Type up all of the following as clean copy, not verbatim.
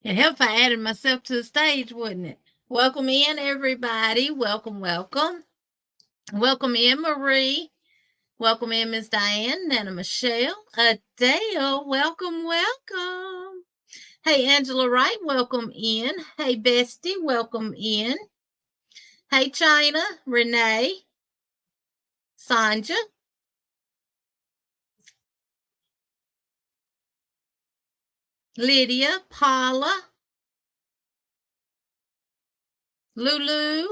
It'd help if I added myself to the stage, wouldn't it? Welcome in, everybody. Welcome, welcome. Welcome in, Marie. Welcome in, Miss Diane, Nana Michelle, Adele. Welcome, welcome. Hey, Angela Wright, welcome in. Hey, Bestie, welcome in. Hey, China, Renee, Sanja. Lydia, Paula, Lulu,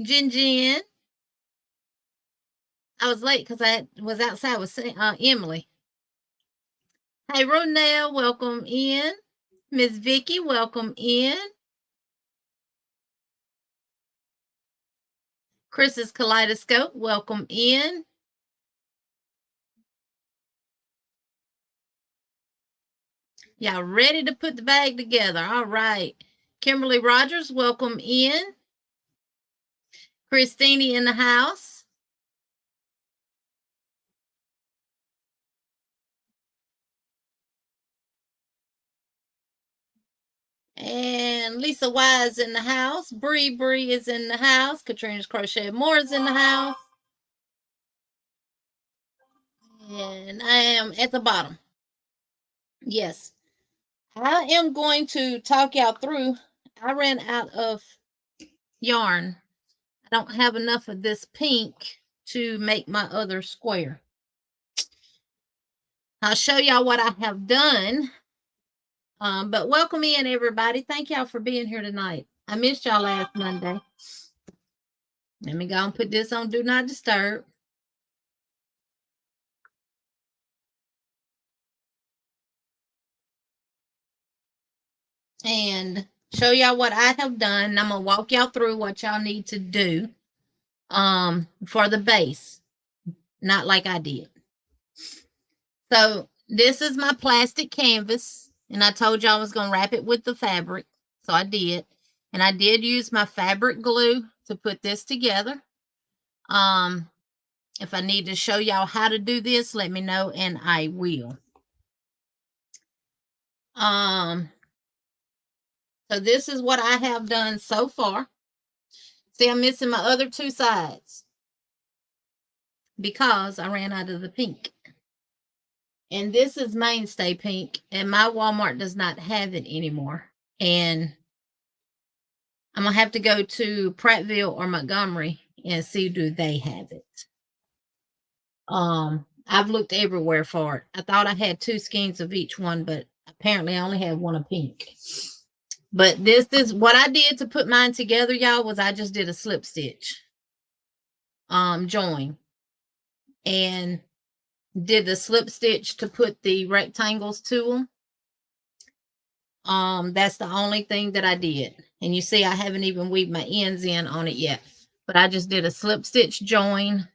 Jin Jin. I was late because I was outside with Emily. Hey, Ronell, welcome in. Miss Vicky, welcome in. Chris's Kaleidoscope, welcome in. Y'all ready to put the bag together? All right. Kimberly Rogers, welcome in. Christine in the house. And Lisa Wise in the house. Bree is in the house. Katrina's Crochet More is in the house. And I am at the bottom. Yes. I am going to talk y'all through. I ran out of yarn. I don't have enough of this pink to make my other square. I'll show y'all what I have done. But welcome in, everybody. Thank y'all for being here tonight. I missed y'all last Monday. Let me go and put this on Do Not Disturb. And show y'all what I have done. I'm going to walk y'all through what y'all need to do for the base. Not like I did. So this is my plastic canvas. And I told y'all I was going to wrap it with the fabric. So I did. And I did use my fabric glue to put this together. If I need to show y'all how to do this, let me know and I will. So this is what I have done so far. See, I'm missing my other two sides because I ran out of the pink. And this is Mainstay Pink, and my Walmart does not have it anymore. And I'm going to have to go to Prattville or Montgomery and see do they have it. I've looked everywhere for it. I thought I had 2 skeins of each one, but apparently I only had one of pink. But this is what I did to put mine together, y'all, was I just did a slip stitch join and did the slip stitch to put the rectangles to them. That's the only thing that I did. And you see I haven't even weaved my ends in on it yet, but I just did a slip stitch join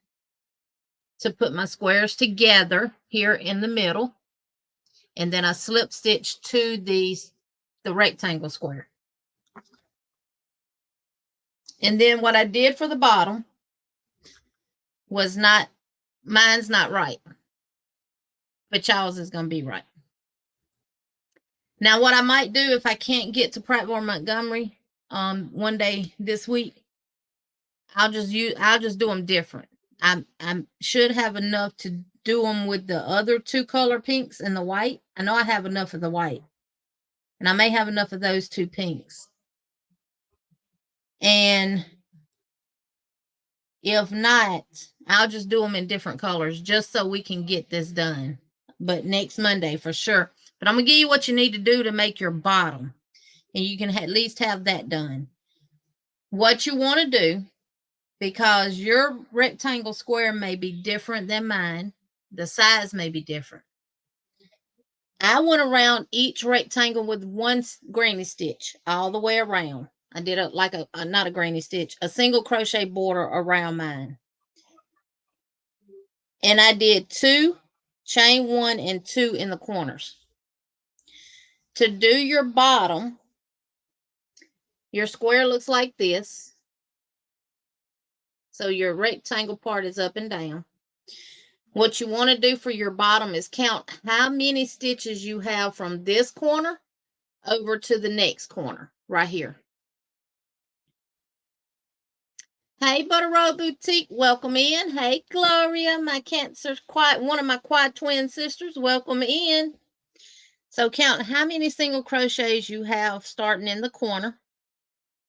to put my squares together here in the middle. And then I slip stitched to the rectangle square. And then what I did for the bottom was mine's not right, but y'all's is going to be right. Now, what I might do if I can't get to Prattville or Montgomery one day this week, I'll just do them different. I should have enough to do them with the other 2 color pinks and the white. I know I have enough of the white, and I may have enough of those 2 pinks. And if not, I'll just do them in different colors just so we can get this done. But next Monday for sure. But I'm going to give you what you need to do to make your bottom. And you can at least have that done. What you want to do, because your rectangle square may be different than mine, the size may be different. I went around each rectangle with 1 granny stitch all the way around. I did not a granny stitch, a single crochet border around mine. And I did 2, chain 1 and 2 in the corners. To do your bottom, your square looks like this. So your rectangle part is up and down. What you want to do for your bottom is count how many stitches you have from this corner over to the next corner right here. Hey, Butter Roll Boutique, welcome in. Hey, Gloria, my Cancer quiet, one of my quiet twin sisters, welcome in. So count how many single crochets you have starting in the corner,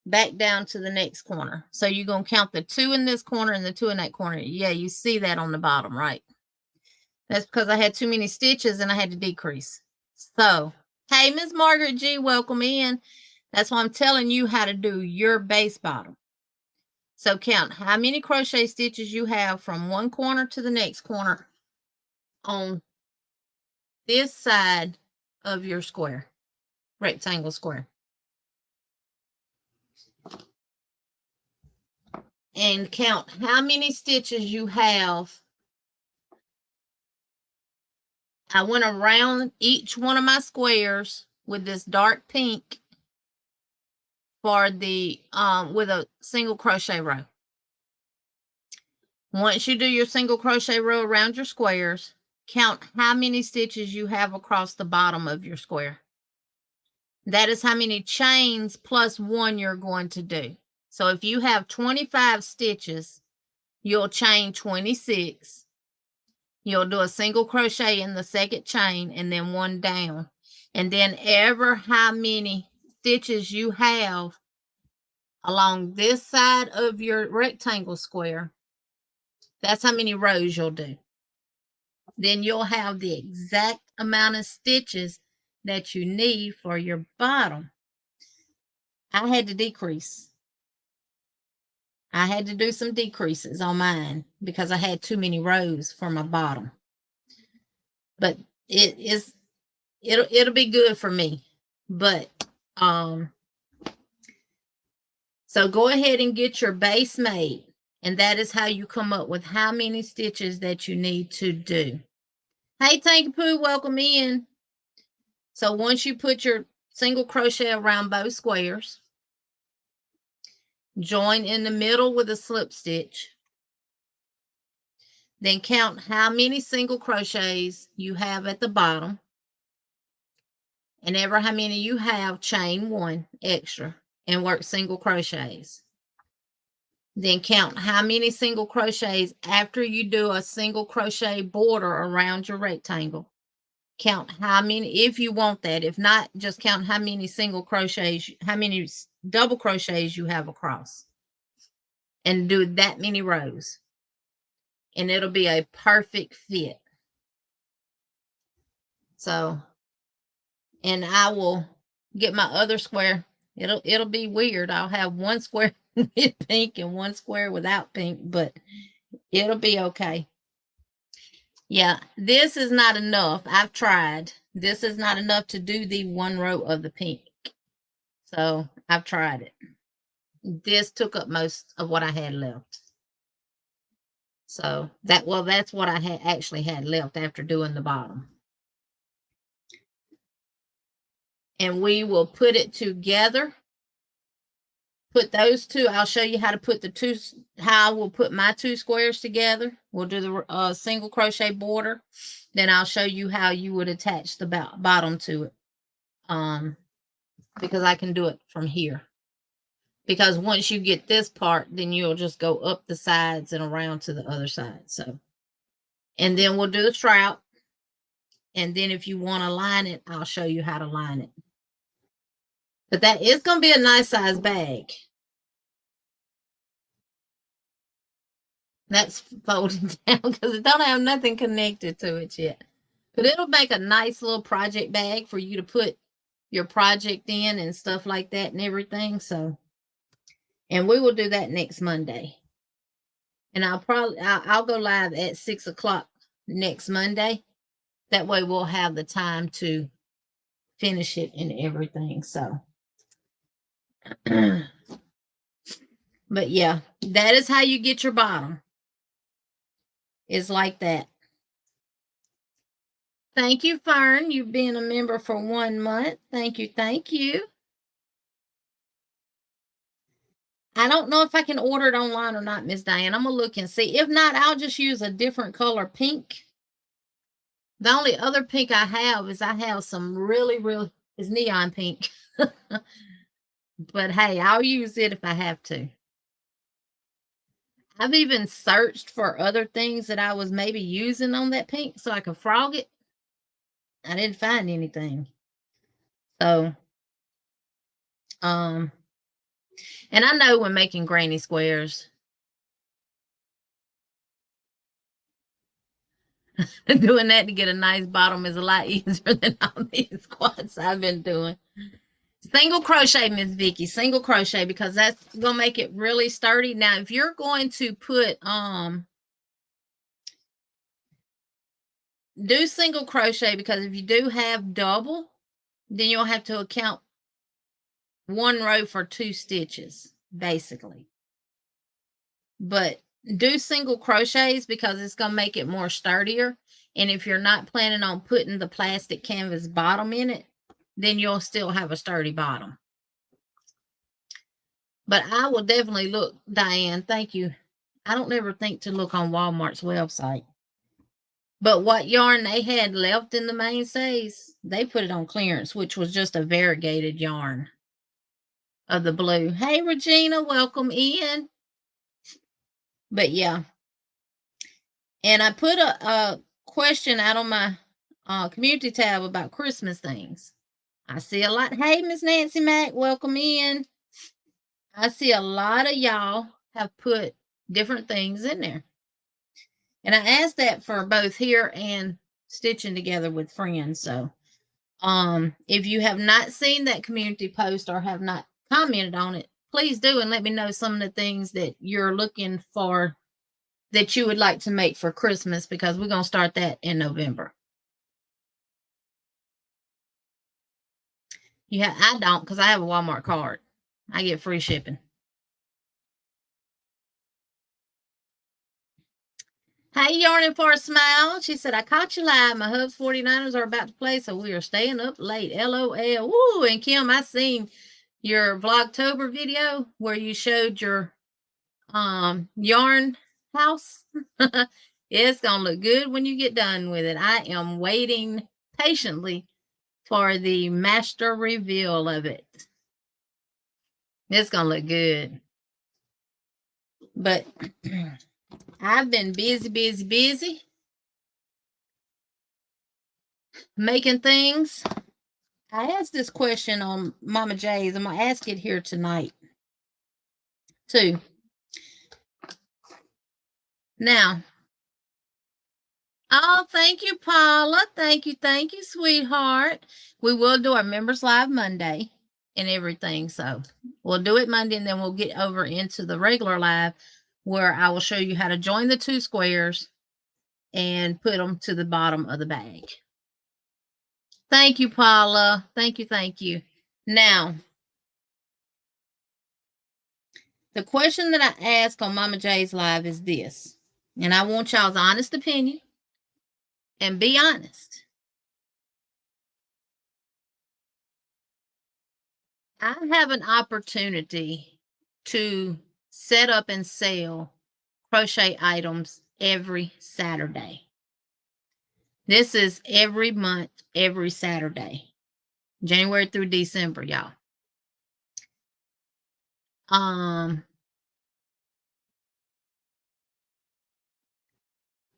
back down to the next corner. So you're going to count the 2 in this corner and the 2 in that corner. Yeah, you see that on the bottom, right? That's because I had too many stitches and I had to decrease. So, hey, Miss Margaret G, welcome in. That's why I'm telling you how to do your base bottom. So count how many crochet stitches you have from one corner to the next corner on this side of your square, rectangle square. And count how many stitches you have. I went around each one of my squares with this dark pink for the with a single crochet row. Once you do your single crochet row around your squares, count how many stitches you have across the bottom of your square. That is how many chains plus 1 you're going to do. So if you have 25 stitches, you'll chain 26. You'll do a single crochet in the second chain and then 1 down. And then ever how many stitches you have along this side of your rectangle square, that's how many rows you'll do. Then you'll have the exact amount of stitches that you need for your bottom. I had to decrease. I had to do some decreases on mine because I had too many rows for my bottom. But it'll be good for me. But so go ahead and get your base made. And that is how you come up with how many stitches that you need to do. Hey, Tankapoo, welcome in. So once you put your single crochet around both squares, join in the middle with a slip stitch. Then count how many single crochets you have at the bottom. And ever how many you have, chain 1 extra and work single crochets. Then count how many single crochets after you do a single crochet border around your rectangle. Count how many, if you want that. If not, just count how many single crochets, how many double crochets you have across. And do that many rows. And it'll be a perfect fit. So, and I will get my other square. It'll be weird. I'll have one square with pink and one square without pink, but it'll be okay. Yeah, this is not enough. I've tried. This is not enough to do the 1 row of the pink. So I've tried it. This took up most of what I had left. So that's what I had actually had left after doing the bottom. And we will put it together. Put those 2. I'll show you how to put the 2, how I will put my 2 squares together. We'll do the single crochet border. Then I'll show you how you would attach the bottom to it. Because I can do it from here. Because once you get this part, then you'll just go up the sides and around to the other side. So, and then we'll do the strap. And then if you want to line it, I'll show you how to line it. But that is going to be a nice size bag. That's folded down because it don't have nothing connected to it yet. But it'll make a nice little project bag for you to put your project in and stuff like that and everything. So, and we will do that next Monday. And I'll go live at 6 o'clock next Monday. That way we'll have the time to finish it and everything. So, but yeah, that is how you get your bottom. It's like that. Thank you, Fern. You've been a member for 1 month. Thank you. Thank you. I don't know if I can order it online or not, Miss Diane. I'm going to look and see. If not, I'll just use a different color pink. The only other pink I have is I have some really, really, It's neon pink. But hey, I'll use it if I have to. I've even searched for other things that I was maybe using on that pink so I could frog it. I didn't find anything. So, um, and I know when making granny squares, doing that to get a nice bottom is a lot easier than all these squats I've been doing. Single crochet, Miss Vicky, single crochet, because that's gonna make it really sturdy. Now, if you're going to put do single crochet, because if you do have double, then you'll have to account one row for 2 stitches, basically. But do single crochets because it's gonna make it more sturdier. And if you're not planning on putting the plastic canvas bottom in it, then you'll still have a sturdy bottom. But I will definitely look, Diane, thank you. I don't ever think to look on Walmart's website. But what yarn they had left in the mainstays, they put it on clearance, which was just a variegated yarn of the blue. Hey, Regina, welcome in. But yeah. And I put a question out on my community tab about Christmas things. I see a lot. Hey, Miss Nancy Mack, welcome in. I see a lot of y'all have put different things in there. And I asked that for both here and stitching together with friends. So if you have not seen that community post or have not commented on it, please do and let me know some of the things that you're looking for that you would like to make for Christmas, because we're going to start that in November. Yeah, I don't, because I have a Walmart card. I get free shipping. Hey, yarning for a smile. She said, I caught you live. My hub's 49ers are about to play, so we are staying up late. LOL. Woo! And Kim, I seen your Vlogtober video where you showed your yarn house. It's gonna look good when you get done with it. I am waiting patiently for the master reveal of it. It's gonna look good. But I've been busy making things. I asked this question on Mama J's. I'm gonna ask it here tonight too. Now, oh, thank you, Paula. Thank you, sweetheart. We will do our members live Monday and everything. So we'll do it Monday, and then we'll get over into the regular live where I will show you how to join the 2 squares and put them to the bottom of the bag. Thank you, Paula. Thank you. Now, the question that I ask on Mama J's live is this, and I want y'all's honest opinion, and be honest. I have an opportunity to set up and sell crochet items every Saturday. This is every month, every Saturday, January through December, y'all.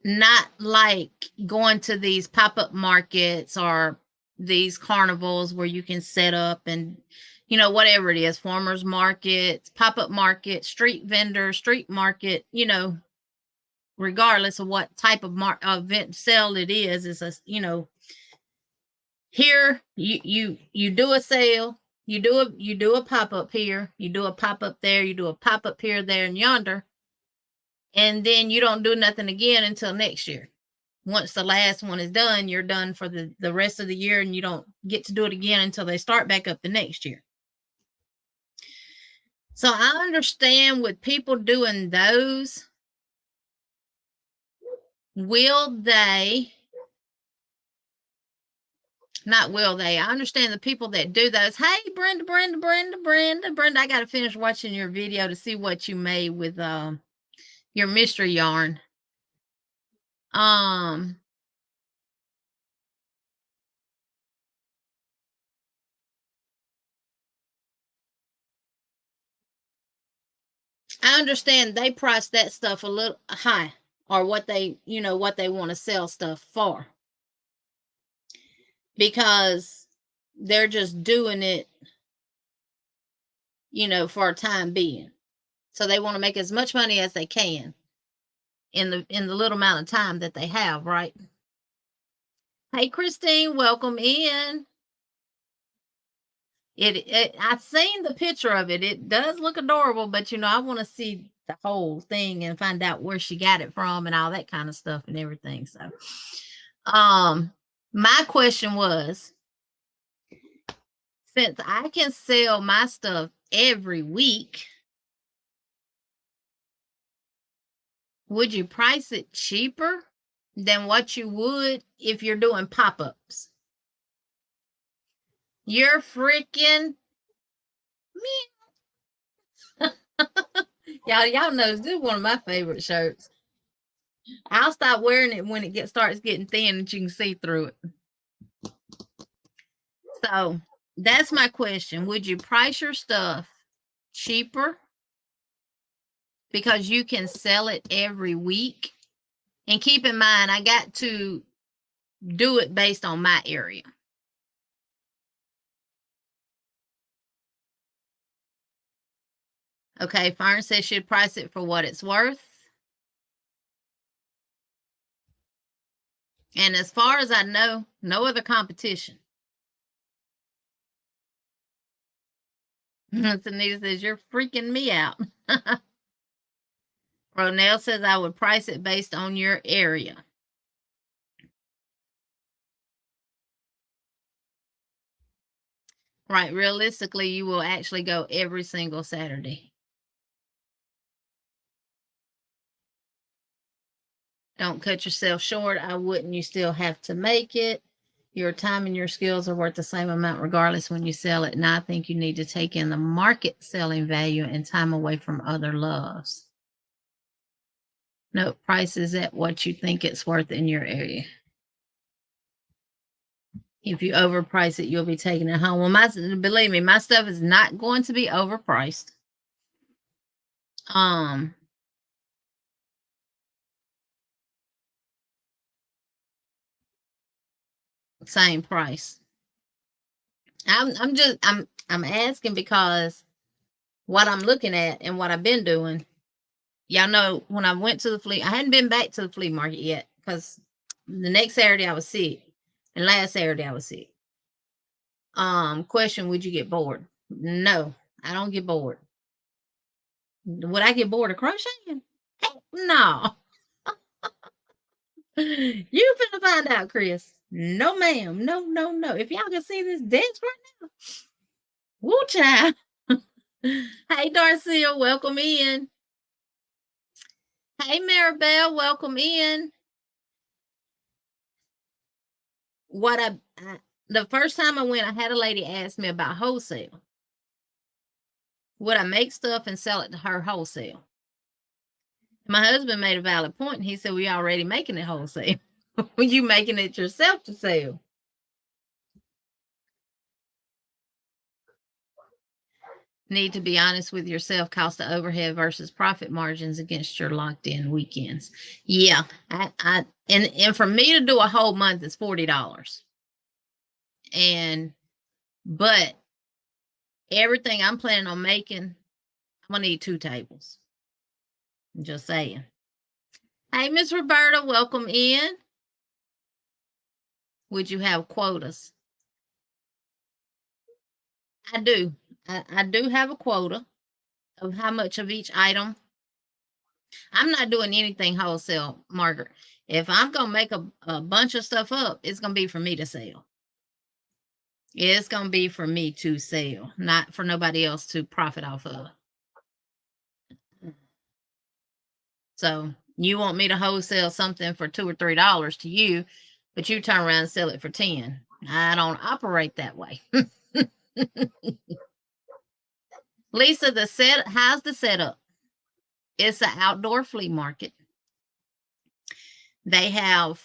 Not like going to these pop-up markets or these carnivals where you can set up and, you know, whatever it is, farmers markets, pop-up market, street vendor, street market, you know, regardless of what type of event sale it is, it's a, you know, here you do a sale, you do a pop-up here, you do a pop-up there, you do a pop-up here, there, and yonder, and then you don't do nothing again until next year. Once the last one is done, you're done for the rest of the year, and you don't get to do it again until they start back up the next year. So I understand with people doing those, I understand the people that do those. Hey, Brenda, I got to finish watching your video to see what you made with your mystery yarn. I understand they price that stuff a little high, or what they, what they want to sell stuff for, because they're just doing it, for a time being. So they want to make as much money as they can in the little amount of time that they have, right? Hey, Christine, welcome in. I've seen the picture of it. It does look adorable, but I want to see the whole thing and find out where she got it from and all that kind of stuff and everything. So, my question was, since I can sell my stuff every week, would you price it cheaper than what you would if you're doing pop-ups? You're freaking me. Y'all know this is one of my favorite shirts. I'll stop wearing it when it starts getting thin and you can see through it. So that's my question. Would you price your stuff cheaper because you can sell it every week? And keep in mind, I got to do it based on my area. Okay, Fern says she'd price it for what it's worth. And as far as I know, no other competition. Anita says, you're freaking me out. Ronell says, I would price it based on your area. Right, realistically, you will actually go every single Saturday. Don't cut yourself short. I wouldn't. You still have to make it. Your time and your skills are worth the same amount regardless when you sell it. And I think you need to take in the market selling value and time away from other loves. No, price is at what you think it's worth in your area. If you overprice it, you'll be taking it home. Well, believe me, my stuff is not going to be overpriced. Same price. I'm asking because what I'm looking at and what I've been doing. Y'all know when I went to the flea, I hadn't been back to the flea market yet because the next Saturday I was sick and last Saturday I was sick. Question, would you get bored? No, I don't get bored. Would I get bored of crocheting? Heck, no. You finna find out, Chris. No, ma'am. No, no, no. If y'all can see this desk right now, woo child. Hey, Darcia, welcome in. Hey, Maribel, welcome in. The first time I went, I had a lady ask me about wholesale. Would I make stuff and sell it to her wholesale? My husband made a valid point, and he said, we're already making it wholesale. You making it yourself to sell. Need to be honest with yourself, cost of overhead versus profit margins against your locked in weekends. Yeah, and for me to do a whole month is $40. But everything I'm planning on making, I'm gonna need 2 tables. I'm just saying. Hey, Miss Roberta, welcome in. Would you have quotas? I do. I do have a quota of how much of each item. I'm not doing anything wholesale, Margaret. If I'm going to make a bunch of stuff up, it's going to be for me to sell. It's going to be for me to sell, not for nobody else to profit off of. So you want me to wholesale something for $2 or $3 to you, but you turn around and sell it for 10. I don't operate that way. Lisa, how's the setup? It's an outdoor flea market. They have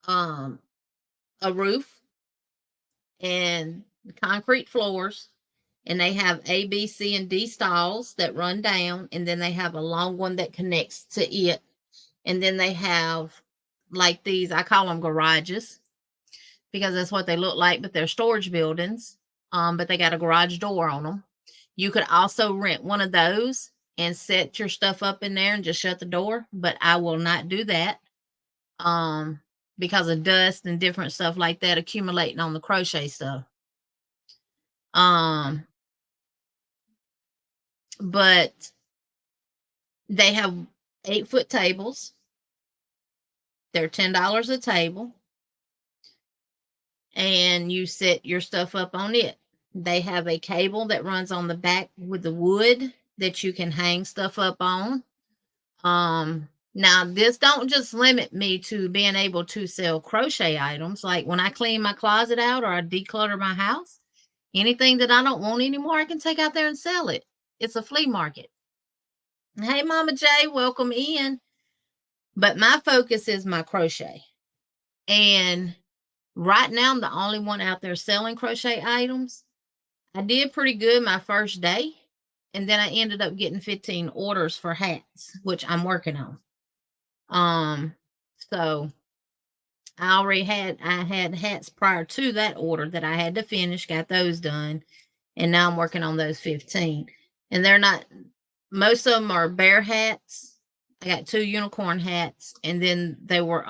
a roof and concrete floors, And they have A, B, C, and D stalls that run down. And then they have a long one that connects to it. And then they have like these, I call them garages because that's what they look like, but they're storage buildings. But they got a garage door on them. You could also rent one of those and set your stuff up in there and just shut the door. But I will not do that because of dust and different stuff like that accumulating on the crochet stuff. But they have 8-foot tables. They're $10 a table. And you set your stuff up on it. They have a cable that runs on the back with the wood that you can hang stuff up on. Now this don't just limit me to being able to sell crochet items. Like when I clean my closet out or I declutter my house, anything that I don't want anymore, I can take out there and sell it. It's a flea market. Hey, Mama J, welcome in. But my focus is my crochet. And right now, I'm the only one out there selling crochet items. I did pretty good my first day. And then I ended up getting 15 orders for hats, which I'm working on. So I had hats prior to that order that I had to finish, got those done. And now I'm working on those 15. And they're not, most of them are bear hats. I got 2 unicorn hats, and then they were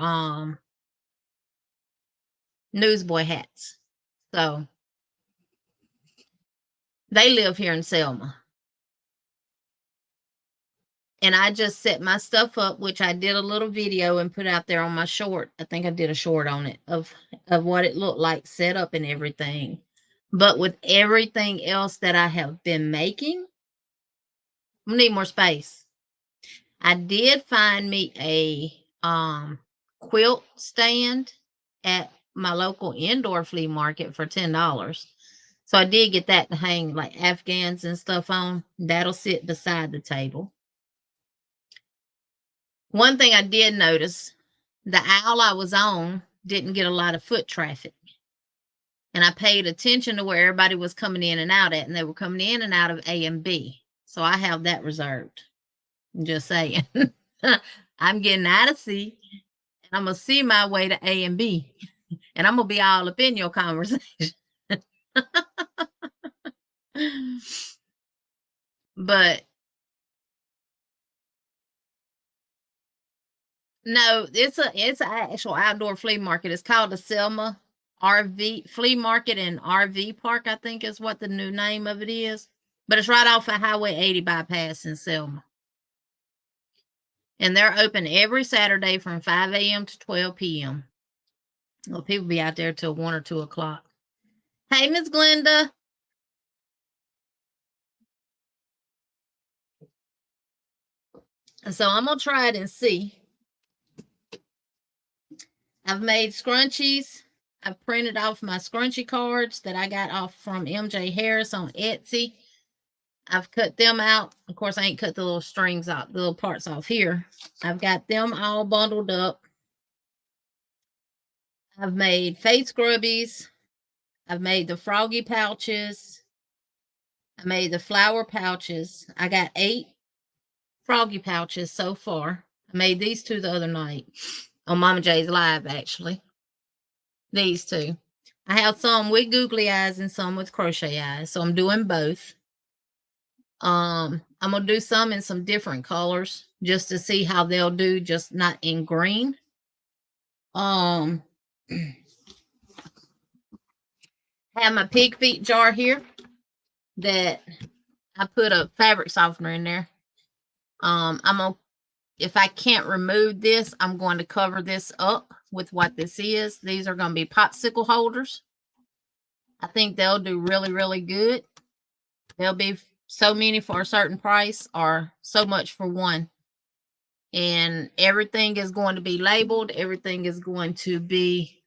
newsboy hats. So they live here in Selma. And I just set my stuff up, which I did a little video and put out there on my short. I think I did a short on it of what it looked like set up and everything. But with everything else that I have been making, I need more space. I did find me a quilt stand at my local indoor flea market for $10. So I did get that to hang like Afghans and stuff on. That'll sit beside the table. One thing I did notice, the aisle I was on didn't get a lot of foot traffic. And I paid attention to where everybody was coming in and out at, and they were coming in and out of A and B. So I have that reserved. I'm just saying. I'm getting out of C, and I'm going to see my way to A and B. And I'm going to be all up in your conversation. But no, it's an actual outdoor flea market. It's called the Selma RV Flea Market and RV Park, I think is what the new name of it is. But it's right off of Highway 80 bypass in Selma. And they're open every Saturday from 5 a.m. to 12 p.m. Well, people be out there till 1 or 2 o'clock. Hey, Miss Glenda. So I'm going to try it and see. I've made scrunchies. I've printed off my scrunchie cards that I got off from MJ Harris on Etsy. I've cut them out. Of course, I ain't cut the little strings out, the little parts off here. I've got them all bundled up. I've made face scrubbies. I've made the froggy pouches. I made the flower pouches. I got 8 froggy pouches so far. I made these 2 the other night on Mama J's Live, actually. These 2. I have some with googly eyes and some with crochet eyes, so I'm doing both. I'm going to do some in some different colors just to see how they'll do, just not in green. I have my pig feet jar here that I put a fabric softener in there. If I can't remove this, I'm going to cover this up with what this is. These are going to be popsicle holders. I think they'll do really, really good. They'll be so many for a certain price or so much for one. And everything is going to be labeled. Everything is going to be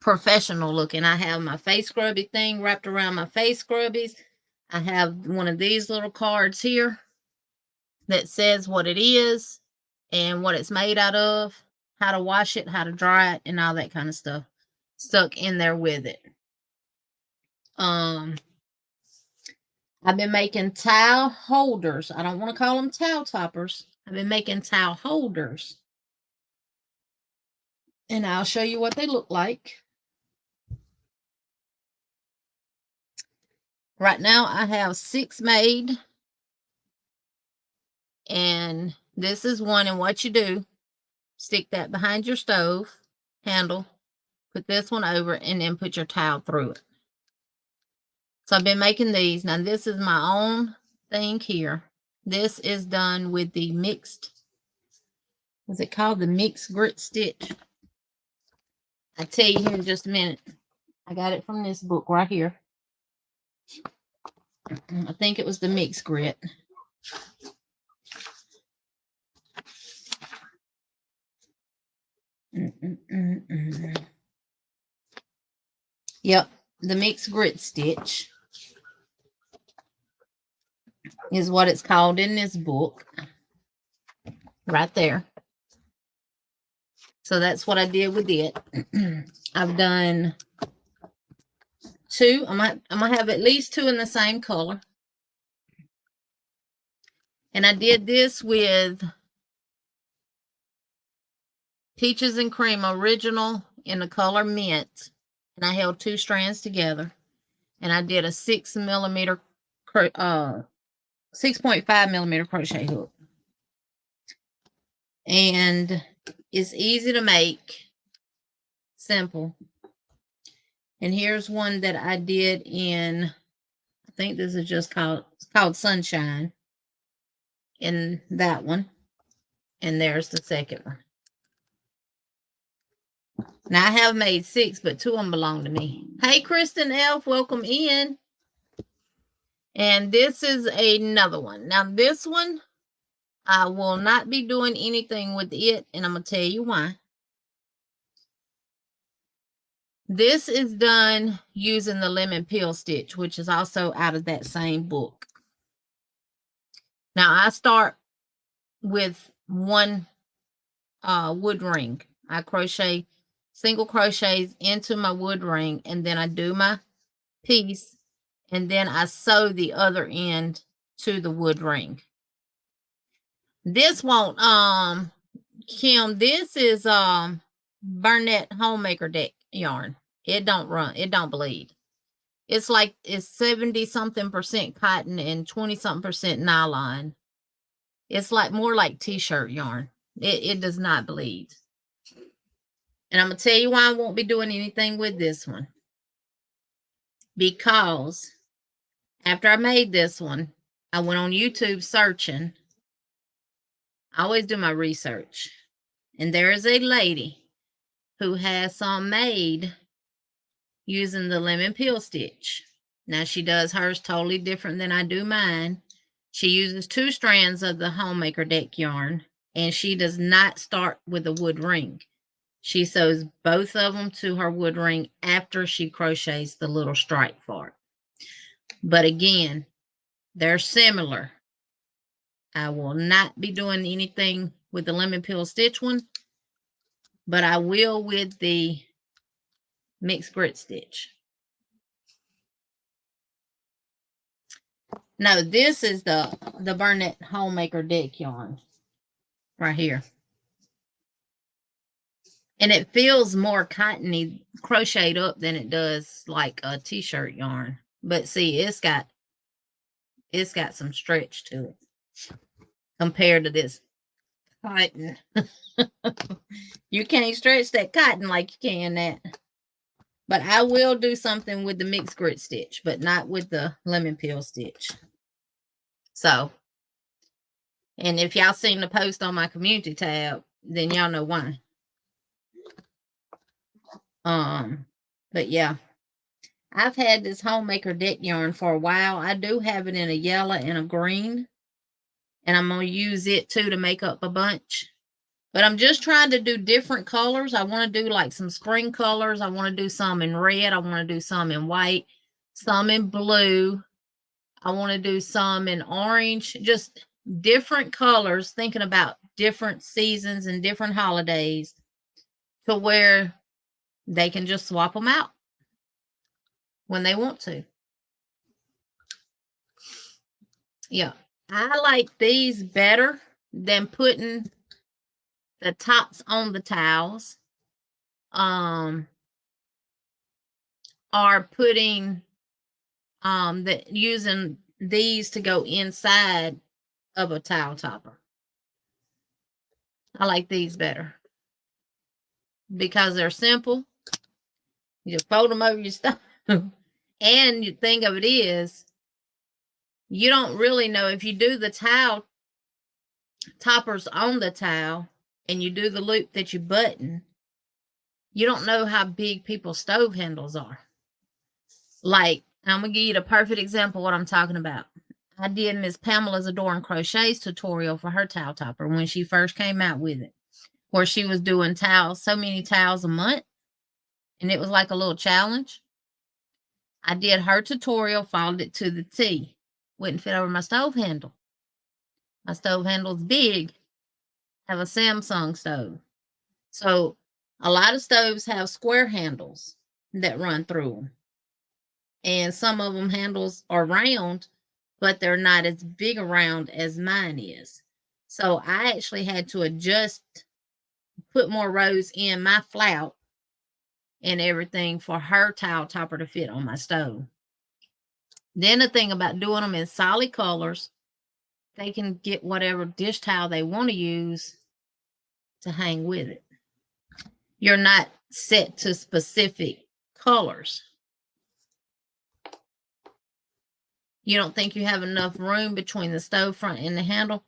professional looking. I have my face scrubby thing wrapped around my face scrubbies. I have one of these little cards here that says what it is and what it's made out of, how to wash it, how to dry it, and all that kind of stuff. stuck in there with it. I've been making towel holders. I don't want to call them towel toppers. I've been making towel holders. And I'll show you what they look like. Right now I have 6 made. And this is one, and what you do, stick that behind your stove handle, put this one over, and then put your towel through it. So I've been making these. Now this is my own thing here. This is done with the mixed, what's it called? The mixed grit stitch. I'll tell you here in just a minute. I got it from this book right here. I think it was the mixed grit. Yep, the mixed grit stitch is what it's called in this book. Right there. So that's what I did with it. I've done 2. I'm gonna have at least 2 in the same color. And I did this with Peaches and Cream Original in the color Mint. And I held 2 strands together. And I did a 6mm 6.5 millimeter crochet hook. And it's easy to make, simple. And here's one that I did in, I think this is just called Sunshine. In that one. And there's the second one. Now I have made 6, but 2 of them belong to me. Hey, Kristen Elf, welcome in. And this is another one. Now this one, I will not be doing anything with it, and I'm going to tell you why. This is done using the lemon peel stitch, which is also out of that same book. Now I start with 1 wood ring. I crochet single crochets into my wood ring, and then I do my piece, and then I sew the other end to the wood ring. This won't, Kim, this is Burnett Homemaker Deck yarn. It don't run, it don't bleed. It's 70-something% cotton and 20-something% nylon. It's like more like t-shirt yarn. It does not bleed. And I'm going to tell you why I won't be doing anything with this one. Because after I made this one, I went on YouTube searching. I always do my research. And there is a lady who has some made using the lemon peel stitch. Now she does hers totally different than I do mine. She uses 2 strands of the Homemaker Deck yarn, and she does not start with a wood ring. She sews both of them to her wood ring after she crochets the little stripe for it. But again, they're similar. I will not be doing anything with the lemon peel stitch one, but I will with the mixed grit stitch. No, this is the Burnett Homemaker Deck yarn right here. And it feels more cottony crocheted up than it does like a t-shirt yarn. But see, it's got some stretch to it compared to this cotton. You can't stretch that cotton like you can that. But I will do something with the mixed grit stitch, but not with the lemon peel stitch. So, and if y'all seen the post on my community tab, then y'all know why. But yeah, I've had this Homemaker Deck yarn for a while. I do have it in a yellow and a green, and I'm going to use it too to make up a bunch. But I'm just trying to do different colors. I want to do like some spring colors. I want to do some in red. I want to do some in white, some in blue. I want to do some in orange, just different colors, thinking about different seasons and different holidays to where They can just swap them out when they want to. Yeah, I like these better than putting the tops on the towels. Or putting using these to go inside of a towel topper. I like these better because they're simple. You just fold them over your stuff. And the thing of it is, you don't really know if you do the towel toppers on the towel and you do the loop that you button, you don't know how big people's stove handles are. Like, I'm going to give you the perfect example of what I'm talking about. I did Miss Pamela's Adoring Crochet's tutorial for her towel topper when she first came out with it, where she was doing towels, so many towels a month, and it was like a little challenge. I did her tutorial, followed it to the T. Wouldn't fit over my stove handle. My stove handle's big. I have a Samsung stove. So a lot of stoves have square handles that run through them. And some of them handles are round, but they're not as big around as mine is. So I actually had to adjust, put more rows in my flout and everything for her towel topper to fit on my stove. Then the thing about doing them in solid colors, they can get whatever dish towel they want to use to hang with it. You're not set to specific colors. You don't think you have enough room between the stove front and the handle?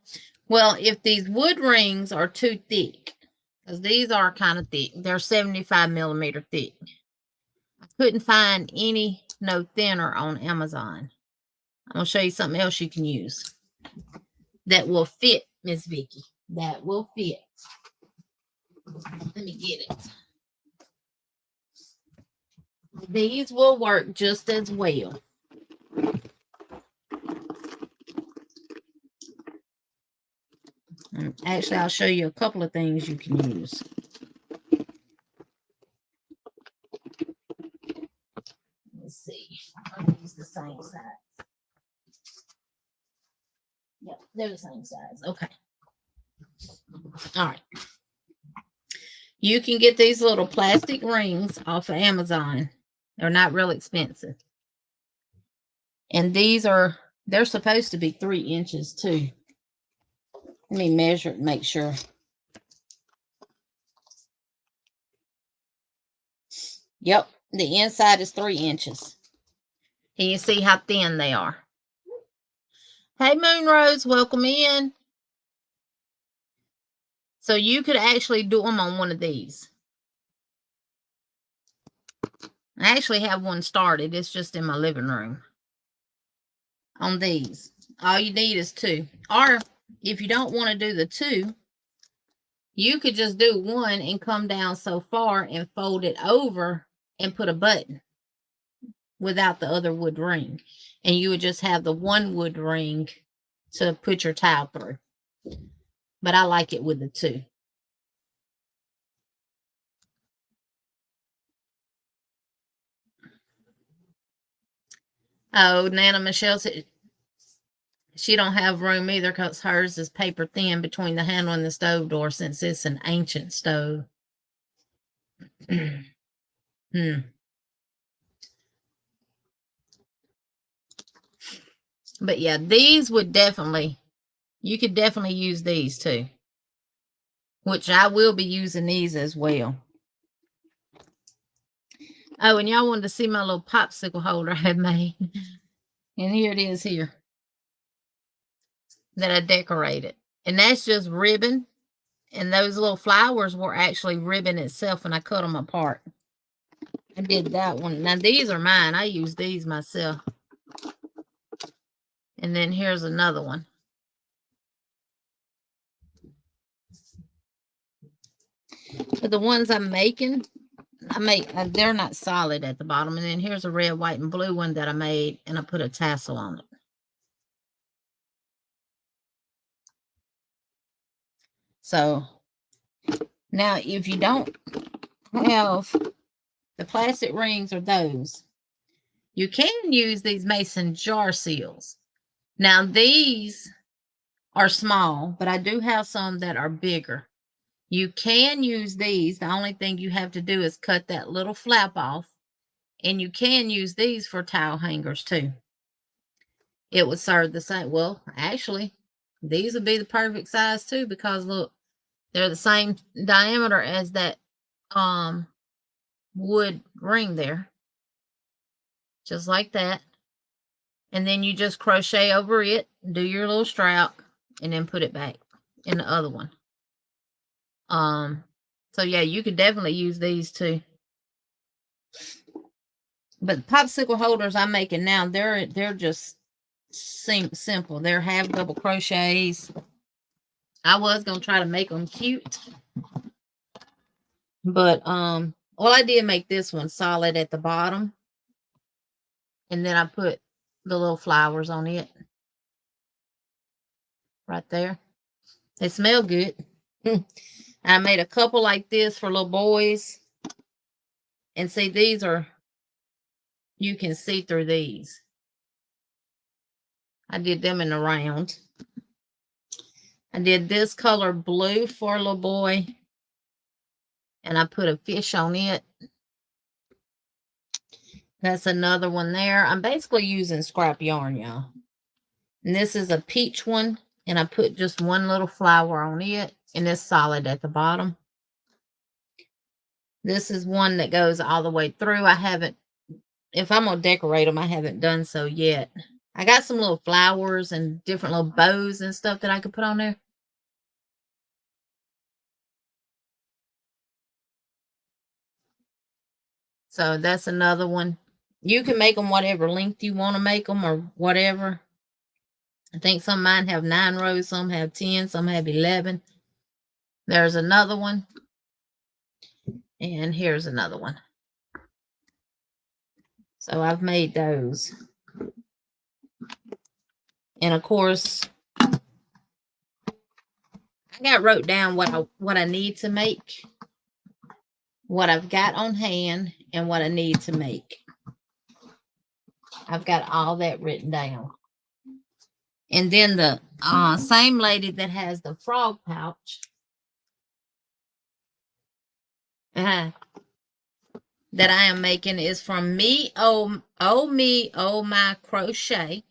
Well, if these wood rings are too thick, because these are kind of thick, they're 75 millimeter thick. I couldn't find any no thinner on Amazon. I'm going to show you something else you can use that will fit, Miss Vicky. That will fit. Let me get it. These will work just as well. Actually, I'll show you a couple of things you can use. Let's see. I'll use the same size. Yep, they're the same size. Okay. All right. You can get these little plastic rings off of Amazon. They're not real expensive. And these are, they're supposed to be 3 inches too. Let me measure it and make sure. Yep, the inside is 3 inches. And you see how thin they are. Hey, Moonrose, welcome in. So you could actually do them on one of these. I actually have one started. It's just in my living room. On these. All you need is 2. Or if you don't want to do the 2, you could just do 1 and come down so far and fold it over and put a button without the other wood ring. And you would just have the 1 wood ring to put your towel through. But I like it with the 2. Oh, Nana Michelle said she don't have room either because hers is paper thin between the handle and the stove door since it's an ancient stove. But yeah, these would definitely, you could definitely use these too. Which I will be using these as well. Oh, and y'all wanted to see my little popsicle holder I had made. And here it is here. That I decorated. And that's just ribbon. And those little flowers were actually ribbon itself and I cut them apart. I did that one. Now these are mine. I use these myself. And then here's another one. But the ones I'm making, they're not solid at the bottom. And then here's a red, white, and blue one that I made, and I put a tassel on it. So now if you don't have The plastic rings are those. You can use these mason jar seals. Now these are small, but I do have some that are bigger. You can use these. The only thing you have to do is cut that little flap off, and you can use these for towel hangers too. It would serve the same. Well, actually, these would be the perfect size too, because look, they're the same diameter as that wood ring there. Just like that. And then you just crochet over it, do your little strap, and then put it back in the other one. So yeah, you could definitely use these too. But the popsicle holders I'm making now, they're just simple. They're half double crochets. I was gonna try to make them cute, but well, I did make this one solid at the bottom, and then I put the little flowers on it right there. They smell good. I made a couple like this for little boys, and see, these are, you can see through these. I did them in a round. I did this color blue for a little boy, and I put a fish on it. That's another one there. I'm basically using scrap yarn, y'all. And this is a peach one, and I put just one little flower on it, and it's solid at the bottom. This is one that goes all the way through. I haven't, if I'm going to decorate them, I haven't done so yet. I got some little flowers and different little bows and stuff that I could put on there. So that's another one. You can make them whatever length you want to make them, or whatever. I think some of mine have 9 rows, some have 10, some have 11. There's another one. And here's another one. So I've made those. And of course, I wrote down what I need to make, what I've got on hand, and what I need to make. I've got all that written down. And then the same lady that has the frog pouch that I am making is from Me Oh My Crochet.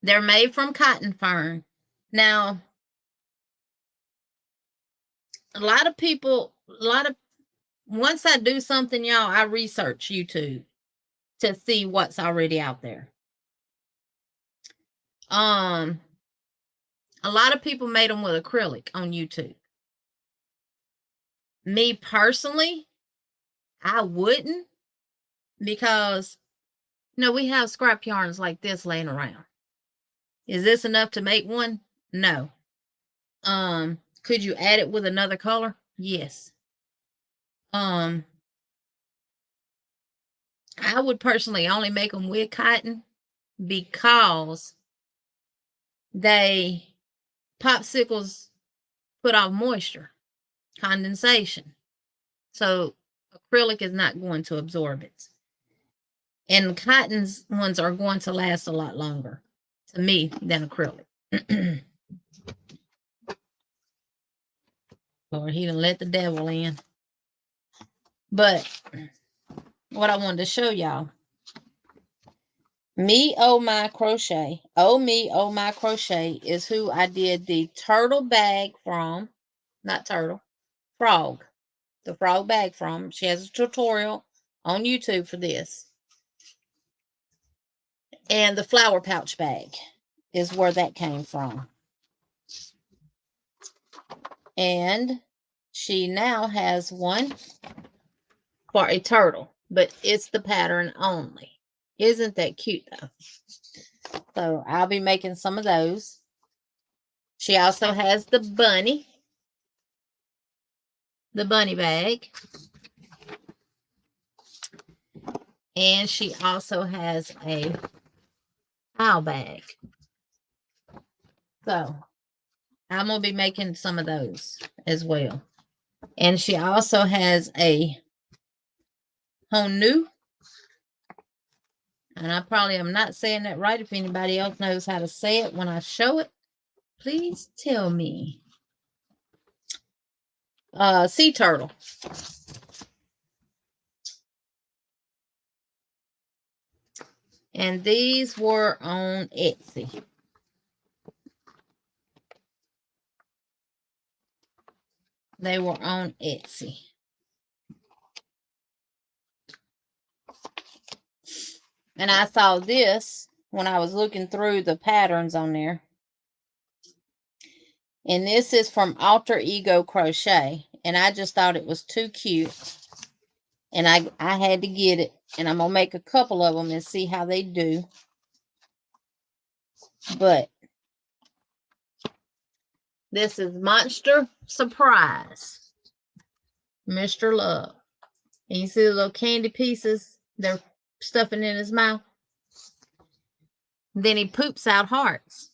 They're made from cotton fern. Now, once I do something, y'all, I research YouTube to see what's already out there. A lot of people made them with acrylic on YouTube. Me personally, I wouldn't, because we have scrap yarns like this laying around. Is this enough to make one? No. Could you add it with another color? Yes. I would personally only make them with cotton, because popsicles put off moisture, condensation. So acrylic is not going to absorb it. And cotton's ones are going to last a lot longer, to me, than acrylic. Lord, he done let the devil in. But what I wanted to show y'all, Me Oh My Crochet, is who I did the turtle bag from. Not turtle, frog. The frog bag from. She has a tutorial on YouTube for this. And the flower pouch bag is where that came from. And she now has one for a turtle, but it's the pattern only. Isn't that cute though? So I'll be making some of those. She also has the bunny bag. And she also has a towel bag. So I'm going to be making some of those as well. And she also has a Honu. And I probably am not saying that right. If anybody else knows how to say it when I show it, please tell me. Sea turtle. And these were on Etsy. They were on Etsy. And I saw this when I was looking through the patterns on there. And this is from Alter Ego Crochet. And I just thought it was too cute. And I had to get it. And I'm going to make a couple of them and see how they do. But this is Monster Surprise. Mr. Love. And you see the little candy pieces they're stuffing in his mouth? Then he poops out hearts.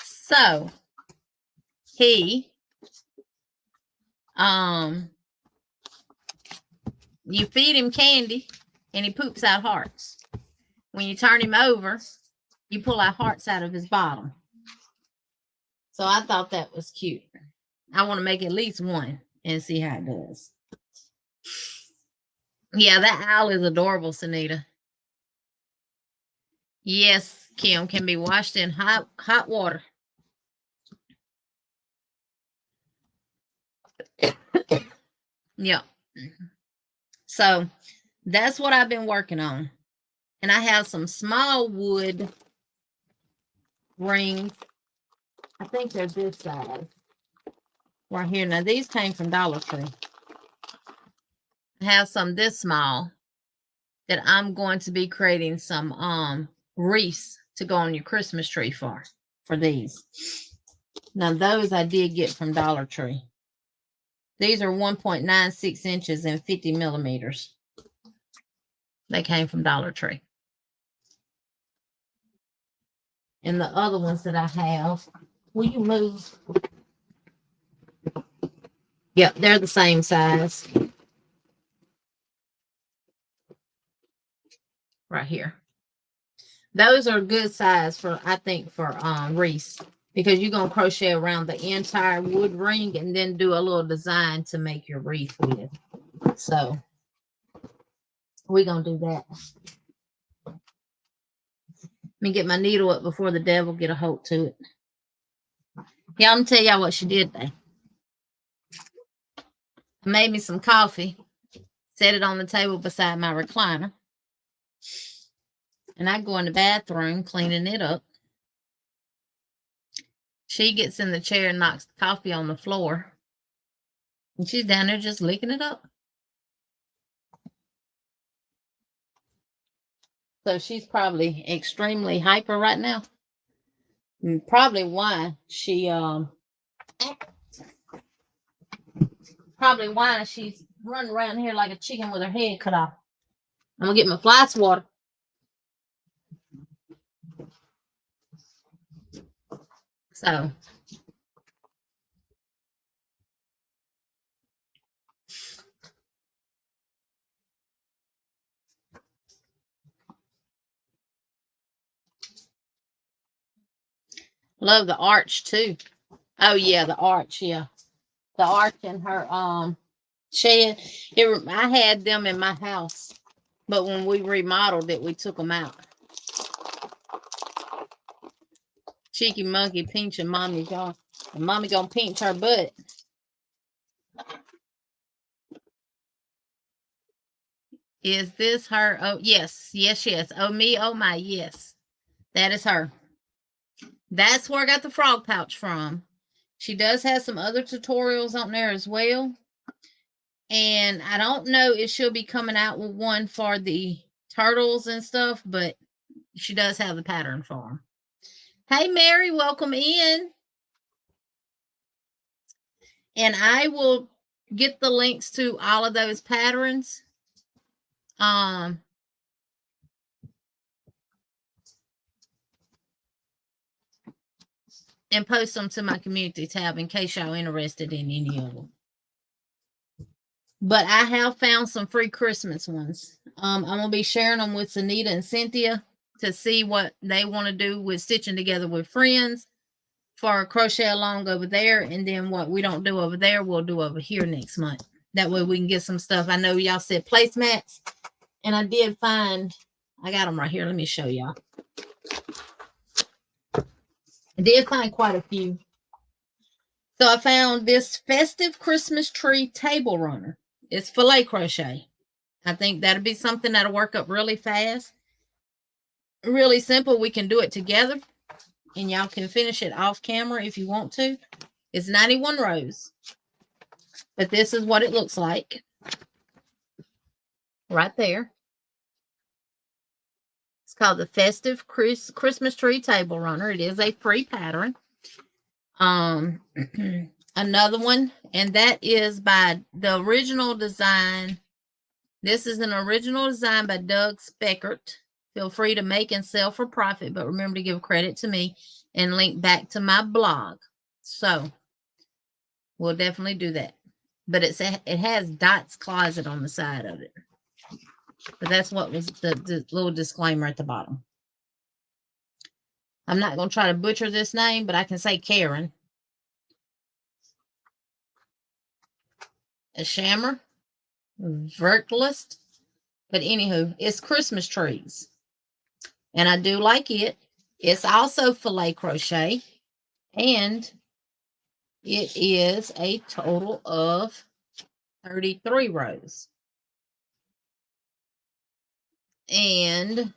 So, he, you feed him candy and he poops out hearts. When you turn him over, you pull out hearts out of his bottom. So I thought that was cute. I want to make at least one and see how it does. Yeah, that owl is adorable, Sunita. Yes, Kim, can be washed in hot water. Yep. So that's what I've been working on. And I have some small wood rings. I think they're this size. Right here. Now, these came from Dollar Tree. I have some this small that I'm going to be creating some wreaths to go on your Christmas tree for these. Now, those I did get from Dollar Tree. These are 1.96 inches and 50 millimeters. They came from Dollar Tree. And the other ones that I have, will you move? Yep, they're the same size. Right here. Those are good size for, I think, for wreaths, because you're going to crochet around the entire wood ring and then do a little design to make your wreath with. So we're going to do that. Let me get my needle up before the devil get a hold to it. Yeah, I'm going to tell y'all what she did today. I made me some coffee, set it on the table beside my recliner. And I go in the bathroom cleaning it up. She gets in the chair and knocks the coffee on the floor. And she's down there just licking it up. So she's probably extremely hyper right now. And probably why she's running around here like a chicken with her head cut off. I'm going to get my fly swatter. So love the arch too. Oh yeah, the arch, yeah. The arch in her shed. I had them in my house, but when we remodeled it, we took them out. Cheeky monkey pinching mommy's jaw. And mommy gonna pinch her butt. Is this her? Oh, yes. Yes, yes. Oh, me. Oh, my. Yes. That is her. That's where I got the frog pouch from. She does have some other tutorials on there as well. And I don't know if she'll be coming out with one for the turtles and stuff, but she does have the pattern for them. Hey, Mary, welcome in. And I will get the links to all of those patterns. and post them to my community tab in case y'all interested in any of them. But I have found some free Christmas ones. I'm going to be sharing them with Sunita and Cynthia to see what they want to do with stitching together with friends for crochet along over there. And then what we don't do over there, we'll do over here next month. That way we can get some stuff. I know y'all said placemats. And I did find, I got them right here. Let me show y'all. I did find quite a few. So I found this festive Christmas tree table runner. It's filet crochet. I think that'll be something that'll work up really fast. Really simple. We can do it together. And y'all can finish it off camera if you want to. It's 91 rows. But this is what it looks like. Right there. It's called the Festive Christmas Tree Table Runner. It is a free pattern. Another one, and that is by the original design. This is an original design by Doug Speckert. Feel free to make and sell for profit, but remember to give credit to me and link back to my blog. So we'll definitely do that. But it has Dot's Closet on the side of it. But that's what was the little disclaimer at the bottom. I'm not going to try to butcher this name, but I can say Karen. A Shammer. Vertlist. But anywho, it's Christmas trees. And I do like it. It's also filet crochet. And it is a total of 33 rows. And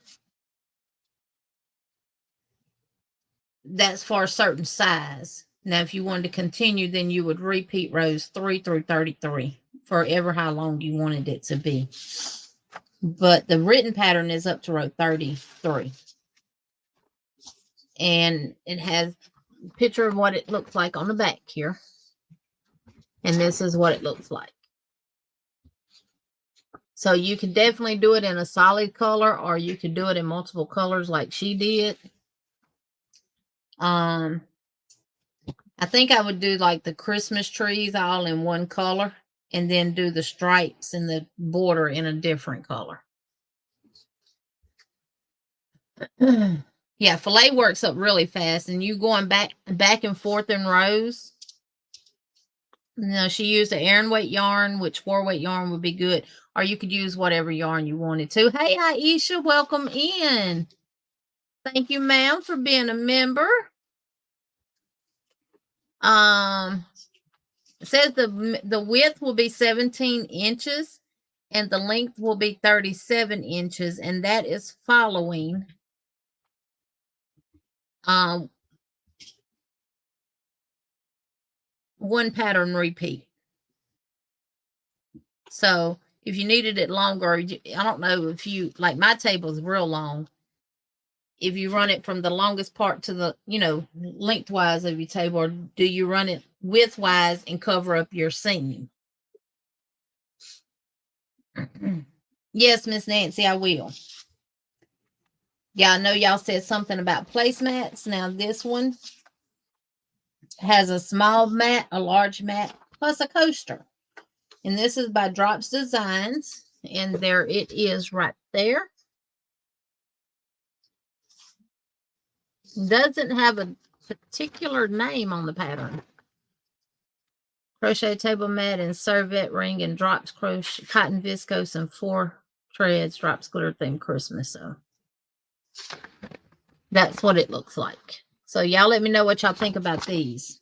that's for a certain size. Now, if you wanted to continue, then you would repeat rows 3 through 33 for ever how long you wanted it to be. But the written pattern is up to row 33. And it has a picture of what it looks like on the back here. And this is what it looks like. So you can definitely do it in a solid color, or you could do it in multiple colors like she did. I think I would do like the Christmas trees all in one color, and then do the stripes and the border in a different color. Yeah, filet works up really fast, and you going back and forth in rows. No, she used an Aran weight yarn, which 4-weight yarn would be good, or you could use whatever yarn you wanted to. Hey, Aisha, welcome in. Thank you, ma'am, for being a member. It says the width will be 17 inches and the length will be 37 inches, and that is following one pattern repeat. So if you needed it longer, I don't know if you, like my table is real long. If you run it from the longest part to the, lengthwise of your table, or do you run it widthwise and cover up your seam? Yes, Miss Nancy, I will. Yeah, I know y'all said something about placemats. Now this one has a small mat, a large mat, plus a coaster. And this is by Drops Designs. And there it is right there. Doesn't have a particular name on the pattern. Crochet table mat and serviette ring and drops crochet cotton viscose and 4 threads, drops glitter theme Christmas. So that's what it looks like. So y'all let me know what y'all think about these.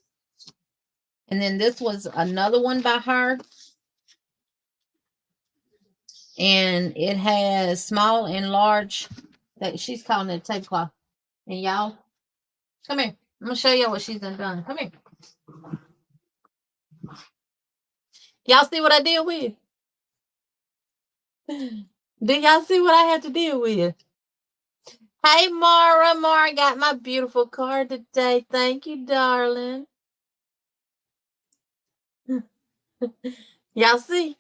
And then this was another one by her. And it has small and large, that she's calling it a tablecloth. And y'all, come here. I'm going to show you what she's done. Come here. Y'all see what I did with? Do y'all see what I had to deal with? Hey, Mara. Mara got my beautiful card today. Thank you, darling. Y'all see?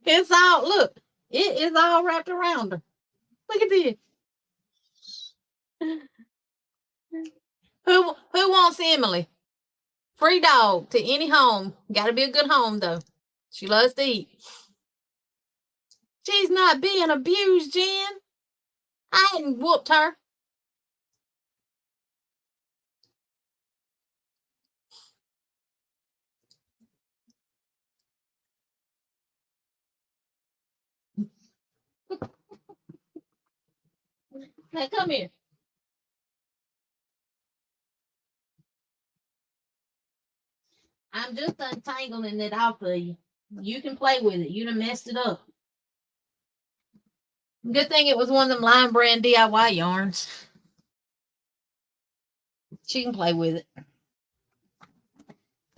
It's all, look, it is all wrapped around her. Look at this. Who wants Emily? Free dog to any home. Got to be a good home though. She loves to eat. She's not being abused, Jen. I hadn't whooped her. Now come here. I'm just untangling it off of you. You can play with it. You done messed it up. Good thing it was one of them Lion Brand DIY yarns. She can play with it.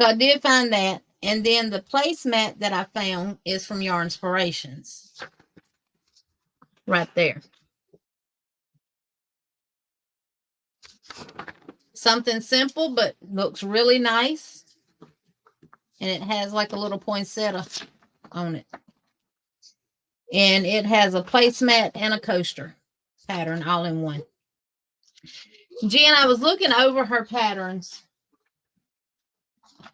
So I did find that. And then the placemat that I found is from Yarnspirations. Right there. Something simple, but looks really nice. And it has like a little poinsettia on it. And it has a placemat and a coaster pattern all in one. Jen, I was looking over her patterns.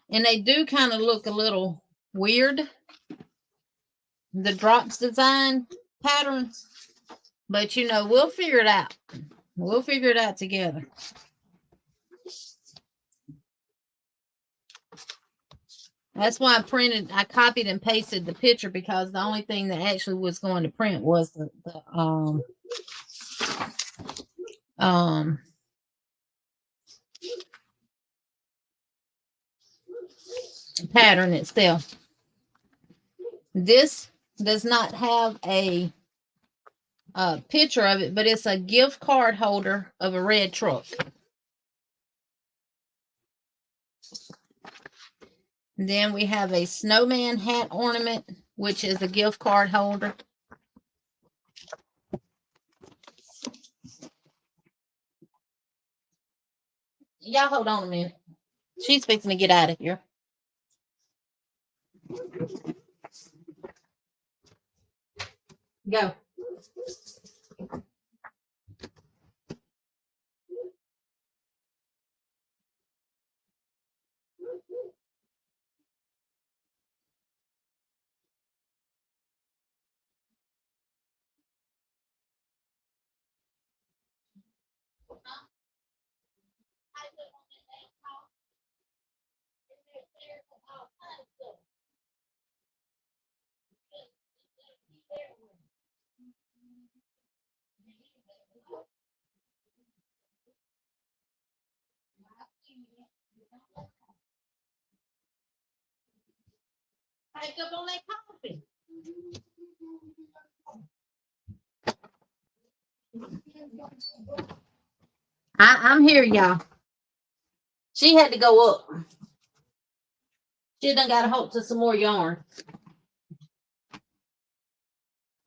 And they do kind of look a little weird. The drops design patterns. But, you know, we'll figure it out. We'll figure it out together. That's why I copied and pasted the picture, because the only thing that actually was going to print was the pattern itself. This does not have a picture of it, but it's a gift card holder of a red truck. And then we have a snowman hat ornament, which is a gift card holder. Y'all hold on a minute. She's fixing to get out of here. Go. Take up on that coffee. I'm here, y'all. She had to go up. She done got a hold to some more yarn.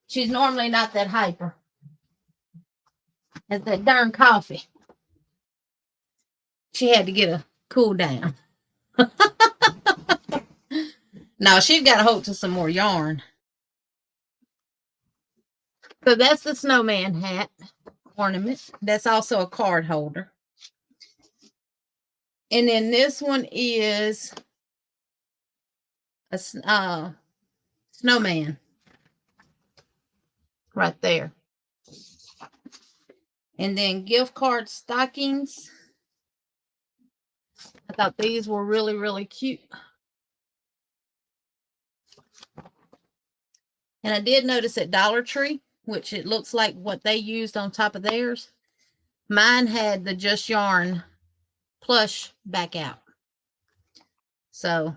She's normally not that hyper. It's that darn coffee. She had to get a cool down. No, she's got a hold to some more yarn. So that's the snowman hat ornament. That's also a card holder. And then this one is a snowman right there. And then gift card stockings. I thought these were really, really cute. And I did notice at Dollar Tree, which it looks like what they used on top of theirs, mine had the Just Yarn plush back out. So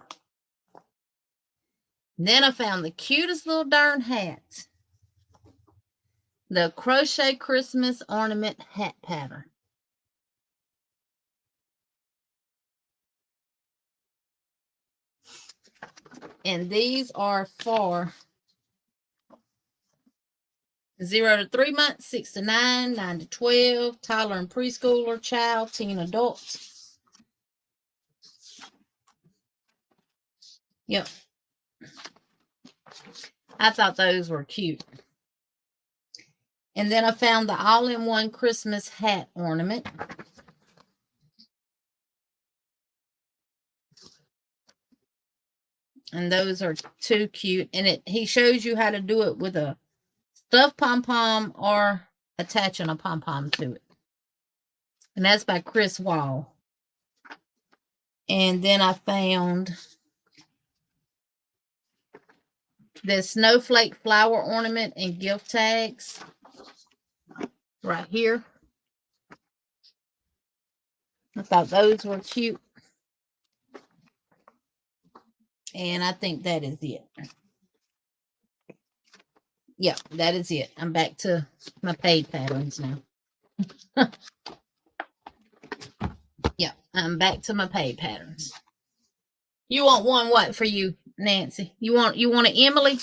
then I found the cutest little darn hat. The Crochet Christmas ornament hat pattern. And these are for 0 to 3 months, 6 to 9, 9 to 12, toddler and preschooler, child, teen, adult. Yep. I thought those were cute. And then I found the all-in-one Christmas hat ornament. And those are too cute. And he shows you how to do it with a stuffed pom-pom or attaching a pom-pom to it. And that's by Chris Wall. And then I found the snowflake flower ornament and gift tags right here. I thought those were cute. And I think that is it. Yep, that is it. I'm back to my paid patterns now. Yep, I'm back to my paid patterns. You want one what for you, Nancy? You want an Emily?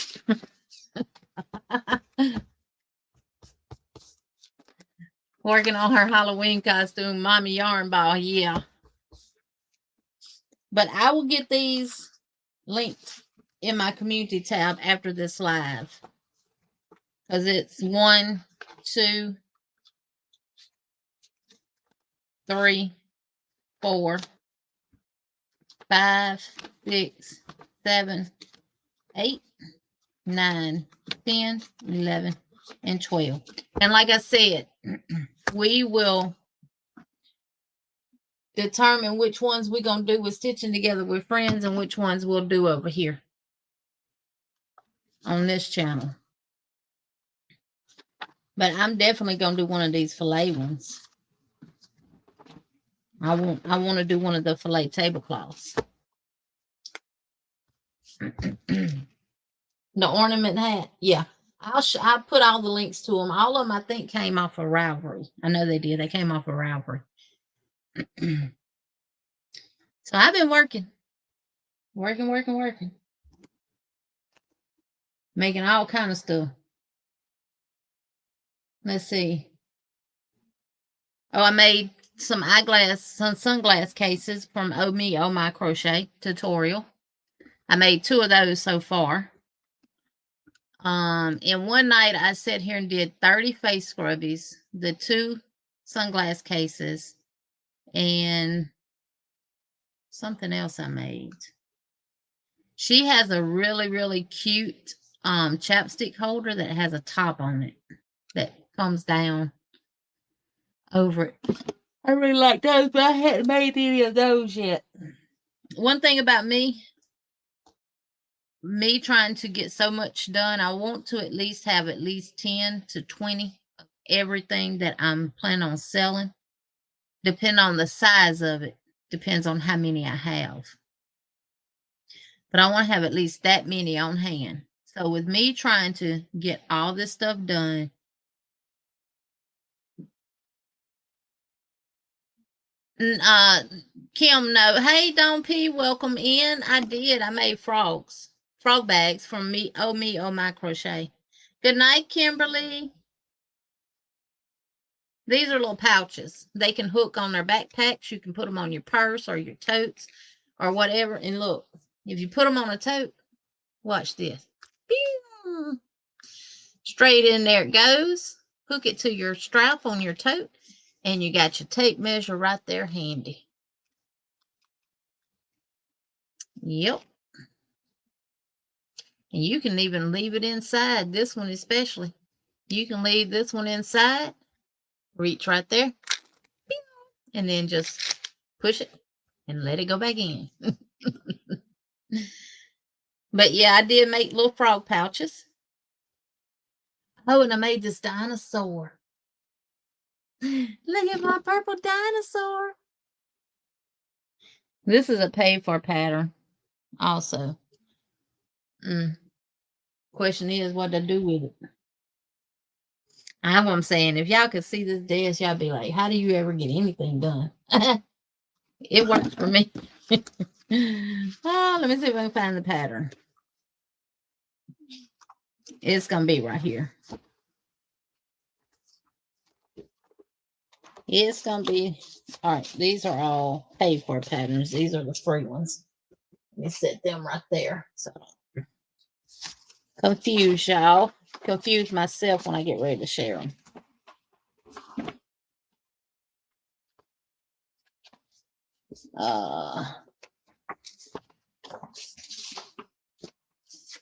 Working on her Halloween costume, Mommy Yarn Ball, yeah. But I will get these linked in my community tab after this live. Because it's 1, 2, 3, 4, 5, 6, 7, 8, 9, 10, 11, and 12. And like I said, we will determine which ones we're going to do with Stitching Together with Friends and which ones we'll do over here on this channel. But I'm definitely going to do one of these filet ones. I want to do one of the filet tablecloths. The ornament hat, yeah. I'll put all the links to them. All of them, I think, came off of Ravelry. I know they did. They came off of Ravelry. So I've been working. Making all kind of stuff. Let's see. Oh, I made some sunglass cases from Oh My Crochet tutorial. I made 2 of those so far. And one night I sat here and did 30 face scrubbies, the 2 sunglass cases, and something else I made. She has a really, really cute chapstick holder that has a top on it that comes down over it. I really like those, but I hadn't made any of those yet. One thing about me trying to get so much done, I want to at least have at least 10 to 20 of everything that I'm planning on selling. Depending on the size of it, depends on how many I have. But I want to have at least that many on hand. So with me trying to get all this stuff done, Kim, no. Hey, Don P, welcome in. I did. I made frog bags from Oh My Crochet. Good night, Kimberly. These are little pouches. They can hook on their backpacks. You can put them on your purse or your totes or whatever. And look, if you put them on a tote, watch this. Pew! Straight in there it goes. Hook it to your strap on your tote. And you got your tape measure right there handy. Yep. And you can even leave it inside. This one especially. You can leave this one inside. Reach right there. And then just push it and let it go back in. But yeah, I did make little frog pouches. Oh, and I made this dinosaur. Look at my purple dinosaur. This is a paid for pattern also. Question is what to do with it. That's what I'm saying. If y'all could see this desk, y'all be like, how do you ever get anything done? It works for me. Oh, let me see if I can find the pattern. It's going to be right here. It's going to be, all right, these are all paid for patterns. These are the free ones. Let me set them right there. So confuse y'all. Confuse myself when I get ready to share them.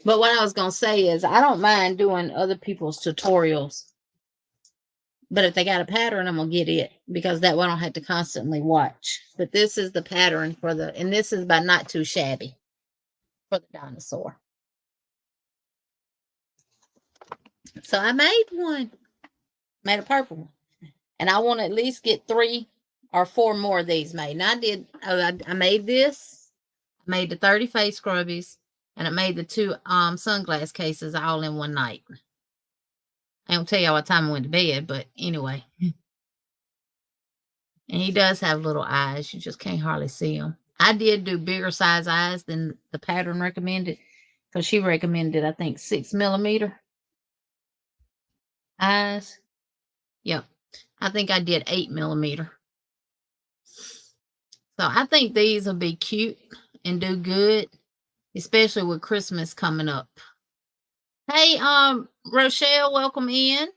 But what I was going to say is I don't mind doing other people's tutorials. But if they got a pattern, I'm going to get it because that way I don't have to constantly watch. But this is the pattern for the, and this is by Not Too Shabby for the dinosaur. So I made one, made a purple one. And I want to at least get 3 or 4 more of these made. And I did, I made this, I made the 30 face scrubbies, and I made the 2 sunglass cases all in one night. I don't tell y'all what time I went to bed, but anyway. And he does have little eyes. You just can't hardly see them. I did do bigger size eyes than the pattern recommended because she recommended, I think, 6mm eyes. Yep. I think I did 8mm. So I think these will be cute and do good, especially with Christmas coming up. Hey, Rochelle, welcome in.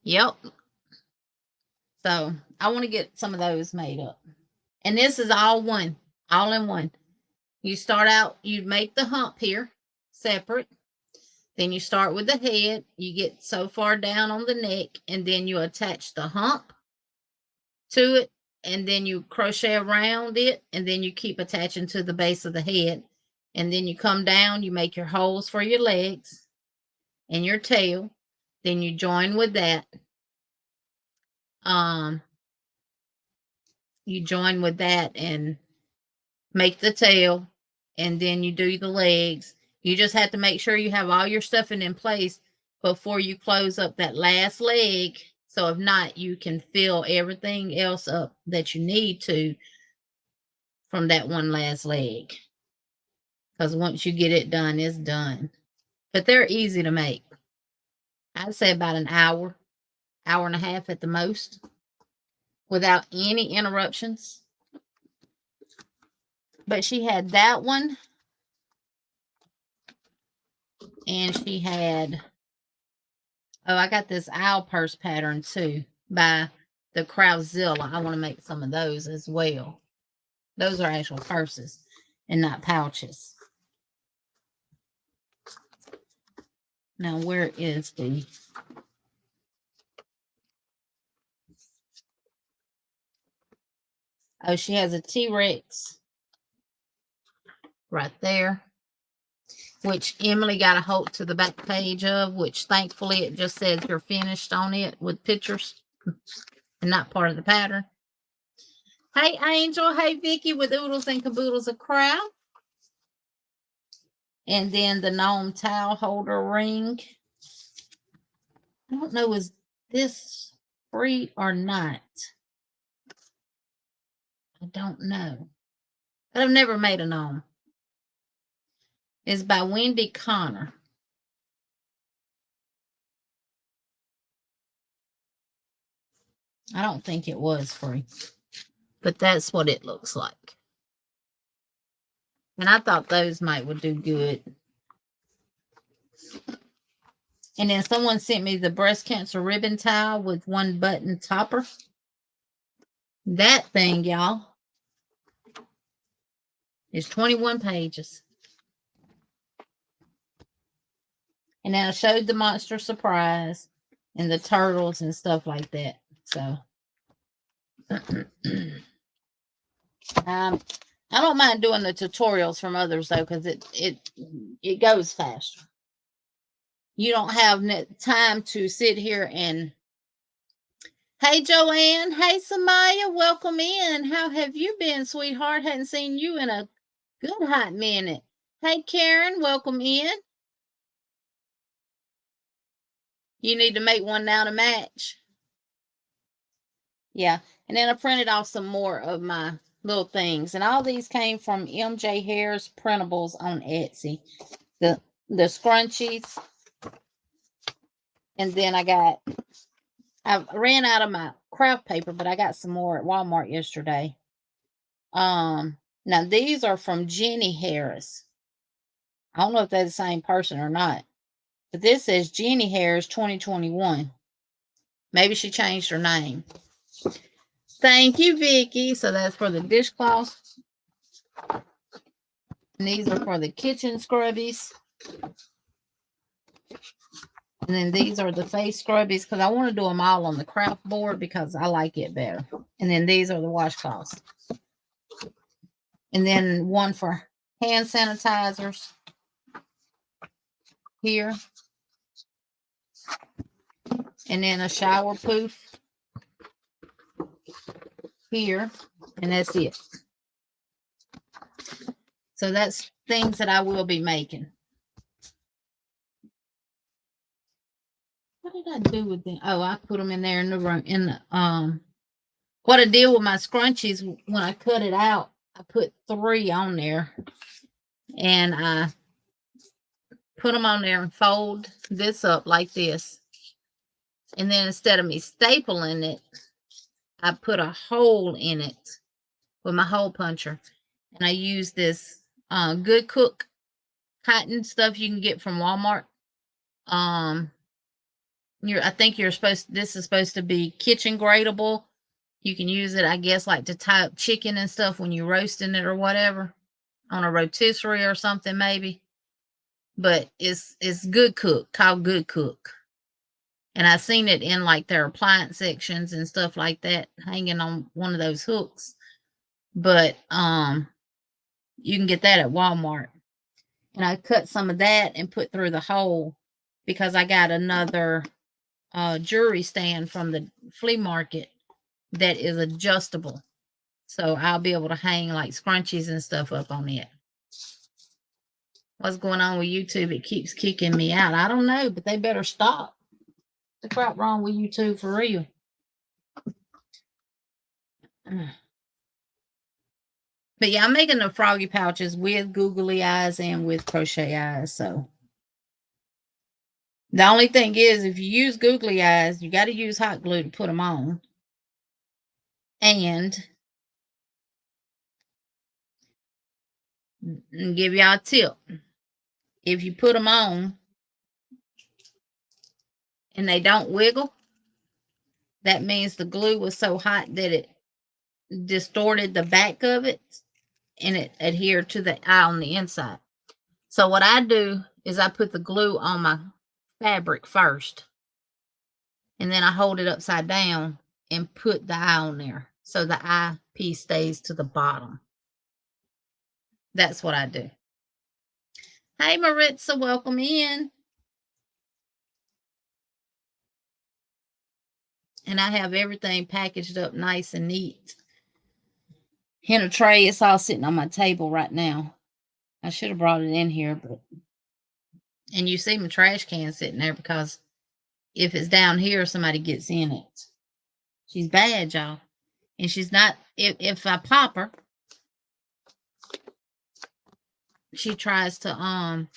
Yep. So I want to get some of those made up. And this is all in one. You start out, you make the hump here separate. Then you start with the head. You get so far down on the neck, and then you attach the hump to it, and then you crochet around it, and then you keep attaching to the base of the head. And then you come down, you make your holes for your legs and your tail. Then you join with that. You join with that and make the tail, and then you do the legs. You just have to make sure you have all your stuffing in place before you close up that last leg. So if not, you can fill everything else up that you need to from that one last leg. Because once you get it done, it's done. But they're easy to make. I'd say about an hour, hour and a half at the most, without any interruptions. But she had that one. And she had, oh, I got this owl purse pattern too by the Crowzilla. I want to make some of those as well. Those are actual purses and not pouches. Now, where is the... Oh, she has a T-Rex right there, which Emily got a hold to the back page of, which thankfully it just says you're finished on it with pictures and not part of the pattern. Hey, Angel. Hey, Vicky with Oodles and Caboodles of Crow. And then the gnome towel holder ring. I don't know, is this free or not? I don't know. But I've never made a gnome. It's by Wendy Connor. I don't think it was free. But that's what it looks like. And I thought those would do good. And then someone sent me the breast cancer ribbon towel with 1 button topper. That thing, y'all, is 21 pages. And then I showed the monster surprise and the turtles and stuff like that. So I don't mind doing the tutorials from others though, because it goes faster. You don't have time to sit here and... Hey, Joanne. Hey, Samaya. Welcome in. How have you been, sweetheart? Hadn't seen you in a good hot minute. Hey, Karen. Welcome in. You need to make one now to match. Yeah. And then I printed off some more of my little things. And all these came from MJ Hare's printables on Etsy. The scrunchies. And then I ran out of my craft paper, but I got some more at Walmart yesterday. Now these are from Jenny Harris. I don't know if they're the same person or not. But this says Jenny Hairs 2021. Maybe she changed her name. Thank you, Vicky. So that's for the dishcloths. And these are for the kitchen scrubbies. And then these are the face scrubbies because I want to do them all on the craft board because I like it better. And then these are the washcloths. And then one for hand sanitizers here. And then a shower poof here. And that's it. So that's things that I will be making. What did I do with them? Oh, I put them in there in the room. What I did with my scrunchies when I cut it out, I put 3 on there, and I put them on there and fold this up like this. And then instead of me stapling it, I put a hole in it with my hole puncher, and I use this Good Cook cotton stuff you can get from Walmart. I think this is supposed to be kitchen gradable. You can use it, I guess, like to tie up chicken and stuff when you're roasting it or whatever on a rotisserie or something, maybe. But it's Good Cook, called Good Cook. And I've seen it in like their appliance sections and stuff like that, hanging on one of those hooks. But you can get that at Walmart. And I cut some of that and put through the hole because I got another jewelry stand from the flea market that is adjustable. So I'll be able to hang like scrunchies and stuff up on it. What's going on with YouTube? It keeps kicking me out. I don't know, but they better stop. The crap wrong with YouTube for real. But yeah, I'm making the froggy pouches with googly eyes and with crochet eyes. So the only thing is, if you use googly eyes, you got to use hot glue to put them on. And give y'all a tip. If you put them on and they don't wiggle, that means the glue was so hot that it distorted the back of it and it adhered to the eye on the inside. So what I do is I put the glue on my fabric first, and then I hold it upside down and put the eye on there so the eye piece stays to the bottom. That's what I do. Hey, Maritza, welcome in. And I have everything packaged up nice and neat in a tray. It's all sitting on my table right now. I should have brought it in here, but and you see my trash can sitting there because if it's down here, somebody gets in it. She's bad, y'all. And she's not, if I pop her, she tries to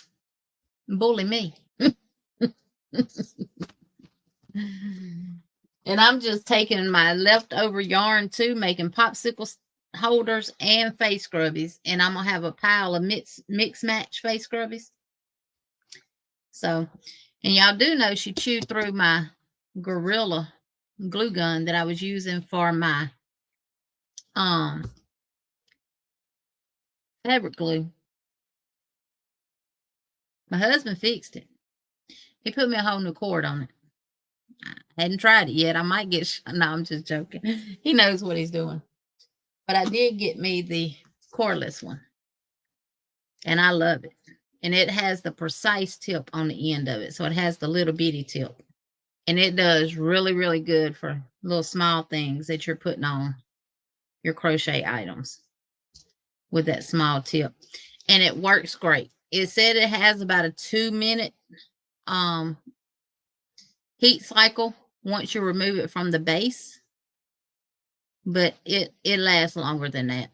bully me. And I'm just taking my leftover yarn too, making popsicle holders and face scrubbies. And I'm gonna have a pile of mix match face scrubbies. So, and y'all do know she chewed through my Gorilla glue gun that I was using for my fabric glue. My husband fixed it. He put me a whole new cord on it. I hadn't tried it yet. I might get no, I'm just joking. He knows what he's doing. But I did get me the cordless one. And I love it. And it has the precise tip on the end of it. So it has the little bitty tip. And it does really, really good for little small things that you're putting on your crochet items with that small tip. And it works great. It said it has about a 2-minute heat cycle once you remove it from the base. But it lasts longer than that.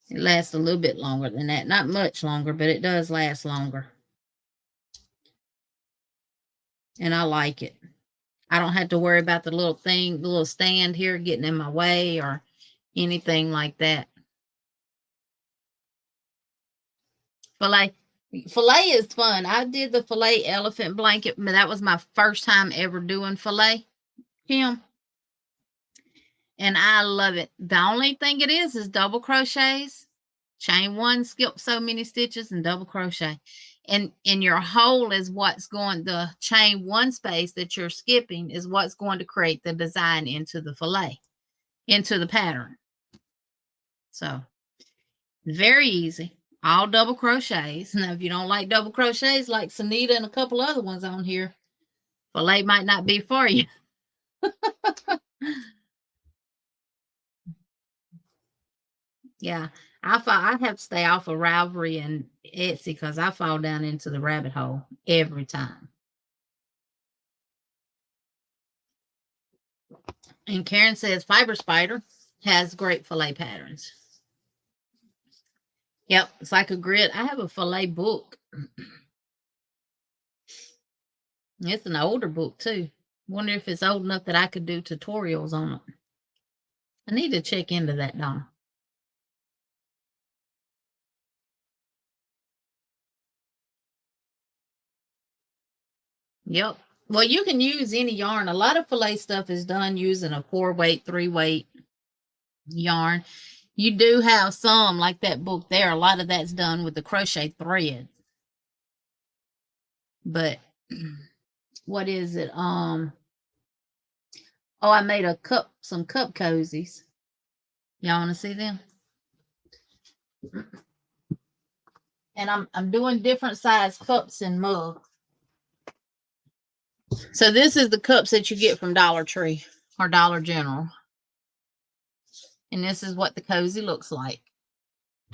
It lasts a little bit longer than that. Not much longer, but it does last longer. And I like it. I don't have to worry about the little thing, the little stand here getting in my way or anything like that. But like, Filet is fun. I did the filet elephant blanket. That was my first time ever doing filet, Kim. And I love it. The only thing it is double crochets. Chain one, skip so many stitches, and double crochet. And your hole is what's going, the chain one space that you're skipping is what's going to create the design into the filet, into the pattern. So very easy. All double crochets. Now, if you don't like double crochets like Sunita and a couple other ones on here, filet might not be for you. Yeah, I have to stay off of Ravelry and Etsy because I fall down into the rabbit hole every time. And Karen says Fiber Spider has great filet patterns. Yep, it's like a grid. I have a filet book. It's an older book too. Wonder if it's old enough that I could do tutorials on it. I need to check into that, Donna. Yep. Well, you can use any yarn. A lot of filet stuff is done using a 4-weight, 3-weight yarn. You do have some like that book there. A lot of that's done with the crochet thread. But what is it? Oh, I made some cup cozies. Y'all want to see them? And I'm doing different size cups and mugs. So this is the cups that you get from Dollar Tree or Dollar General. And this is what the cozy looks like.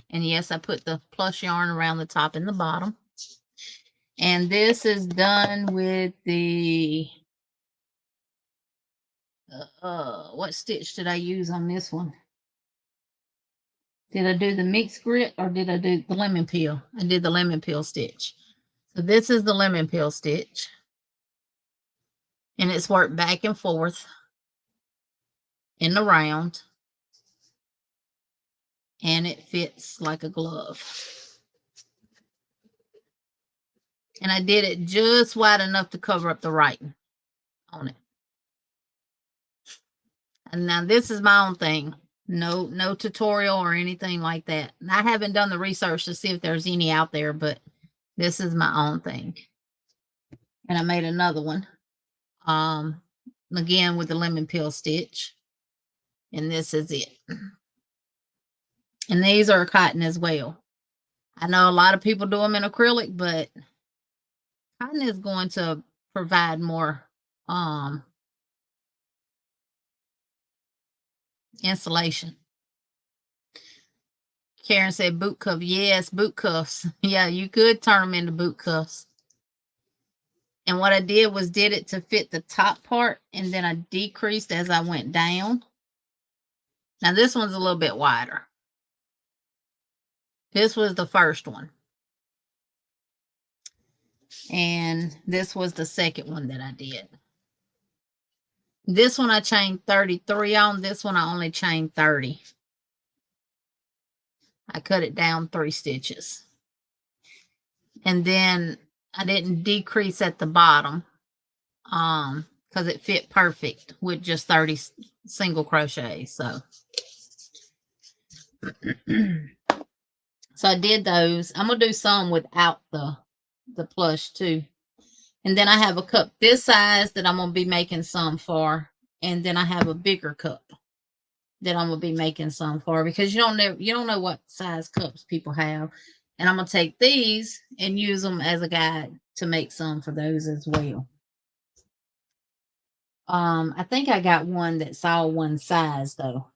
And yes, I put the plush yarn around the top and the bottom. And this is done with the, what stitch did I use on this one? Did I do the mixed grit or did I do the lemon peel? I did the lemon peel stitch. So this is the lemon peel stitch. And it's worked back and forth in the round. And it fits like a glove. And I did it just wide enough to cover up the writing on it. And now this is my own thing. No tutorial or anything like that. And I haven't done the research to see if there's any out there, but this is my own thing. And I made another one. Again with the lemon peel stitch. And this is it. And these are cotton as well. I know a lot of people do them in acrylic, but cotton is going to provide more insulation. Karen said boot cuff. Yes, boot cuffs. Yeah, you could turn them into boot cuffs. And what I did was did it to fit the top part, and then I decreased as I went down. Now this one's a little bit wider. This was the first one. And this was the second one that I did. This one I chained 33 on. This one I only chained 30. I cut it down 3 stitches. And then I didn't decrease at the bottom because it fit perfect with just 30 single crochets. So so I did those. I'm gonna do some without the plush too. And then I have a cup this size that I'm gonna be making some for, and then I have a bigger cup that I'm gonna be making some for, because you don't know what size cups people have. And I'm gonna take these and use them as a guide to make some for those as well. I think I got one that's all one size though.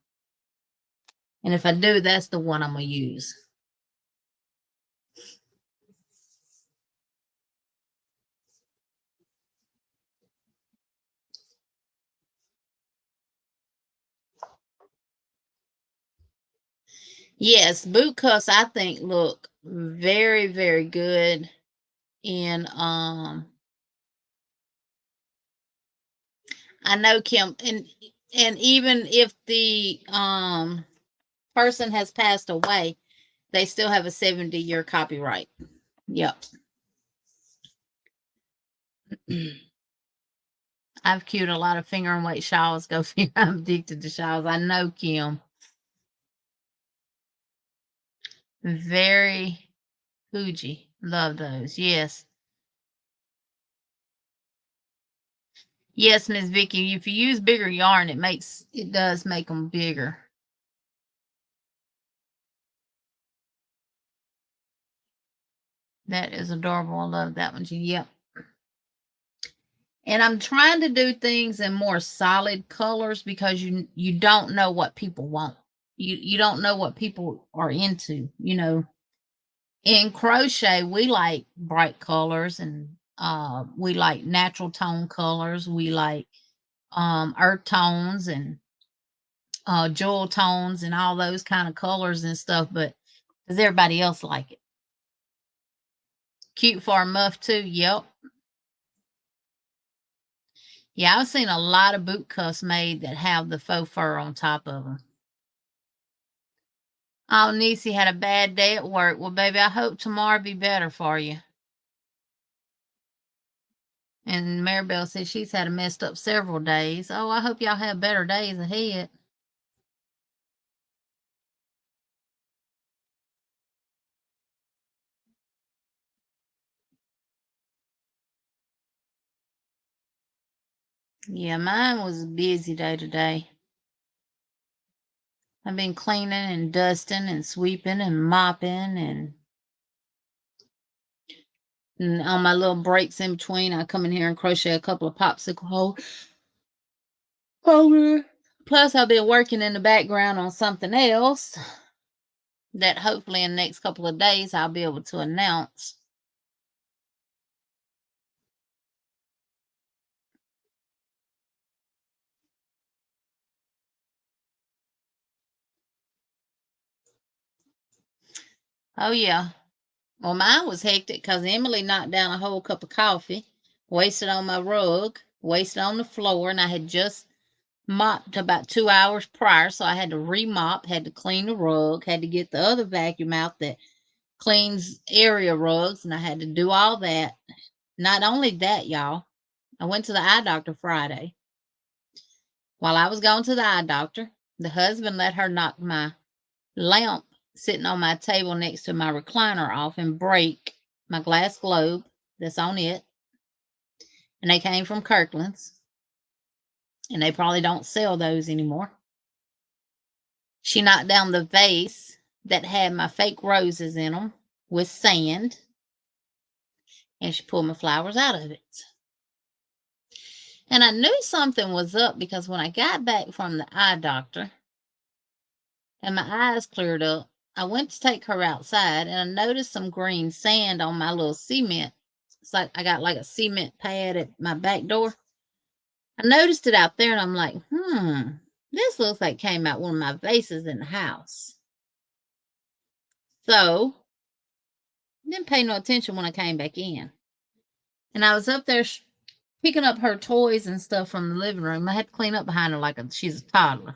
And if I do, that's the one I'm gonna use. Yes, boot cuffs I think look very, very good in I know Kim, and even if the person has passed away, they still have a 70-year copyright. Yep. I've queued a lot of finger and weight shawls. Go figure. I'm addicted to shawls. I know, Kim. Very Fuji. Love those. Yes. Yes, Miss Vicky. If you use bigger yarn, it does make them bigger. That is adorable. I love that one. Yep. And I'm trying to do things in more solid colors because you don't know what people want. You don't know what people are into, you know. In crochet, we like bright colors, and we like natural tone colors. We like earth tones and jewel tones and all those kind of colors and stuff, but does everybody else like it? Cute for a muff too. Yep. Yeah, I've seen a lot of boot cuffs made that have the faux fur on top of them. Oh, Niecy had a bad day at work. Well, baby, I hope tomorrow be better for you. And Maribel says she's had a messed up several days. Oh, I hope y'all have better days ahead. Yeah, mine was a busy day today. I've been cleaning and dusting and sweeping and mopping, and on my little breaks in between, I come in here and crochet a couple of popsicle holders. Plus, I've been working in the background on something else that hopefully in the next couple of days I'll be able to announce. Oh, yeah. Well, mine was hectic because Emily knocked down a whole cup of coffee, wasted on my rug, wasted on the floor, and I had just mopped about 2 hours prior, so I had to remop, had to clean the rug, had to get the other vacuum out that cleans area rugs, and I had to do all that. Not only that, y'all, I went to the eye doctor Friday. While I was going to the eye doctor, the husband let her knock my lamp sitting on my table next to my recliner off and break my glass globe that's on it. And they came from Kirkland's, and they probably don't sell those anymore. She knocked down the vase that had my fake roses in them with sand, and she pulled my flowers out of it. And I knew something was up because when I got back from the eye doctor and my eyes cleared up, I went to take her outside and I noticed some green sand on my little cement. It's like I got like a cement pad at my back door. I noticed it out there and I'm like, this looks like came out one of my vases in the house. So, didn't pay no attention when I came back in. And I was up there picking up her toys and stuff from the living room. I had to clean up behind her like she's a toddler.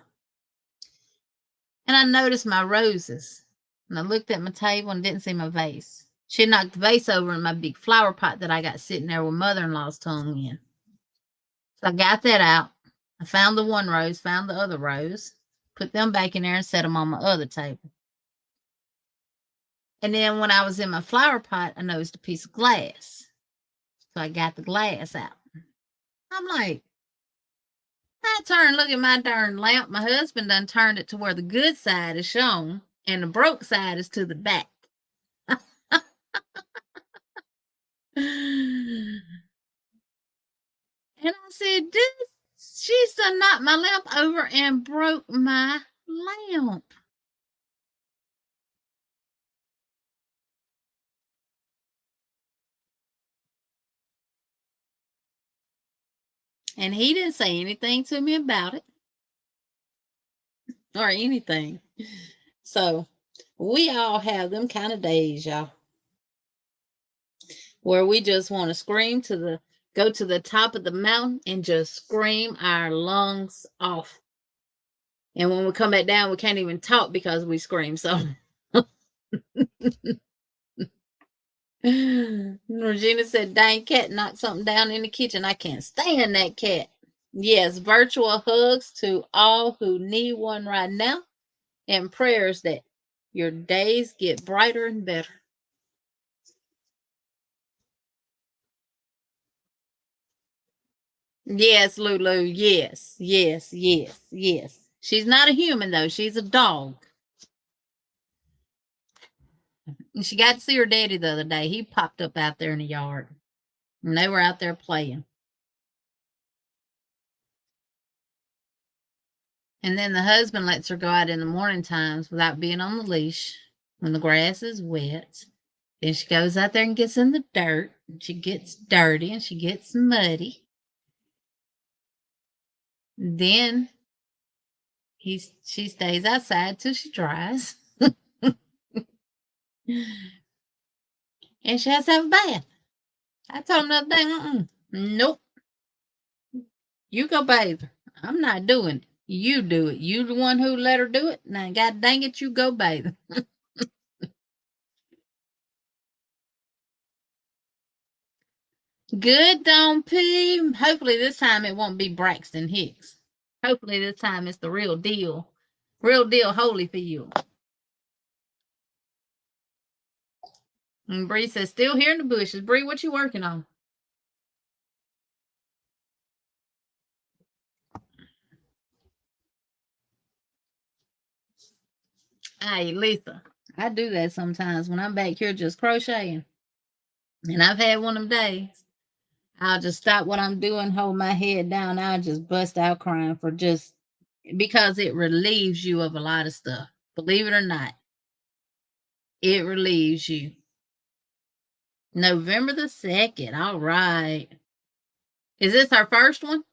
And I noticed my roses. And I looked at my table and didn't see my vase. She had knocked the vase over in my big flower pot that I got sitting there with mother-in-law's tongue in. So I got that out. I found the one rose, found the other rose, put them back in there and set them on my other table. And then when I was in my flower pot, I noticed a piece of glass. So I got the glass out. I'm like, I turn, look at my darn lamp. My husband done turned it to where the good side is shown and the broke side is to the back. And I said, she's done knocked my lamp over and broke my lamp. And he didn't say anything to me about it or anything. So we all have them kind of days, y'all, where we just want to scream go to the top of the mountain and just scream our lungs off. And when we come back down, we can't even talk because we scream. So Regina said, dang cat knocked something down in the kitchen. I can't stand that cat. Yes, virtual hugs to all who need one right now, and prayers that your days get brighter and better. Yes, Lulu. Yes, yes, yes, yes. She's not a human, though. She's a dog. And she got to see her daddy the other day. He popped up out there in the yard, and they were out there playing. And then the husband lets her go out in the morning times without being on the leash when the grass is wet. Then she goes out there and gets in the dirt. And she gets dirty and she gets muddy. Then she stays outside till she dries. And she has to have a bath. I told him the other day, nope. You go bathe her. I'm not doing it. You do it. You the one who let her do it. Now, God dang it, you go bathe her. Good, Don P. Hopefully this time it won't be Braxton Hicks. Hopefully this time it's the real deal. Real deal Holyfield. And Bree says, still here in the bushes. Bree, what you working on? Hey, Lisa, I do that sometimes when I'm back here just crocheting. And I've had one of them days. I'll just stop what I'm doing, hold my head down. I'll just bust out crying for just because it relieves you of a lot of stuff. Believe it or not, it relieves you. November the 2nd. All right. Is this our first one?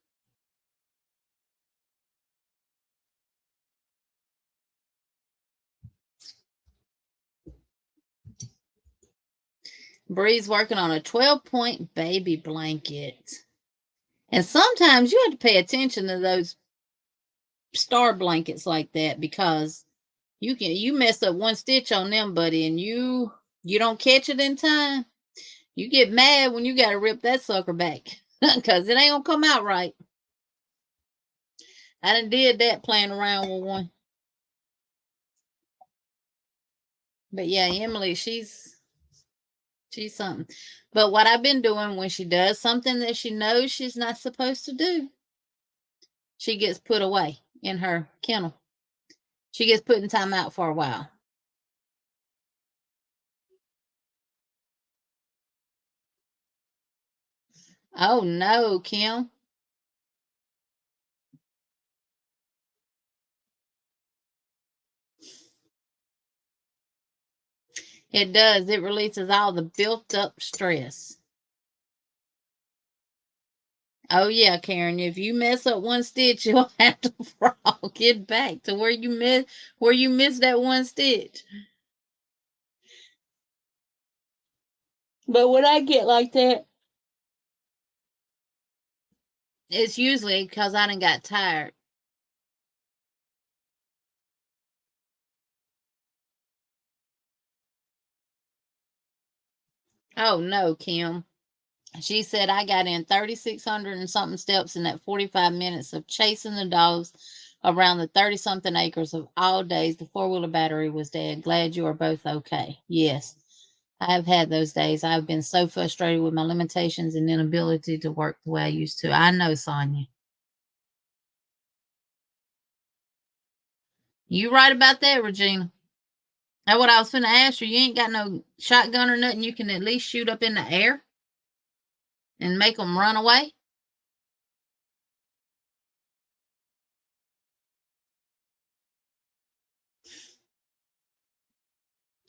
Bree's working on a 12-point baby blanket. And sometimes you have to pay attention to those star blankets like that because you mess up one stitch on them, buddy, and you don't catch it in time. You get mad when you got to rip that sucker back because it ain't gonna come out right. I done did that playing around with one. But yeah, Emily, she's something. But what I've been doing when she does something that she knows she's not supposed to do, she gets put away in her kennel. She gets put in timeout for a while. Oh no, Kim. It does. It releases all the built up stress. Oh yeah, Karen. If you mess up one stitch, you'll have to frog it back to where you missed that one stitch. But when I get like that, it's usually because I done got tired. Oh no, Kim. She said I got in 3,600 and something steps in that 45 minutes of chasing the dogs around the 30 something acres of all days. The four-wheeler battery was dead. Glad you are both okay. Yes, I have had those days. I've been so frustrated with my limitations and inability to work the way I used to. I know, Sonia. You right about that, Regina. That's what I was finna ask you. You ain't got no shotgun or nothing you can at least shoot up in the air and make them run away?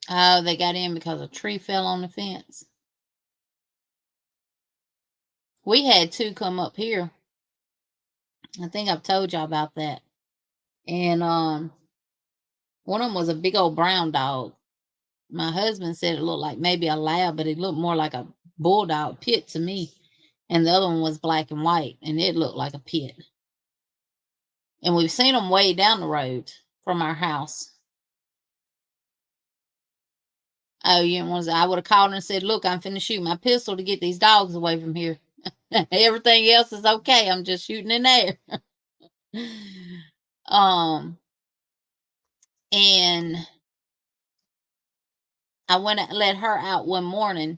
Oh, they got in because a tree fell on the fence. We had two come up here. I think I've told y'all about that. And one of them was a big old brown dog. My husband said it looked like maybe a lab, but it looked more like a bulldog pit to me. And the other one was black and white, and it looked like a pit. And we've seen them way down the road from our house. Oh, you didn't want to, I would have called her and said, look, I'm finna shoot my pistol to get these dogs away from here. Everything else is okay. I'm just shooting in there. And I went and let her out one morning,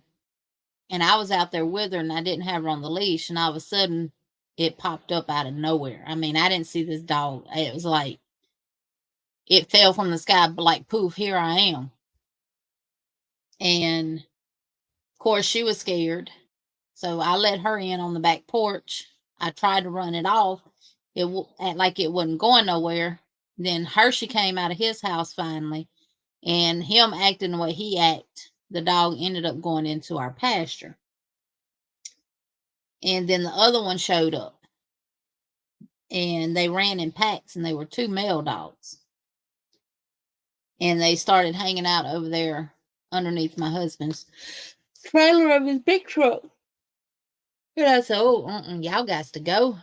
and I was out there with her, and I didn't have her on the leash, and all of a sudden it popped up out of nowhere. I mean, I didn't see this dog. It was like it fell from the sky, like poof, here I am. And of course she was scared. So I let her in on the back porch. I tried to run it off. It act like it wasn't going nowhere. Then Hershey came out of his house finally, and him acting the way he act, the dog ended up going into our pasture. And then the other one showed up, and they ran in packs, and they were two male dogs. And they started hanging out over there underneath my husband's trailer of his big truck. And I said, oh, y'all got to go.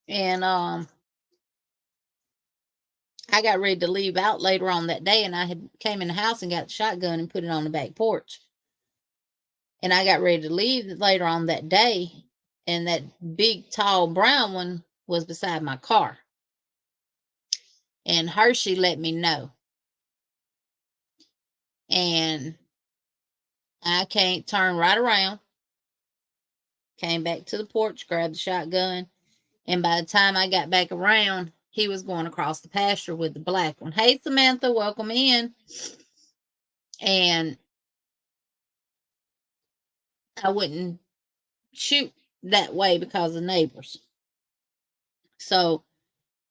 And I got ready to leave out later on that day, and I had came in the house and got the shotgun and put it on the back porch. And I got ready to leave later on that day, and that big, tall, brown one was beside my car. And Hershey let me know. And I can't turn right around, came back to the porch, grabbed the shotgun, and by the time I got back around, he was going across the pasture with the black one. Hey, Samantha, welcome in. And I wouldn't shoot that way because of neighbors. So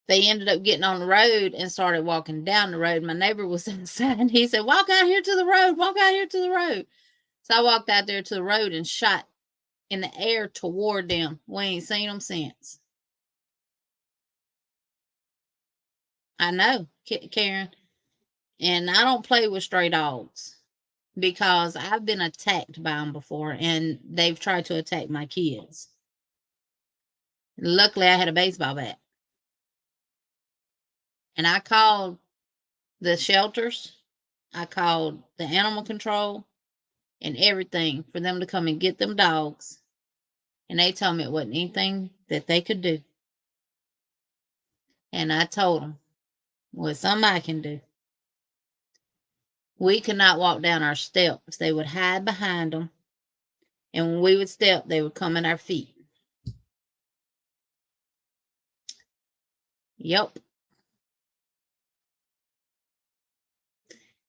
they ended up getting on the road and started walking down the road. My neighbor was inside, and he said, walk out here to the road, walk out here to the road. So I walked out there to the road and shot in the air toward them. We ain't seen them since. I know, Karen. And I don't play with stray dogs because I've been attacked by them before, and they've tried to attack my kids. Luckily, I had a baseball bat. And I called the shelters, I called the animal control and everything for them to come and get them dogs. And they told me it wasn't anything that they could do. And I told them, well, something I can do. We could not walk down our steps. They would hide behind them. And when we would step, they would come in our feet. Yep.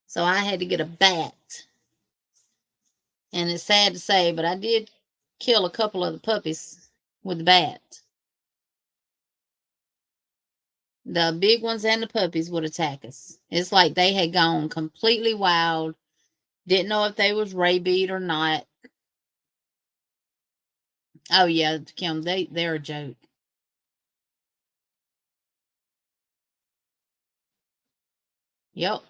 So I had to get a bat. And it's sad to say, but I did kill a couple of the puppies with the bat. The big ones and the puppies would attack us. It's like they had gone completely wild. Didn't know if they was rabied or not. Oh yeah, Kim, they're a joke. Yep.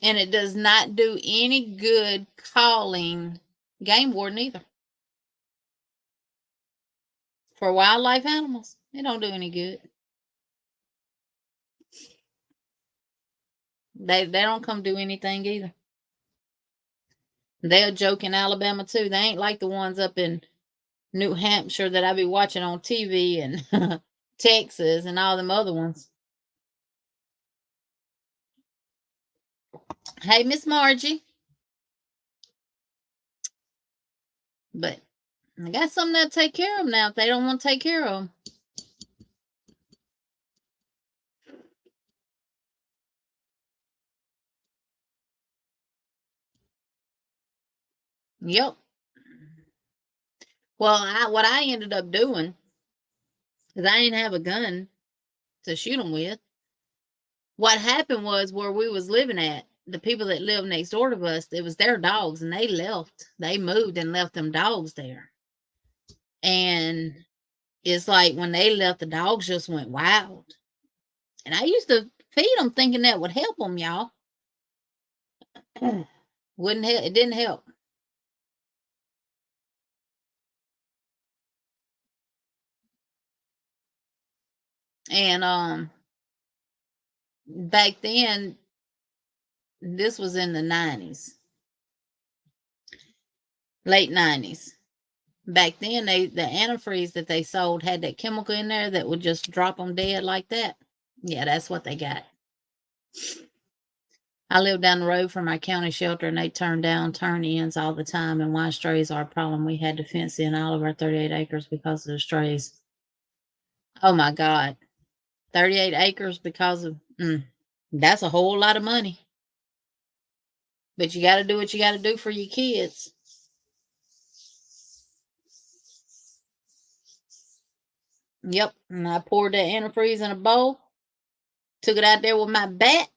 And it does not do any good calling game warden either. For wildlife animals, it don't do any good. They don't come do anything either. They're a joke in Alabama too. They ain't like the ones up in New Hampshire that I be watching on TV and Texas and all them other ones. Hey, Miss Margie. But I got something that'll take care of them now if they don't want to take care of them. Yep. Well, what I ended up doing, because I didn't have a gun to shoot them with. What happened was where we was living at, the people that lived next door to us, it was their dogs, and they left. They moved and left them dogs there. And it's like when they left, the dogs just went wild. And I used to feed them thinking that would help them, y'all. Wouldn't help. It didn't help. And back then This was in the 90s, late 90s. Back then, the antifreeze that they sold had that chemical in there that would just drop them dead like that. Yeah, that's what they got. I live down the road from our county shelter, and they turn down turn-ins all the time. And why strays are a problem, we had to fence in all of our 38 acres because of the strays. Oh my God, 38 acres because of that's a whole lot of money. But you got to do what you got to do for your kids. Yep, and I poured that antifreeze in a bowl, took it out there with my bat,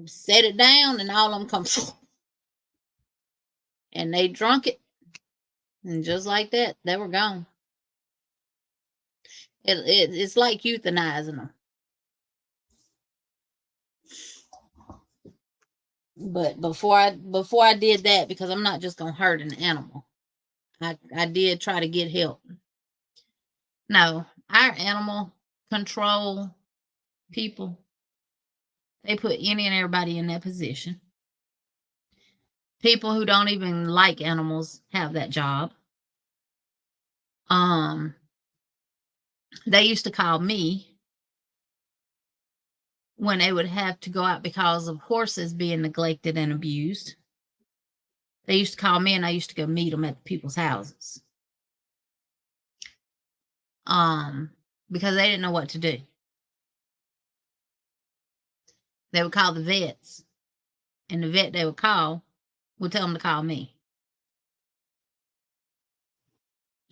set it down, and all of them come. And they drunk it, and just like that, they were gone. It's like euthanizing them. But before I did that, because I'm not just gonna hurt an animal, I did try to get help. No, our animal control people, they put any and everybody in that position. People who don't even like animals have that job. They used to call me when they would have to go out because of horses being neglected and abused. They used to call me, and I used to go meet them at the people's houses. Because they didn't know what to do. They would call the vets, and the vet they would call would tell them to call me.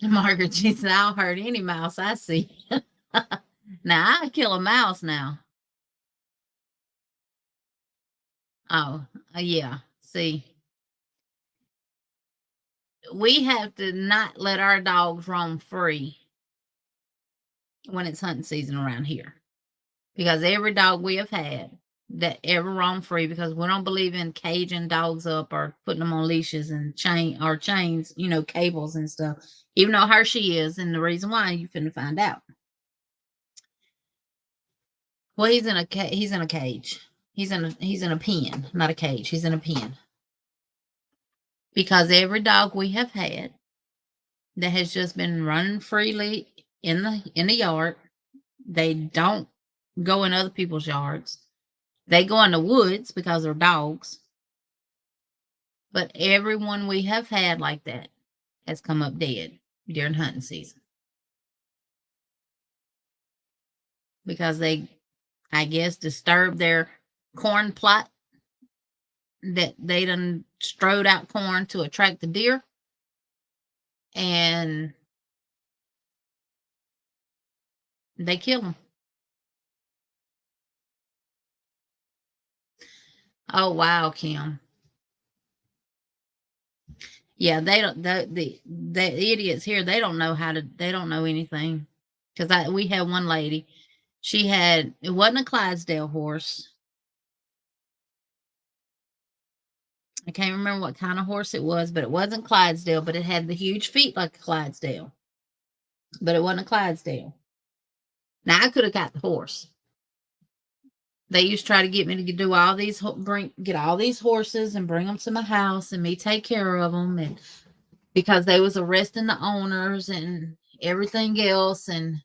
Margaret, she said, I'll hurt any mouse I see. Now, I kill a mouse now. Oh, yeah. See, we have to not let our dogs roam free when it's hunting season around here. Because every dog we have had that ever roamed free, because we don't believe in caging dogs up or putting them on leashes and chains, cables and stuff. Even though Hershey is, and the reason why you finna find out. Well, he's in a cage. He's in a pen, not a cage. He's in a pen. Because every dog we have had that has just been running freely in the yard, they don't go in other people's yards. They go in the woods because they're dogs. But everyone we have had like that has come up dead during hunting season. Because they, I guess, disturbed their corn plot that they done strode out corn to attract the deer. And they kill them. Oh, wow, Kim. Yeah, they don't, the idiots here, they don't know anything. Because we had one lady, it wasn't a Clydesdale horse. I can't remember what kind of horse it was, but it wasn't Clydesdale, but it had the huge feet like a Clydesdale. But it wasn't a Clydesdale. Now, I could have got the horse. They used to try to get me to do all these, get all these horses and bring them to my house and me take care of them. And because they was arresting the owners and everything else. And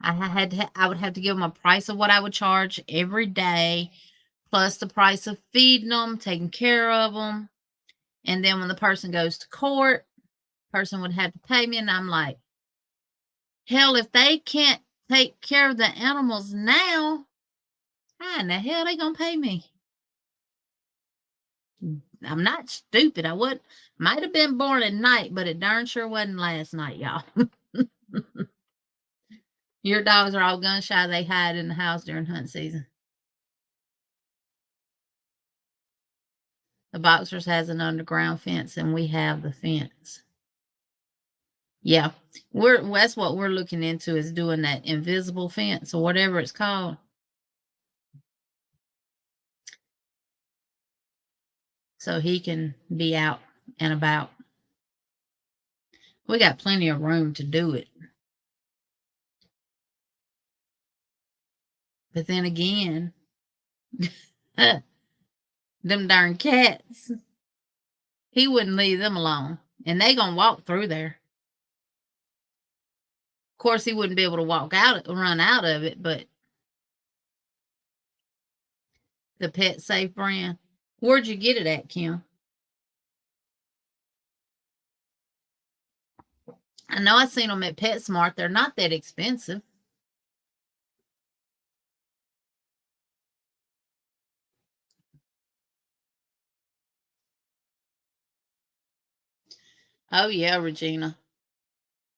I would have to give them a price of what I would charge every day, plus the price of feeding them, taking care of them. And then when the person goes to court, the person would have to pay me. And I'm like, hell, if they can't take care of the animals now, how in the hell are they going to pay me? I'm not stupid. Might have been born at night, but it darn sure wasn't last night, y'all. Your dogs are all gun shy. They hide in the house during hunt season. The Boxers has an underground fence, and we have the fence. Yeah, that's what we're looking into, is doing that invisible fence or whatever it's called. So he can be out and about. We got plenty of room to do it. But then again, Them darn cats. He wouldn't leave them alone. And they gonna walk through there. Of course, he wouldn't be able to run out of it, but the Pet Safe brand. Where'd you get it at, Kim? I know I seen them at PetSmart. They're not that expensive. Oh, yeah, Regina.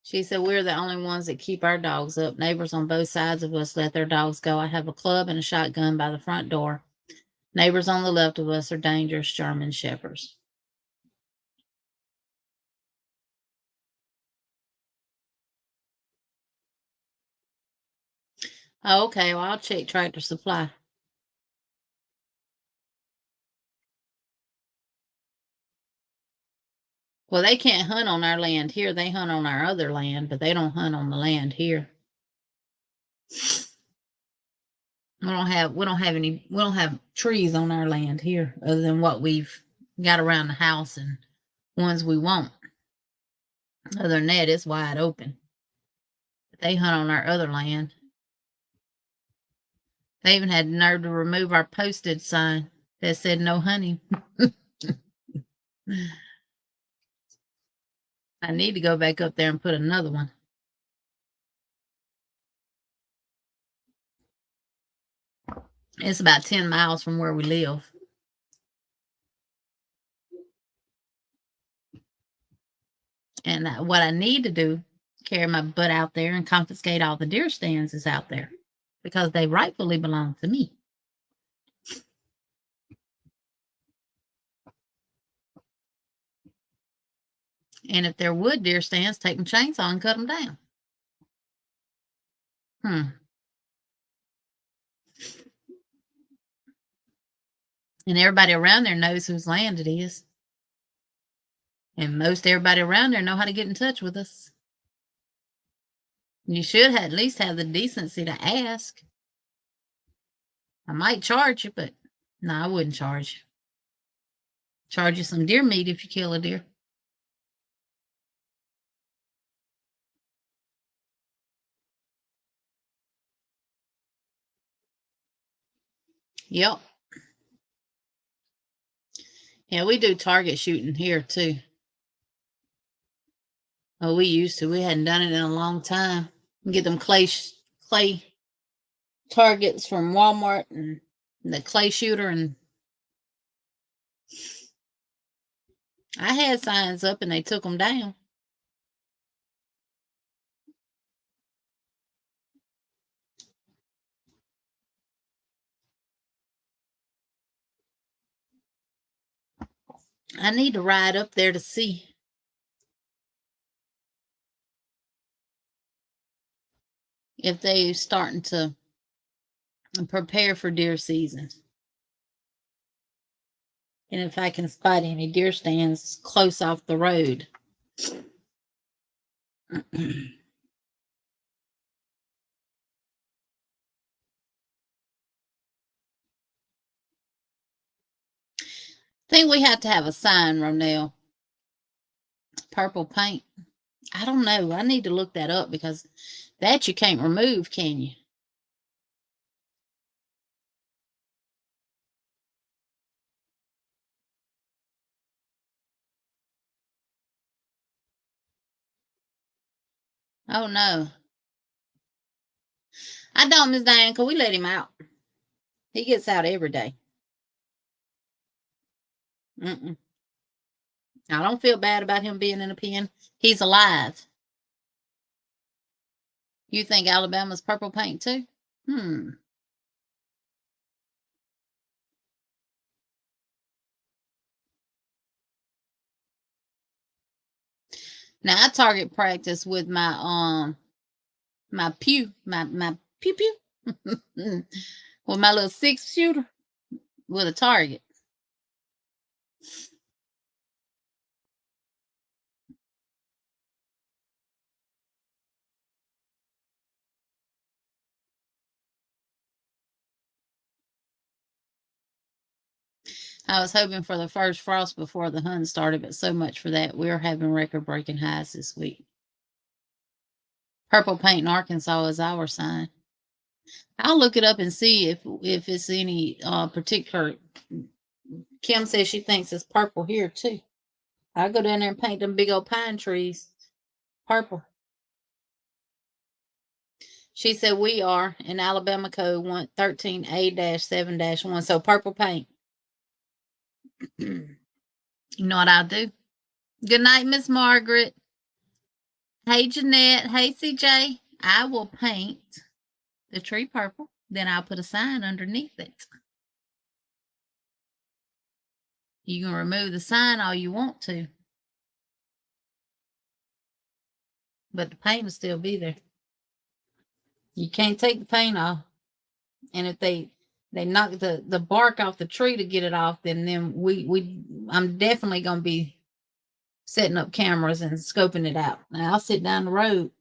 She said, we're the only ones that keep our dogs up. Neighbors on both sides of us let their dogs go. I have a club and a shotgun by the front door. Neighbors on the left of us are dangerous German shepherds. Oh, okay, well, I'll check Tractor Supply. Well, they can't hunt on our land here. They hunt on our other land, but they don't hunt on the land here. We don't have trees on our land here other than what we've got around the house and ones we want. Other than that, it's wide open. But they hunt on our other land. They even had the nerve to remove our posted sign that said no hunting. I need to go back up there and put another one. It's about 10 miles from where we live. And what I need to do, carry my butt out there and confiscate all the deer stands is out there because they rightfully belong to me. And if they're wood deer stands, take my chainsaw and cut them down. And everybody around there knows whose land it is. And most everybody around there know how to get in touch with us. You should at least have the decency to ask. I might charge you, but no, I wouldn't charge you. Charge you some deer meat if you kill a deer. Yep. Yeah, we do target shooting here too. Oh, we used to. We hadn't done it in a long time. Get them clay targets from Walmart and the clay shooter, and I had signs up and they took them down. I need to ride up there to see if they're starting to prepare for deer season. And if I can spot any deer stands close off the road. I think we have to have a sign, Ronell. Purple paint. I don't know. I need to look that up because that you can't remove, can you? Oh no. I don't, Miss Diane, because we let him out. He gets out every day. I don't feel bad about him being in a pen. He's alive. You think Alabama's purple paint too? Now I target practice with my pew pew with my little 6-shooter with a target. I was hoping for the first frost before the hunt started, but so much for that. We're having record-breaking highs this week. Purple paint in Arkansas is our sign. I'll look it up and see if it's any particular. Kim says she thinks it's purple here too. I'll go down there and paint them big old pine trees purple. She said we are in Alabama code 13A-7-1. So purple paint. You know what I'll do? Good night, Miss Margaret. Hey, Jeanette. Hey, CJ. I will paint the tree purple. Then I'll put a sign underneath it. You can remove the sign all you want to, but the paint will still be there. You can't take the paint off. And if they knock the bark off the tree to get it off, then I'm definitely gonna be setting up cameras and scoping it out. Now I'll sit down the road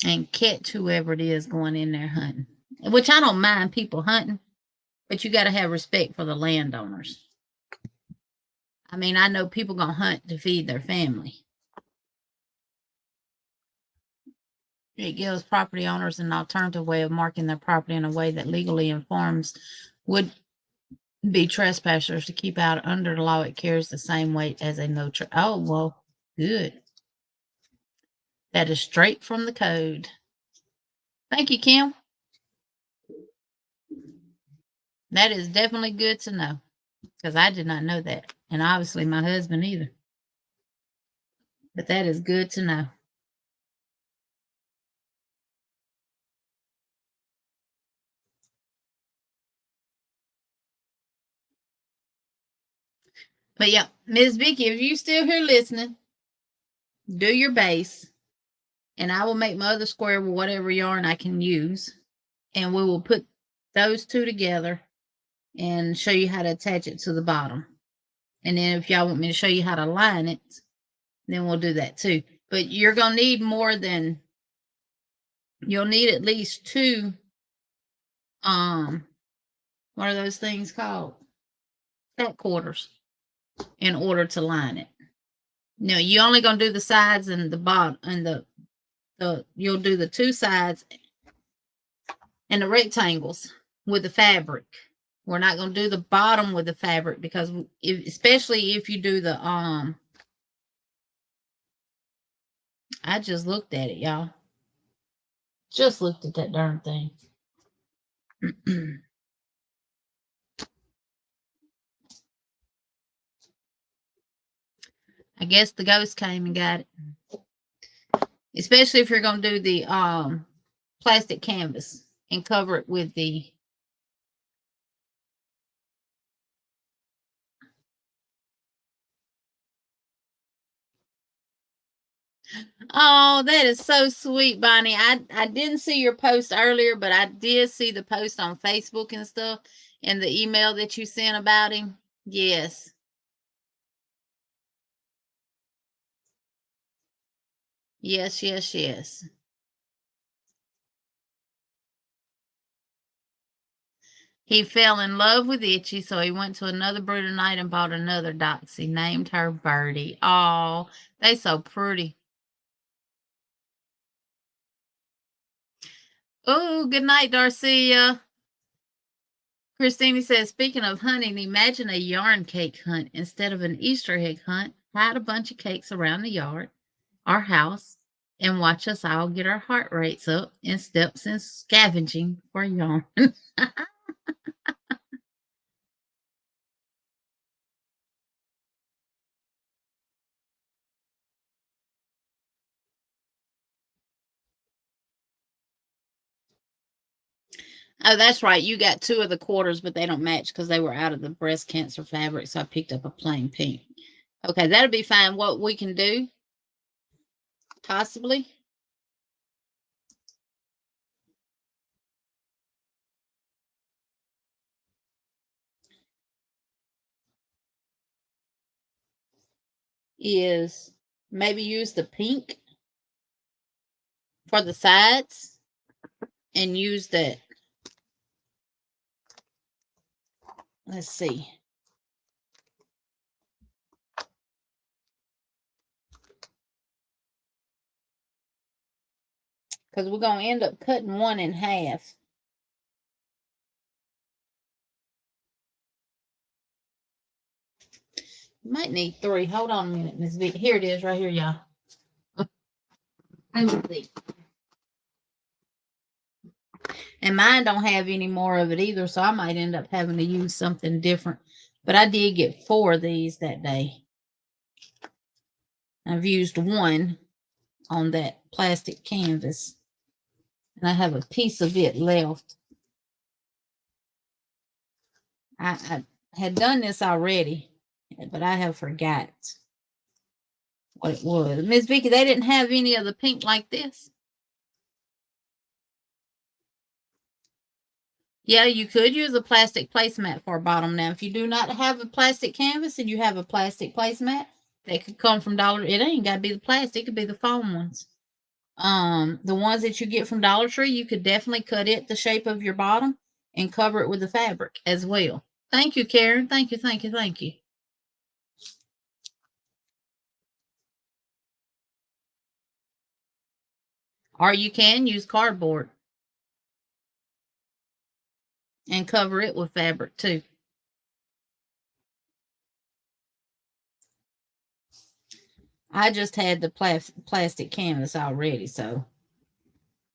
and catch whoever it is going in there hunting. Which I don't mind people hunting, but you got to have respect for the landowners. I mean, I know people gonna hunt to feed their family. It gives property owners an alternative way of marking their property in a way that legally informs would be trespassers to keep out. Under the law. It carries the same weight as a no trespass. Oh, well, good. That is straight from the code. Thank you, Kim. That is definitely good to know, because I did not know that, and obviously my husband either. But that is good to know. But yeah, Miss Vicky, if you still here listening, do your base, and I will make my other square with whatever yarn I can use, and we will put those two together and show you how to attach it to the bottom. And then if y'all want me to show you how to line it, then we'll do that too. But you're gonna need more than, you'll need at least two, what are those things called? Fat quarters, in order to line it. No, you only gonna do the sides and the bottom, and the you'll do the two sides and the rectangles with the fabric. We're not gonna do the bottom with the fabric, because especially if you do the I just looked at it, y'all. Just looked at that darn thing. I guess the ghost came and got it. Especially if you're going to do the plastic canvas and cover it with the Oh, that is so sweet, Bonnie. I didn't see your post earlier, but I did see the post on Facebook and stuff, and the email that you sent about him. Yes. Yes, yes, yes. He fell in love with Itchy, so he went to another brew tonight and bought another Doxy. Named her Birdie. Oh, they so pretty. Oh, good night, Darcia. Christina says, speaking of hunting, imagine a yarn cake hunt instead of an Easter egg hunt. Hide a bunch of cakes around the yard, our house, and watch us all get our heart rates up in steps and scavenging for yarn. Oh, that's right. You got two of the quarters, but they don't match because they were out of the breast cancer fabric, so I picked up a plain pink. Okay, that'll be fine. What we can do, possibly, is maybe use the pink for the sides and use that let's see. Because we're going to end up cutting one in half. You might need 3. Hold on a minute, Miss Vicky. Here it is, right here, y'all. And mine don't have any more of it either, so I might end up having to use something different. But I did get 4 of these that day. I've used 1 on that plastic canvas. And I have a piece of it left. I had done this already, but I have forgot what it was. Miss Vicky, they didn't have any of the pink like this. Yeah, you could use a plastic placemat for a bottom. Now, if you do not have a plastic canvas and you have a plastic placemat, that could come from Dollar. It ain't got to be the plastic. It could be the foam ones. The ones that you get from Dollar Tree, you could definitely cut it the shape of your bottom and cover it with the fabric as well. Thank you, Karen. Thank you, thank you, thank you. Or you can use cardboard and cover it with fabric too. I just had the plastic canvas already, so.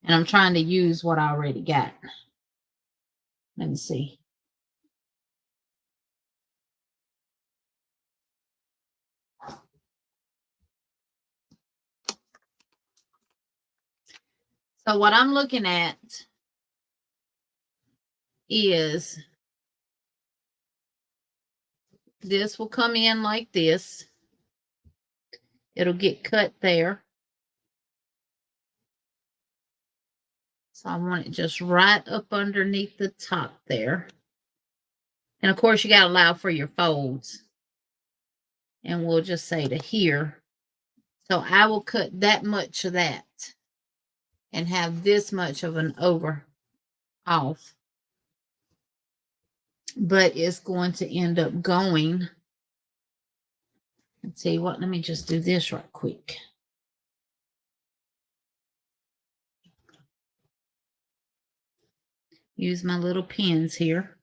And I'm trying to use what I already got. Let me see. So what I'm looking at is this will come in like this. It'll get cut there. So I want it just right up underneath the top there. And of course you got to allow for your folds. And we'll just say to here. So I will cut that much of that and have this much of an over off. But it's going to end up going. Let's see what, let me just do this right quick. Use my little pins here.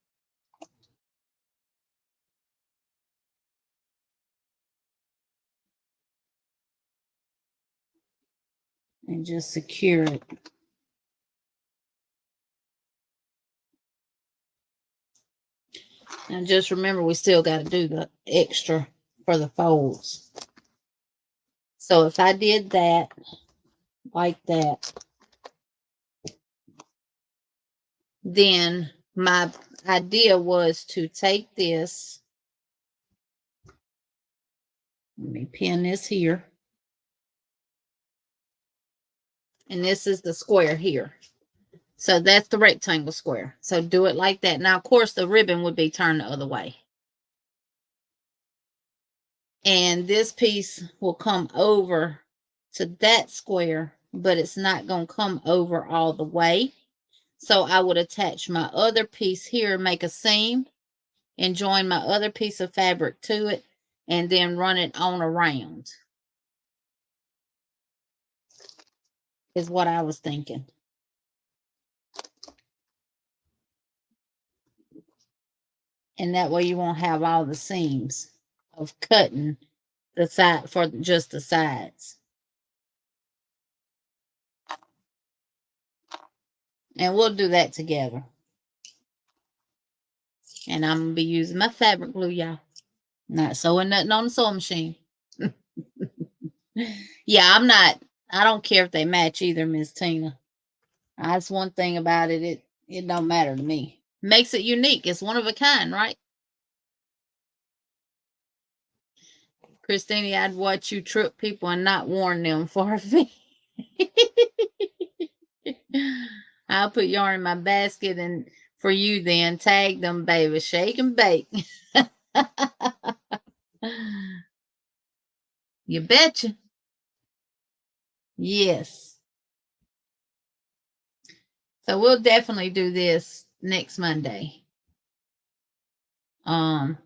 And just secure it. And just remember, we still got to do the extra for the folds. So if I did that like that, then my idea was to take this. Let me pin this here. And this is the square here. So that's the rectangle square. So do it like that. Now, of course, the ribbon would be turned the other way. And this piece will come over to that square, but it's not going to come over all the way. So I would attach my other piece here, make a seam, and join my other piece of fabric to it, and then run it on around. Is what I was thinking. And that way you won't have all the seams of cutting the side for just the sides. And we'll do that together. And I'm going to be using my fabric glue, y'all. Not sewing nothing on the sewing machine. Yeah, I don't care if they match either, Miss Tina. That's one thing about it. It don't matter to me. Makes it unique. It's one of a kind, right? Christine, I'd watch you trip people and not warn them for a fee. I'll put yarn in my basket and for you then. Tag them, baby. Shake and bake. You betcha. Yes. So we'll definitely do this next Monday. How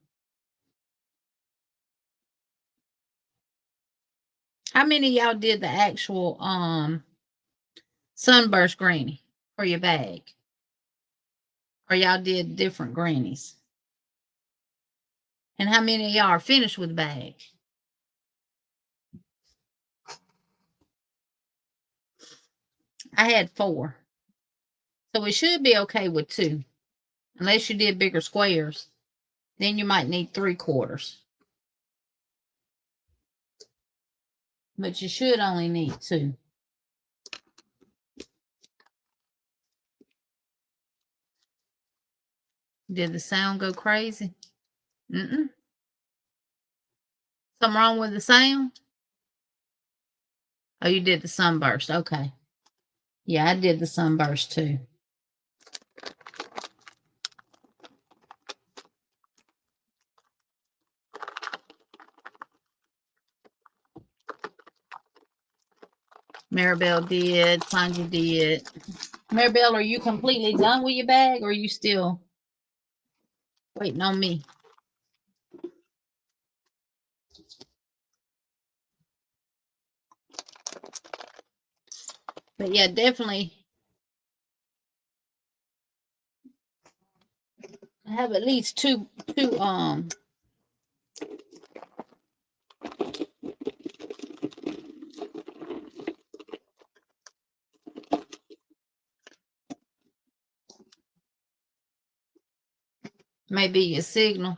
many of y'all did the actual sunburst granny for your bag? Or y'all did different grannies? And how many of y'all are finished with the bag? I had 4. So we should be okay with 2. Unless you did bigger squares. Then you might need 3/4. But you should only need 2. Did the sound go crazy? Something wrong with the sound? Oh, you did the sunburst. Okay. Yeah, I did the sunburst too. Maribel did. Tanya did. Maribel, are you completely done with your bag, or are you still waiting on me? But yeah, definitely have at least two maybe your signal.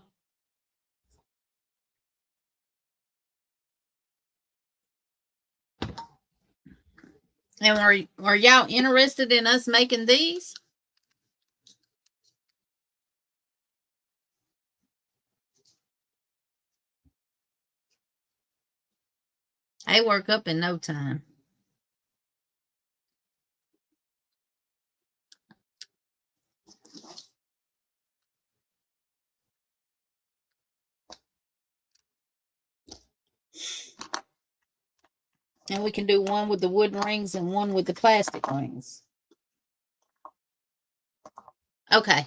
And are y'all interested in us making these? They work up in no time. And we can do one with the wooden rings and one with the plastic rings. Okay.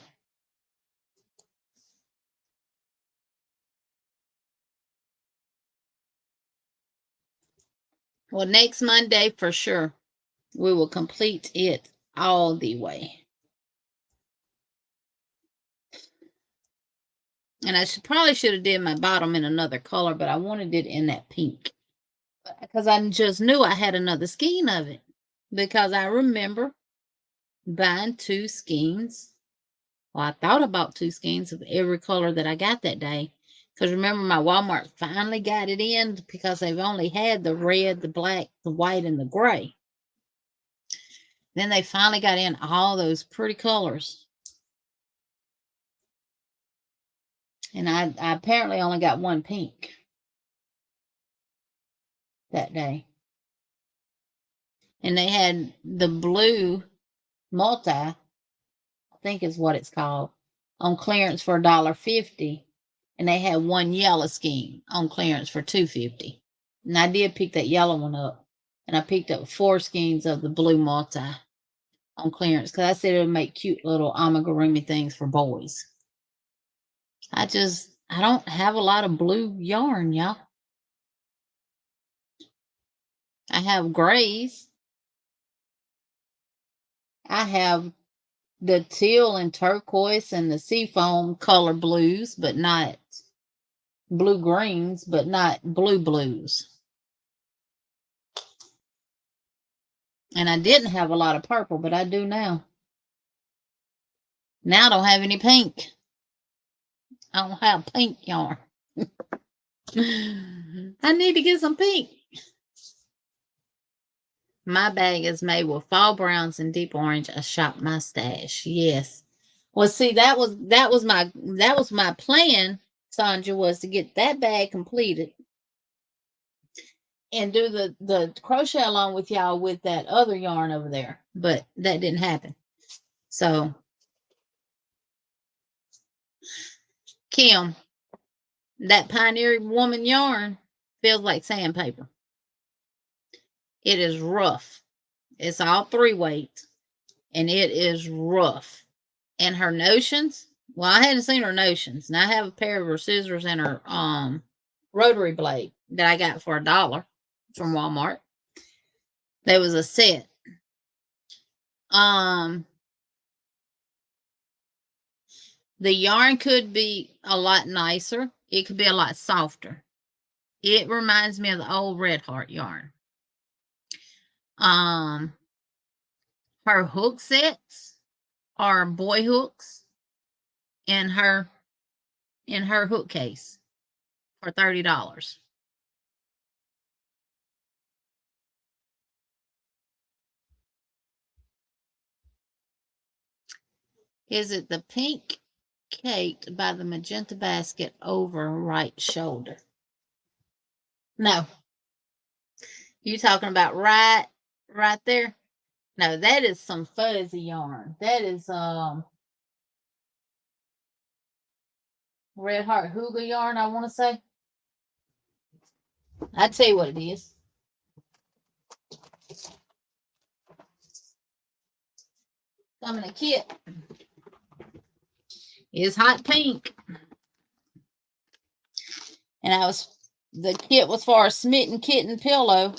Well, next Monday for sure, we will complete it all the way. And I probably should have did my bottom in another color, but I wanted it in that pink. Because I just knew I had another skein of it. Because I remember buying 2 skeins. Well, I thought about 2 skeins of every color that I got that day. Because remember, my Walmart finally got it in because they've only had the red, the black, the white, and the gray. Then they finally got in all those pretty colors. And I apparently only got 1 pink that day. And they had the blue multi, I think is what it's called, on clearance for $1.50. And they had 1 yellow skein on clearance for $2.50. And I did pick that yellow one up. And I picked up 4 skeins of the blue multi on clearance because I said it would make cute little amigurumi things for boys. I don't have a lot of blue yarn, y'all. I have grays. I have the teal and turquoise and the seafoam color blues, but not blue greens, but not blue blues. And I didn't have a lot of purple, but I do now. Now I don't have any pink. I don't have pink yarn. I need to get some pink. My bag is made with fall browns and deep orange. I shop my stash. Yes. Well, see, that was my plan, Sandra, was to get that bag completed and do the crochet along with y'all with that other yarn over there. But that didn't happen. So, Kim, that Pioneer Woman yarn feels like sandpaper. It is rough. It's all 3 weight, and it is rough. And her notions, Well, I hadn't seen her notions. And I have a pair of her scissors and her rotary blade that I got for $1 from Walmart. There was a set. The yarn could be a lot nicer. It could be a lot softer. It reminds me of the old Red Heart yarn. Her hook sets are boy hooks in her hook case for $30. Is it the pink caked by the magenta basket over right shoulder? No. You talking about right there? No, that is some fuzzy yarn. That is Red Heart Hooga yarn, I want to say. I tell you what it is. Coming a kit. It's hot pink. And the kit was for a Smitten Kitten pillow.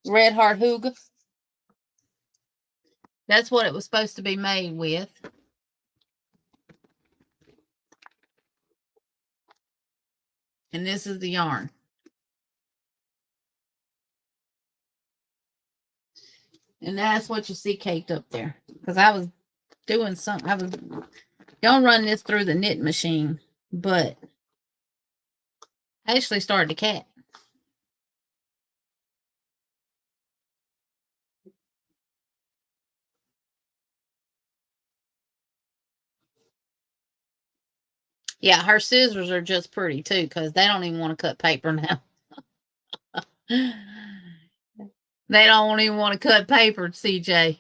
Red Heart Hooga. That's what it was supposed to be made with. And this is the yarn. And that's what you see caked up there. Because I was doing something. I was going to run this through the knit machine. But I actually started the cat. Yeah, her scissors are just pretty too, because they don't even want to cut paper now. They don't even want to cut paper, CJ.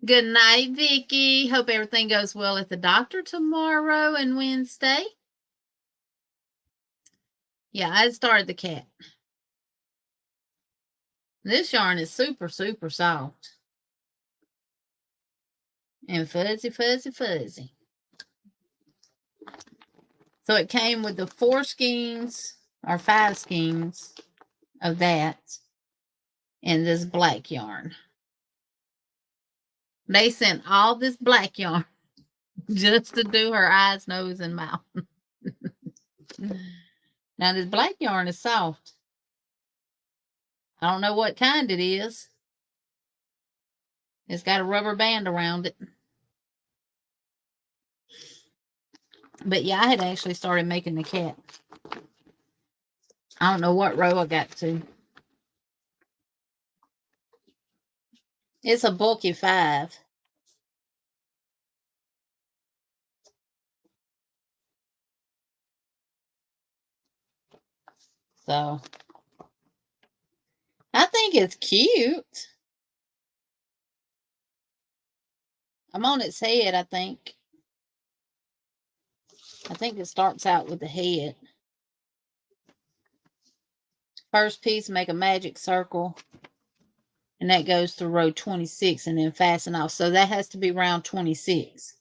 Good night, Vicky. Hope everything goes well at the doctor tomorrow and Wednesday. Yeah, I started the cat. This yarn is super, super soft. And fuzzy, fuzzy, fuzzy. So it came with the 4 skeins or 5 skeins of that and this black yarn. They sent all this black yarn just to do her eyes, nose, and mouth. Now, this black yarn is soft. I don't know what kind it is. It's got a rubber band around it. But yeah, I had actually started making the cat. I don't know what row I got to. It's a bulky 5. So I think it's cute. I'm on its head, I think. I think it starts out with the head. First piece, make a magic circle. And that goes through row 26 and then fasten off. So that has to be round 26.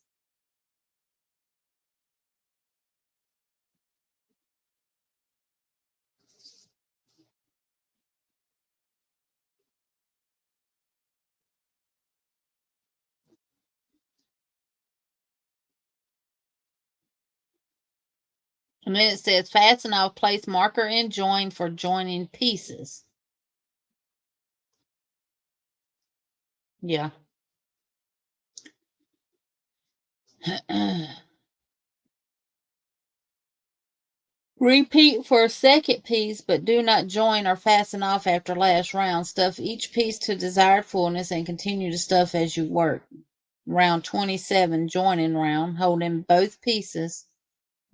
And then it says fasten off, place marker and join for joining pieces. Yeah. Repeat for a second piece, but do not join or fasten off after last round. Stuff each piece to desired fullness and continue to stuff as you work. Round 27, joining round, holding both pieces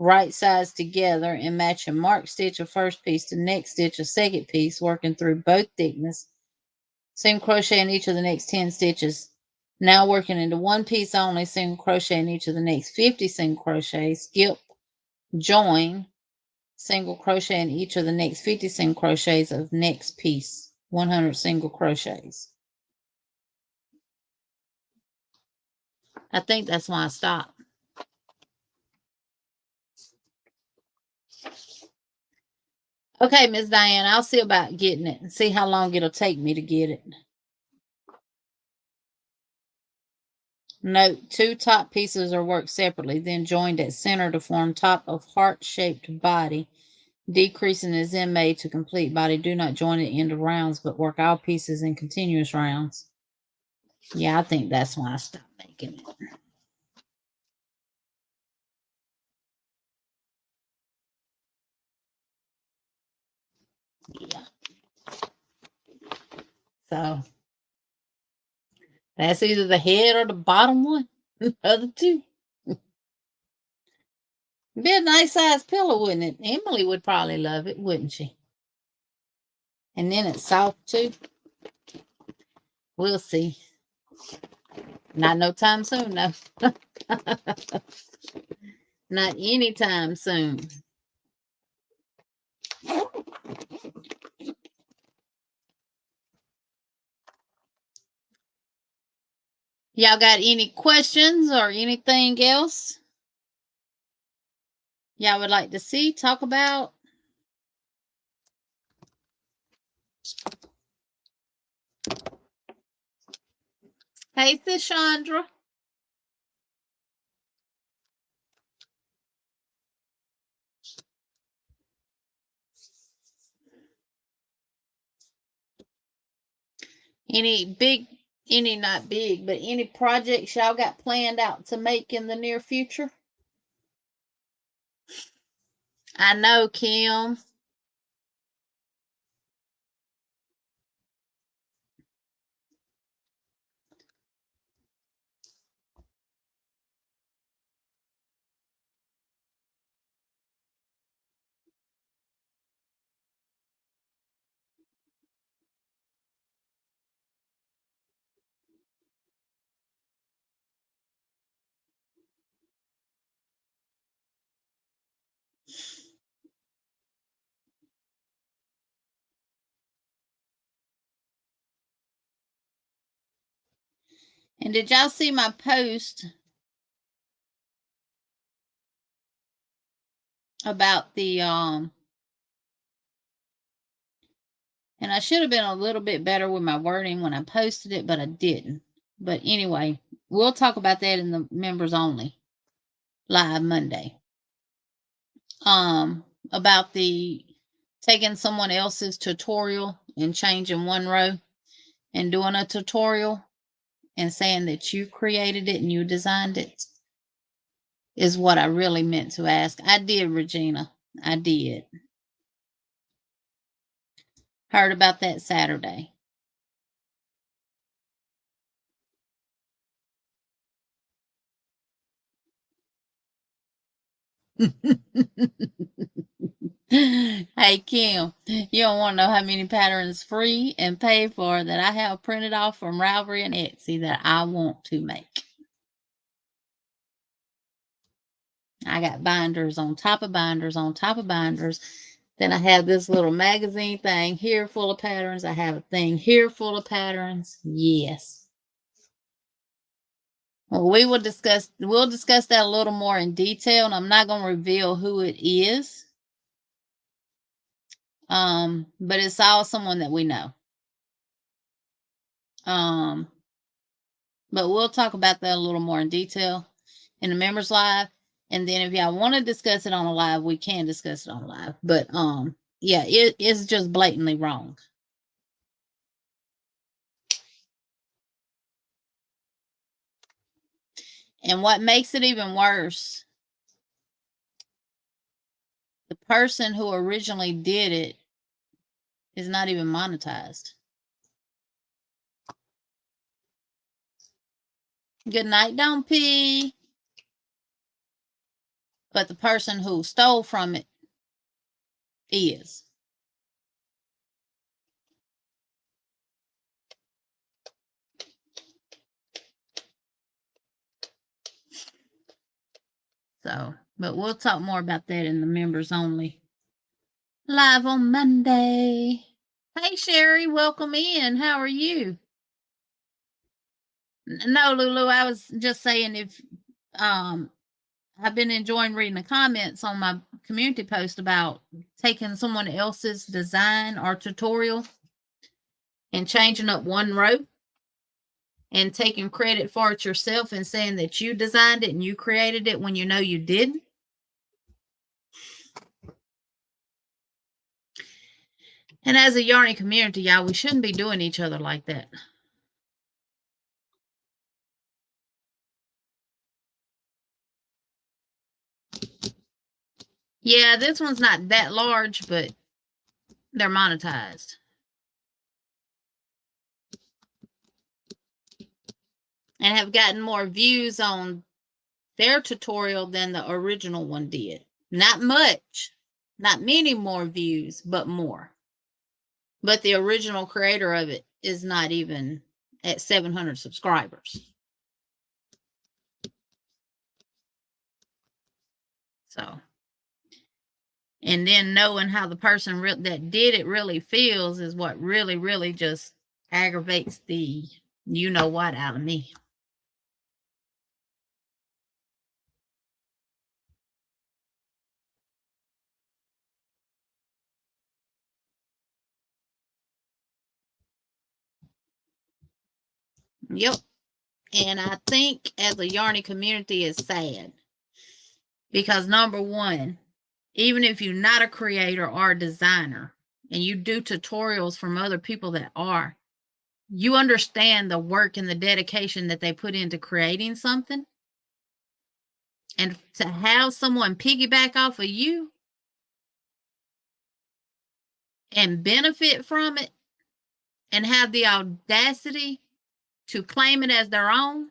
right sides together and match a marked stitch of first piece to next stitch of second piece, working through both thickness. Single crochet in each of the next 10 stitches. Now working into one piece only, single crochet in each of the next 50 single crochets. Skip, join, single crochet in each of the next 50 single crochets of next piece. 100 single crochets. I think that's why I stopped. Okay, Miss Diane, I'll see about getting it and see how long it'll take me to get it. Note, 2 top pieces are worked separately, then joined at center to form top of heart-shaped body. Decreasing is then made to complete body. Do not join it into rounds, but work all pieces in continuous rounds. Yeah, I think that's why I stopped making it. Yeah. So that's either the head or the bottom one. The other two. Be a nice size pillow, wouldn't it? Emily would probably love it, wouldn't she? And then it's soft too. We'll see. Not no time soon, no. Not anytime soon. Y'all got any questions or anything else y'all would like to see, talk about? Hey, Chandra. Not big, but any projects y'all got planned out to make in the near future? I know, Kim. And did y'all see my post about the and I should have been a little bit better with my wording when I posted it, but I didn't. But anyway, we'll talk about that in the members only live Monday. About the taking someone else's tutorial and changing one row and doing a tutorial and saying that you created it and you designed it is what I really meant to ask. I did, Regina. I did. Heard about that Saturday. Hey, Kim, you don't want to know how many patterns free and paid for that I have printed off from Ravelry and Etsy that I want to make. I got binders on top of binders on top of binders. Then I have this little magazine thing here full of patterns. I have a thing here full of patterns. Yes. Well, we'll discuss that a little more in detail, and I'm not going to reveal who it is. But it's all someone that we know. But we'll talk about that a little more in detail in the members live. And then if y'all want to discuss it on a live, we can discuss it on live. But yeah, it is just blatantly wrong. And what makes it even worse, the person who originally did it is not even monetized. Good night, Don't Pee. But the person who stole from it is. So, but we'll talk more about that in the members only live on Monday. Hey, Sherry, welcome in. How are you? No, Lulu, I was just saying if I've been enjoying reading the comments on my community post about taking someone else's design or tutorial and changing up one row and taking credit for it yourself and saying that you designed it and you created it when you know you didn't. And as a yarny community, y'all, we shouldn't be doing each other like that. Yeah, this one's not that large, but they're monetized. And have gotten more views on their tutorial than the original one did. Not much, not many more views, but more. But the original creator of it is not even at 700 subscribers. So, and then knowing how the person that did it really feels is what really, really just aggravates the you know what out of me. Yep. And I think as a yarny community is sad because number one, even if you're not a creator or a designer and you do tutorials from other people that are, you understand the work and the dedication that they put into creating something. And to have someone piggyback off of you and benefit from it and have the audacity to claim it as their own,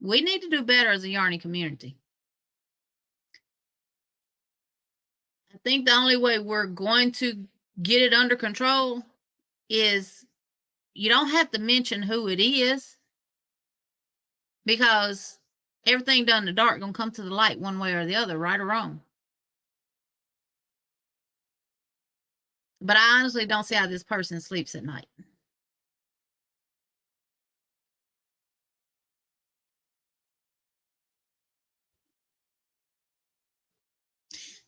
we need to do better as a yarny community. I think the only way we're going to get it under control is you don't have to mention who it is, because everything done in the dark gonna come to the light one way or the other, right or wrong. But I honestly don't see how this person sleeps at night.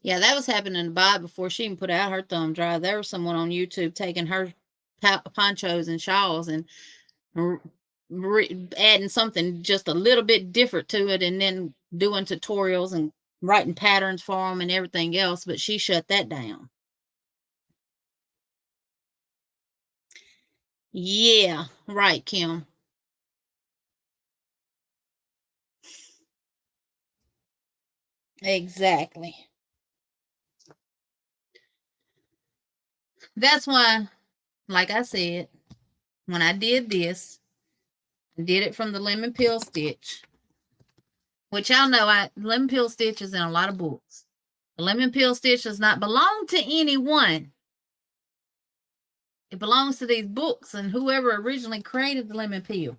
Yeah, that was happening to Bob before she even put out her thumb drive. There was someone on YouTube taking her ponchos and shawls and adding something just a little bit different to it and then doing tutorials and writing patterns for them and everything else, but she shut that down. Yeah, right, Kim. Exactly. That's why, like I said, when I did this, I did it from the lemon peel stitch, which y'all know lemon peel stitch is in a lot of books. The lemon peel stitch does not belong to anyone. It belongs to these books and whoever originally created the lemon peel.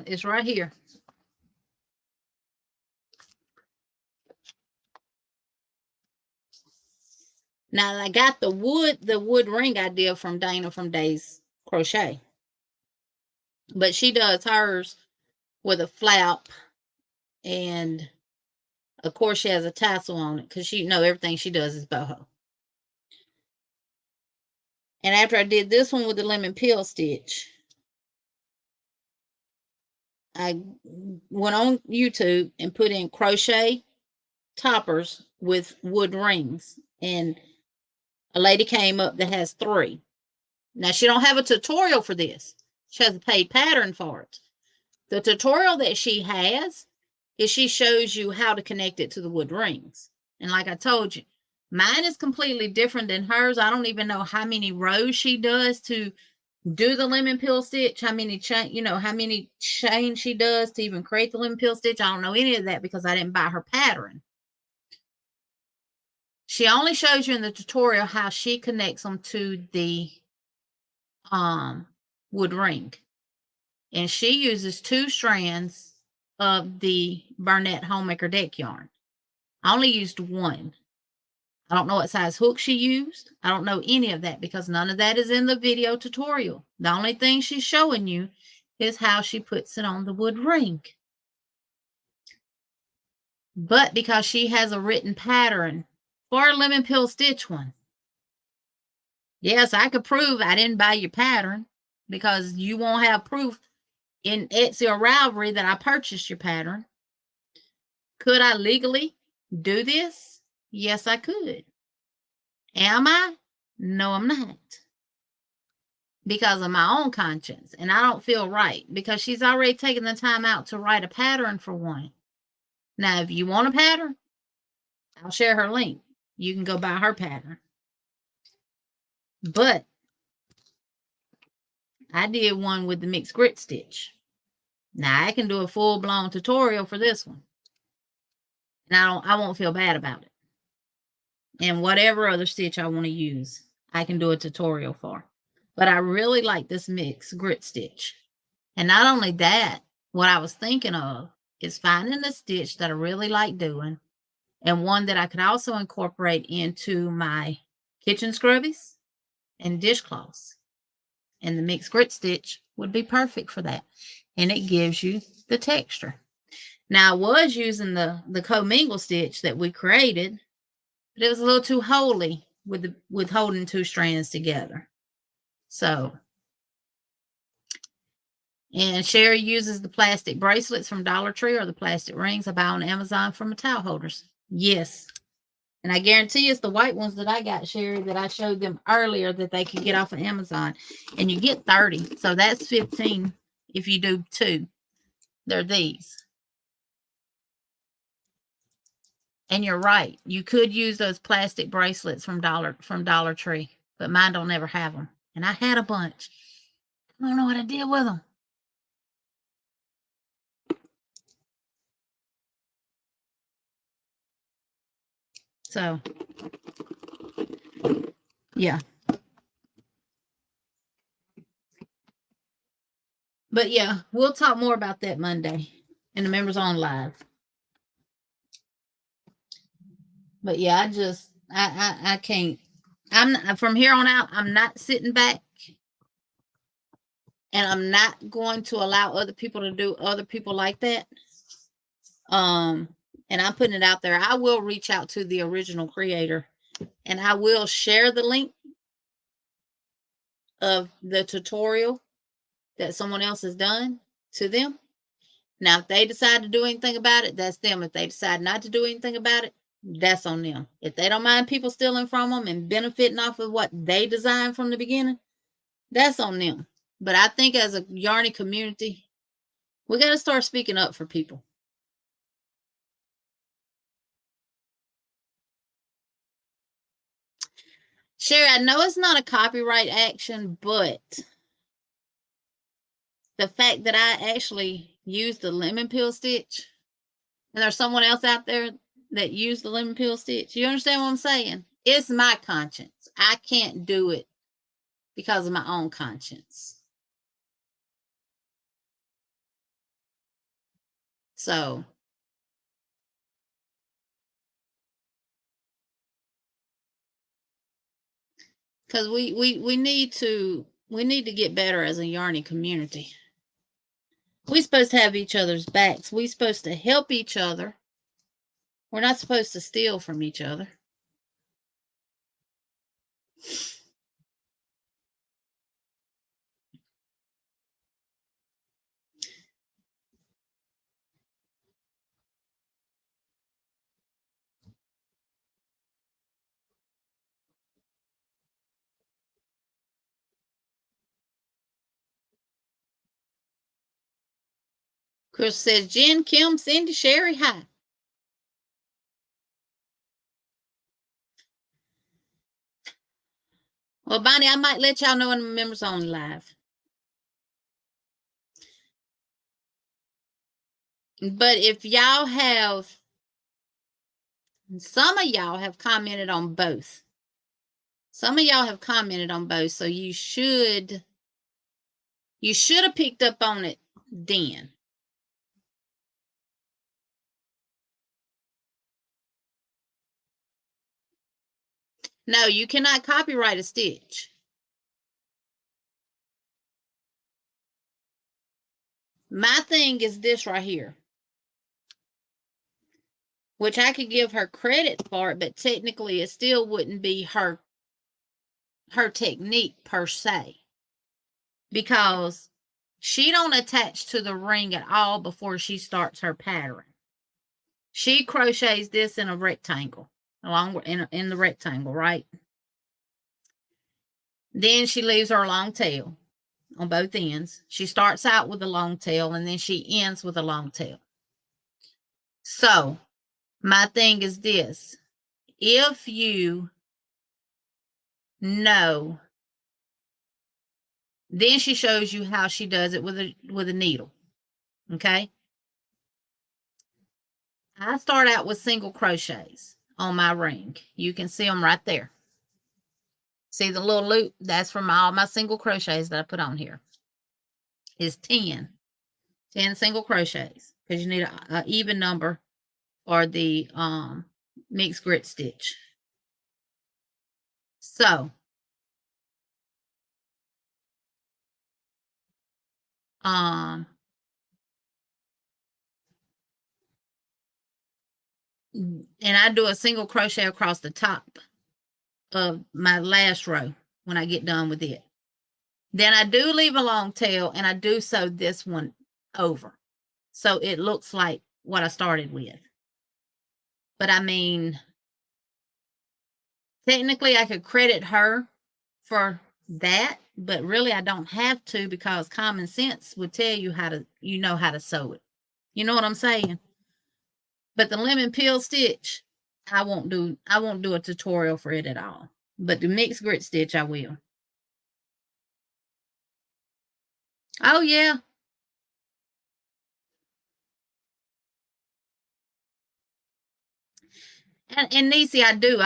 It's right here. Now I got the wood ring idea from Dana from Days Crochet. But she does hers with a flap, and of course she has a tassel on it because she everything she does is boho. And after I did this one with the lemon peel stitch, I went on YouTube and put in crochet toppers with wood rings, and a lady came up that has 3. Now she don't have a tutorial for this. She has a paid pattern for it. The tutorial that she has is she shows you how to connect it to the wood rings. And like I told you, mine is completely different than hers. I don't even know how many rows she does to do the lemon peel stitch, how many chains she does to even create the lemon peel stitch. I don't know any of that because I didn't buy her pattern. She only shows you in the tutorial how she connects them to the wood ring. And she uses 2 strands of the Burnett Homemaker deck yarn. I only used 1. I don't know what size hook she used. I don't know any of that because none of that is in the video tutorial. The only thing she's showing you is how she puts it on the wood ring. But because she has a written pattern for a lemon peel stitch one, yes, I could prove I didn't buy your pattern because you won't have proof in Etsy or Ravelry that I purchased your pattern. Could I legally do this? Yes, I could. Am I? No, I'm not. Because of my own conscience. And I don't feel right because she's already taken the time out to write a pattern for one. Now, if you want a pattern, I'll share her link. You can go buy her pattern. But I did one with the mixed grit stitch. Now I can do a full-blown tutorial for this one. And I won't feel bad about it. And whatever other stitch I want to use, I can do a tutorial for. But I really like this mixed grit stitch. And not only that, what I was thinking of is finding a stitch that I really like doing and one that I could also incorporate into my kitchen scrubbies and dishcloths. And the mixed grit stitch would be perfect for that. And it gives you the texture. Now, I was using the commingle stitch that we created, but it was a little too holey with holding two strands together. So, and Sherry uses the plastic bracelets from Dollar Tree or the plastic rings I buy on Amazon from the towel holders. Yes. And I guarantee it's the white ones that I got, Sherry, that I showed them earlier that they can get off of Amazon. And you get 30. So that's 15 if you do 2. They're these. And you're right. You could use those plastic bracelets from Dollar Tree. But mine don't ever have them. And I had a bunch. I don't know what I did with them. So, yeah. But yeah, we'll talk more about that Monday in the Members On Live. But yeah, I can't. I'm not, from here on out, I'm not sitting back. And I'm not going to allow other people to do other people like that. And I'm putting it out there. I will reach out to the original creator and I will share the link of the tutorial that someone else has done to them. Now, if they decide to do anything about it, that's them. If they decide not to do anything about it, that's on them. If they don't mind people stealing from them and benefiting off of what they designed from the beginning, that's on them. But I think as a yarny community, we got to start speaking up for people. Sherry, I know it's not a copyright action, but the fact that I actually used the lemon peel stitch, and there's someone else out there that used the lemon peel stitch, you understand what I'm saying? It's my conscience. I can't do it because of my own conscience. So, because we need to get better as a yarny community. We're supposed to have each other's backs. We're supposed to help each other. We're not supposed to steal from each other. Chris says, Jen, Kim, Cindy, Sherry, hi. Well, Bonnie, I might let y'all know in the Members Only Live. But if y'all have, some of y'all have commented on both. Some of y'all have commented on both, so you should have picked up on it then. No, you cannot copyright a stitch. My thing is this right here, which I could give her credit for it, but technically it still wouldn't be her technique per se, because she don't attach to the ring at all before she starts her pattern. She crochets this in a rectangle, along in the rectangle, right? Then she leaves her long tail on both ends. She starts out with a long tail and then she ends with a long tail. So my thing is this: if you know, then she shows you how she does it with a needle. Okay. I start out with single crochets on my ring. You can see them right there. See the little loop? That's from all my single crochets that I put on here. It's 10 single crochets, because you need an even number for the mixed grit stitch. So and I do a single crochet across the top of my last row when I get done with it. Then I do leave a long tail, and I do sew this one over, so it looks like what I started with. But I mean, technically I could credit her for that, but really I don't have to, because common sense would tell you how to sew it. You know what I'm saying? But the lemon peel stitch, I won't do a tutorial for it at all. But the mixed grit stitch, I will. Oh yeah. And Niecy, I do.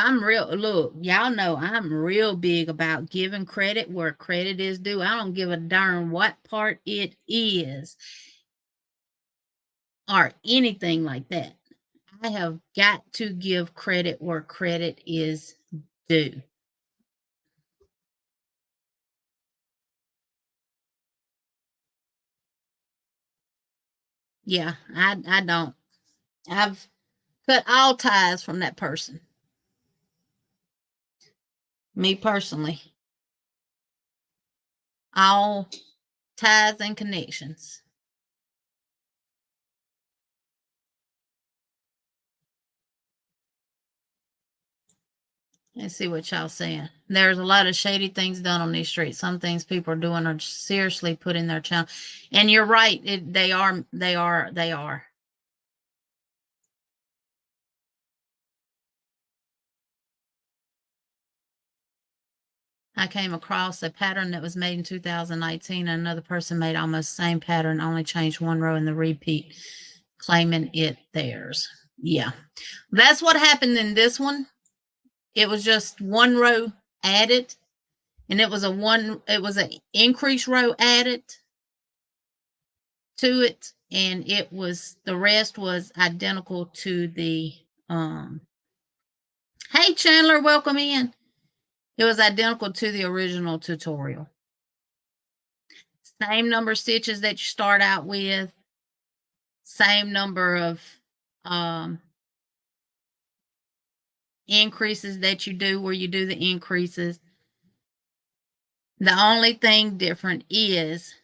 Look, y'all know I'm real big about giving credit where credit is due. I don't give a darn what part it is or anything like that. I have got to give credit where credit is due. Yeah, I don't. I've cut all ties from that person. Me personally. All ties and connections. Let's see what y'all saying. There's a lot of shady things done on these streets. Some things people are doing are seriously putting their channel. And you're right. They are. I came across a pattern that was made in 2019. And another person made almost the same pattern, only changed one row in the repeat, claiming it theirs. Yeah. That's what happened in this one. It was just one row added, and it was an increase row added to it, and the rest was identical to the hey Chandler, welcome in. It was identical to the original tutorial. Same number of stitches that you start out with, same number of increases that you do where you do the increases. The only thing different is,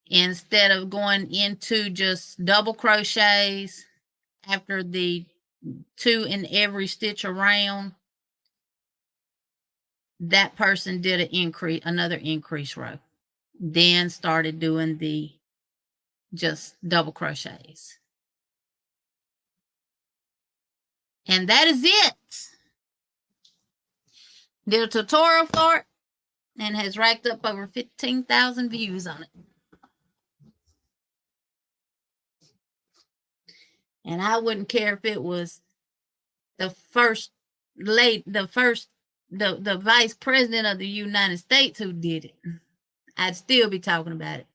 instead of going into just double crochets after the 2 in every stitch around, that person did another increase row, then started doing the just double crochets. And that is it. Did a tutorial for it and has racked up over 15,000 views on it. And I wouldn't care if it was the vice president of the United States who did it. I'd still be talking about it.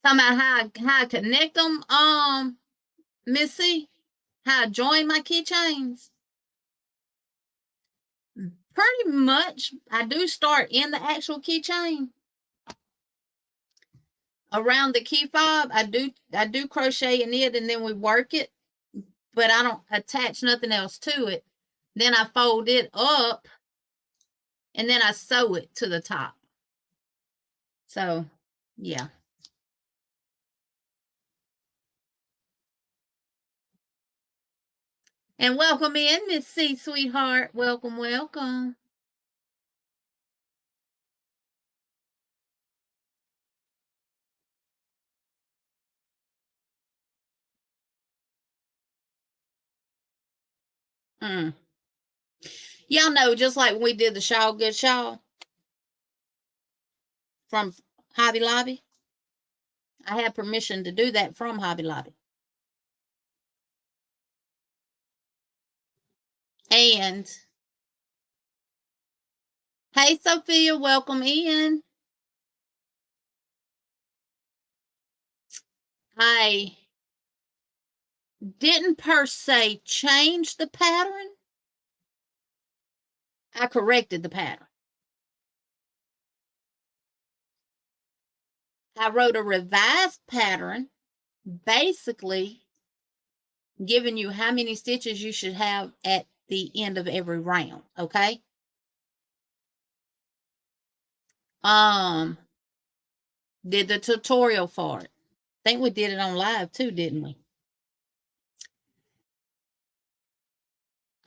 Talking about how I connect them, Miss C, how I join my keychains. Pretty much, I do start in the actual keychain. Around the key fob, I do crochet in it, and then we work it, but I don't attach nothing else to it. Then I fold it up, and then I sew it to the top. So, yeah. And welcome in, Miss C, sweetheart. Welcome, welcome. Y'all know, just like when we did the shawl, good shawl from Hobby Lobby, I had permission to do that from Hobby Lobby. And hey, Sophia, welcome in. I didn't per se change the pattern. I corrected the pattern. I wrote a revised pattern, basically giving you how many stitches you should have at the end of every round, okay? Did the tutorial for it. I think we did it on live too, didn't we?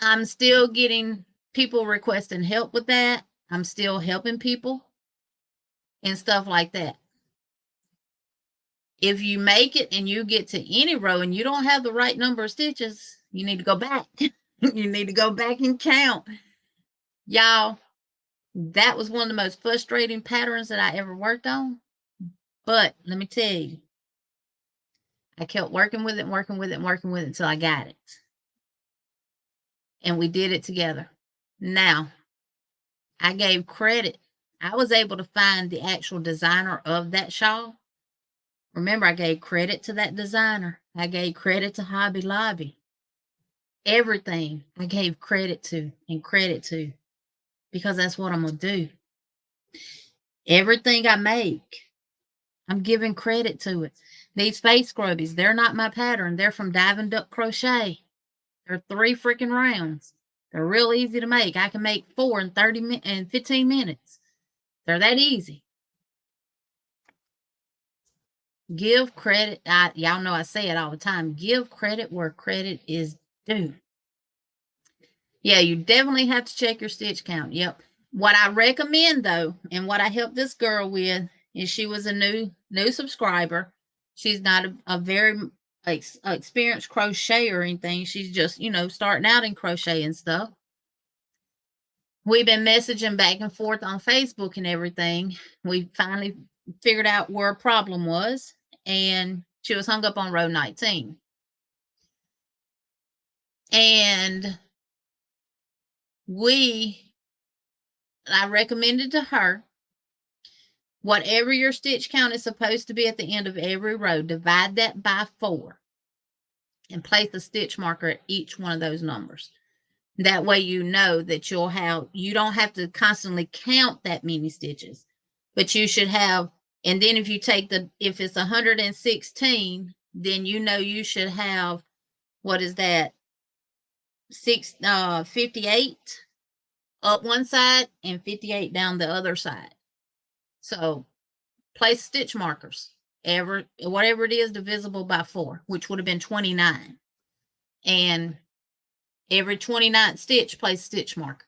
I'm still getting people requesting help with that. I'm still helping people and stuff like that. If you make it and you get to any row and you don't have the right number of stitches, you need to go back. You need to go back and count. Y'all, that was one of the most frustrating patterns that I ever worked on. But let me tell you, I kept working with it, until I got it. And we did it together. Now, I gave credit. I was able to find the actual designer of that shawl. Remember, I gave credit to that designer. I gave credit to Hobby Lobby. Everything I gave credit to, because that's what I'm going to do. Everything I make, I'm giving credit to it. These face scrubbies, they're not my pattern. They're from Diving Duck Crochet. They're 3 freaking rounds. They're real easy to make. I can make 4 in 15 minutes. They're that easy. Give credit. Y'all know I say it all the time. Give credit where credit is due. Yeah, you definitely have to check your stitch count. Yep. What I recommend, though, and what I helped this girl with, is she was a new subscriber. She's not a very experienced crocheter or anything. She's just, starting out in crochet and stuff. We've been messaging back and forth on Facebook and everything. We finally figured out where a problem was, and she was hung up on row 19. And I recommended to her, whatever your stitch count is supposed to be at the end of every row, divide that by 4 and place a stitch marker at each one of those numbers. That way you know that you don't have to constantly count that many stitches, but you should have, and then if you take if it's 116, then you should have, what is that, 58 up one side and 58 down the other side. So place stitch markers, whatever it is, divisible by 4, which would have been 29. And every 29th stitch, place stitch marker.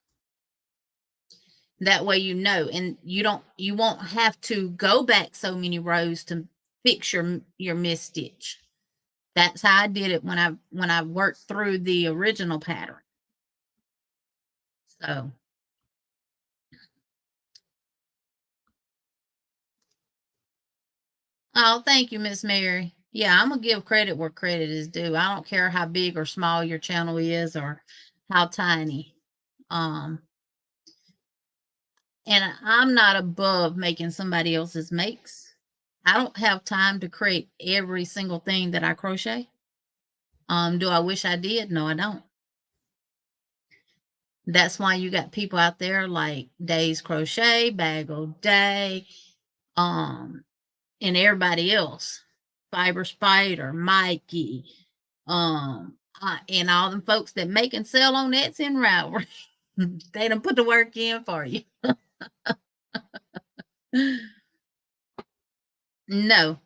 That way and you won't have to go back so many rows to fix your missed stitch. That's how I did it when I worked through the original pattern. So oh, thank you, Miss Mary. Yeah, I'm gonna give credit where credit is due. I don't care how big or small your channel is or how tiny. And I'm not above making somebody else's makes. I don't have time to create every single thing that I crochet. Do I wish I did? No, I don't. That's why you got people out there like Days Crochet, Bagel Day, and everybody else. Fiber Spider, Mikey, and all them folks that make and sell on Etsy and Ravelry. They done put the work in for you. No,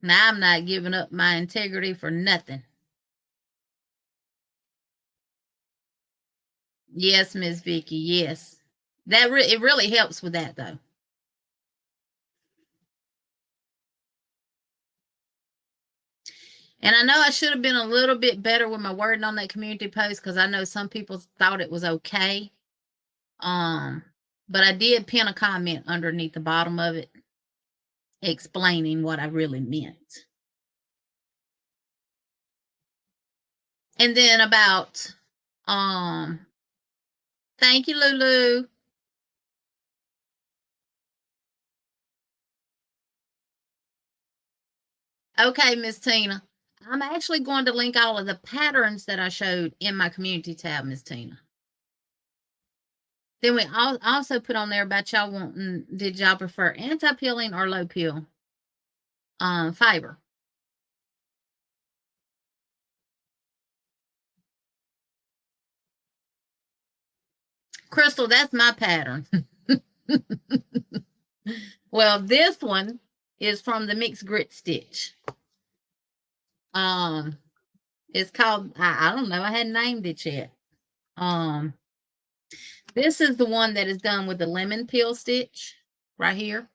now I'm not giving up my integrity for nothing. Yes, Miss Vicky. Yes, it really helps with that though. And I know I should have been a little bit better with my wording on that community post because I know some people thought it was okay. But I did pin a comment underneath the bottom of it explaining what I really meant. And then about thank you, Lulu. Okay, Miss Tina. I'm actually going to link all of the patterns that I showed in my community tab, Miss Tina. Then we also put on there about y'all wanting, did y'all prefer anti-peeling or low peel fiber? Crystal, that's my pattern. Well, this one is from the mixed grit stitch. It's called, I don't know, I hadn't named it yet. This is the one that is done with the lemon peel stitch right here.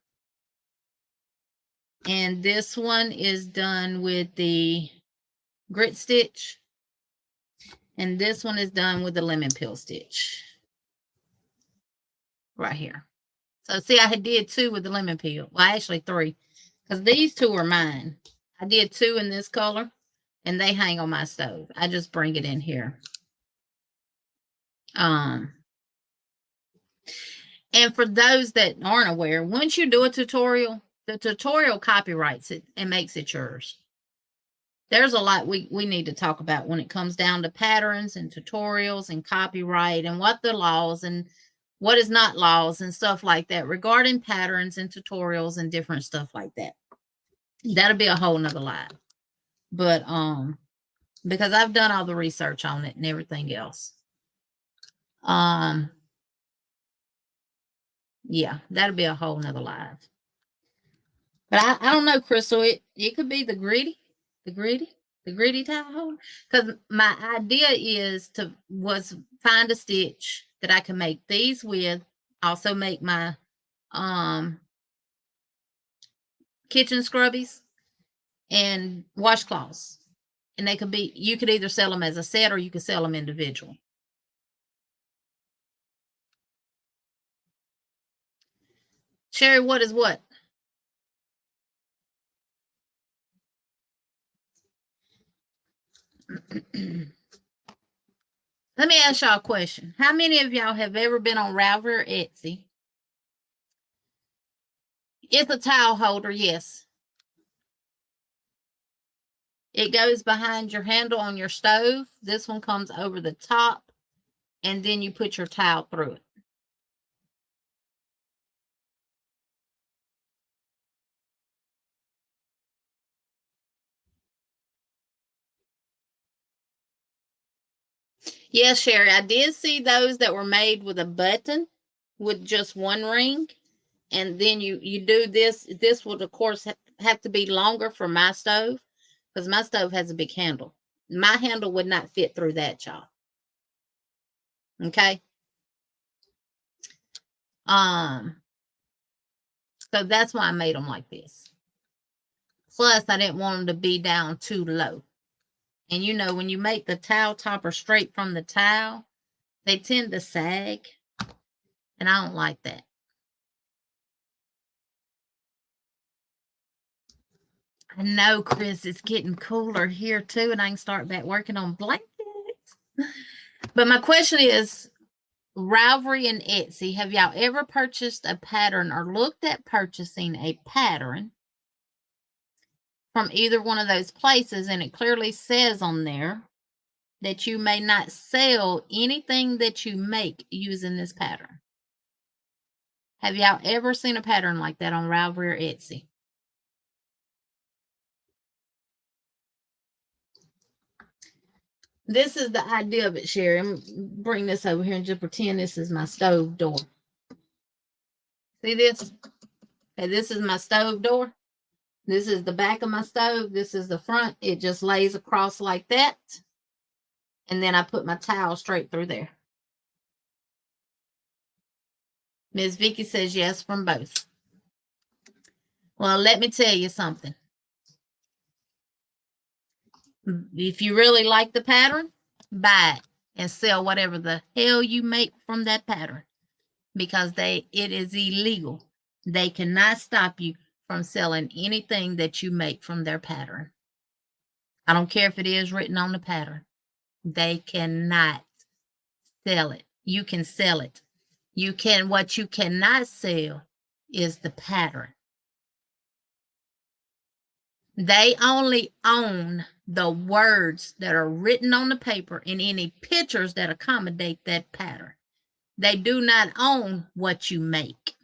And this one is done with the grit stitch. And this one is done with the lemon peel stitch right here. So see, I did 2 with the lemon peel. Well, actually 3, because these 2 are mine. I did 2 in this color, and they hang on my stove. I just bring it in here. And for those that aren't aware, once you do a tutorial, the tutorial copyrights it and makes it yours. There's a lot we need to talk about when it comes down to patterns and tutorials and copyright and what the laws and what is not laws and stuff like that regarding patterns and tutorials and different stuff like that. That'll be a whole nother live. But because I've done all the research on it and everything else. Yeah, that'll be a whole nother live. But I don't know, Crystal. It could be the gritty towel holder. Because my idea was find a stitch that I can make these with. Also make my kitchen scrubbies and washcloths. And they could be, you could either sell them as a set or you could sell them individual. Sherry, what is what? Let me ask y'all a question. How many of y'all have ever been on Ravelry or Etsy? It's a towel holder, yes. It goes behind your handle on your stove. This one comes over the top, and then you put your towel through it. Yes, Sherry, I did see those that were made with a button with just one ring. And then you do this. This would, of course, have to be longer for my stove because my stove has a big handle. My handle would not fit through that, y'all. Okay. So that's why I made them like this. Plus, I didn't want them to be down too low. And you know, when you make the towel topper straight from the towel, they tend to sag. And I don't like that. I know, Chris, it's getting cooler here too, and I can start back working on blankets. But my question is, Ravelry and Etsy, have y'all ever purchased a pattern or looked at purchasing a pattern from either one of those places, and it clearly says on there that you may not sell anything that you make using this pattern. Have y'all ever seen a pattern like that on Ravelry or Etsy? This is the idea of it, Sherry. I'm bring this over here and just pretend this is my stove door. See this? Okay, this is my stove door. This is the back of my stove. This is the front. It just lays across like that. And then I put my towel straight through there. Miss Vicky says yes from both. Well, let me tell you something. If you really like the pattern, buy it and sell whatever the hell you make from that pattern, because it is illegal. They cannot stop you from selling anything that you make from their pattern. I don't care if it is written on the pattern. They cannot sell it. You can sell it. What you cannot sell is the pattern. They only own the words that are written on the paper and any pictures that accommodate that pattern. They do not own what you make.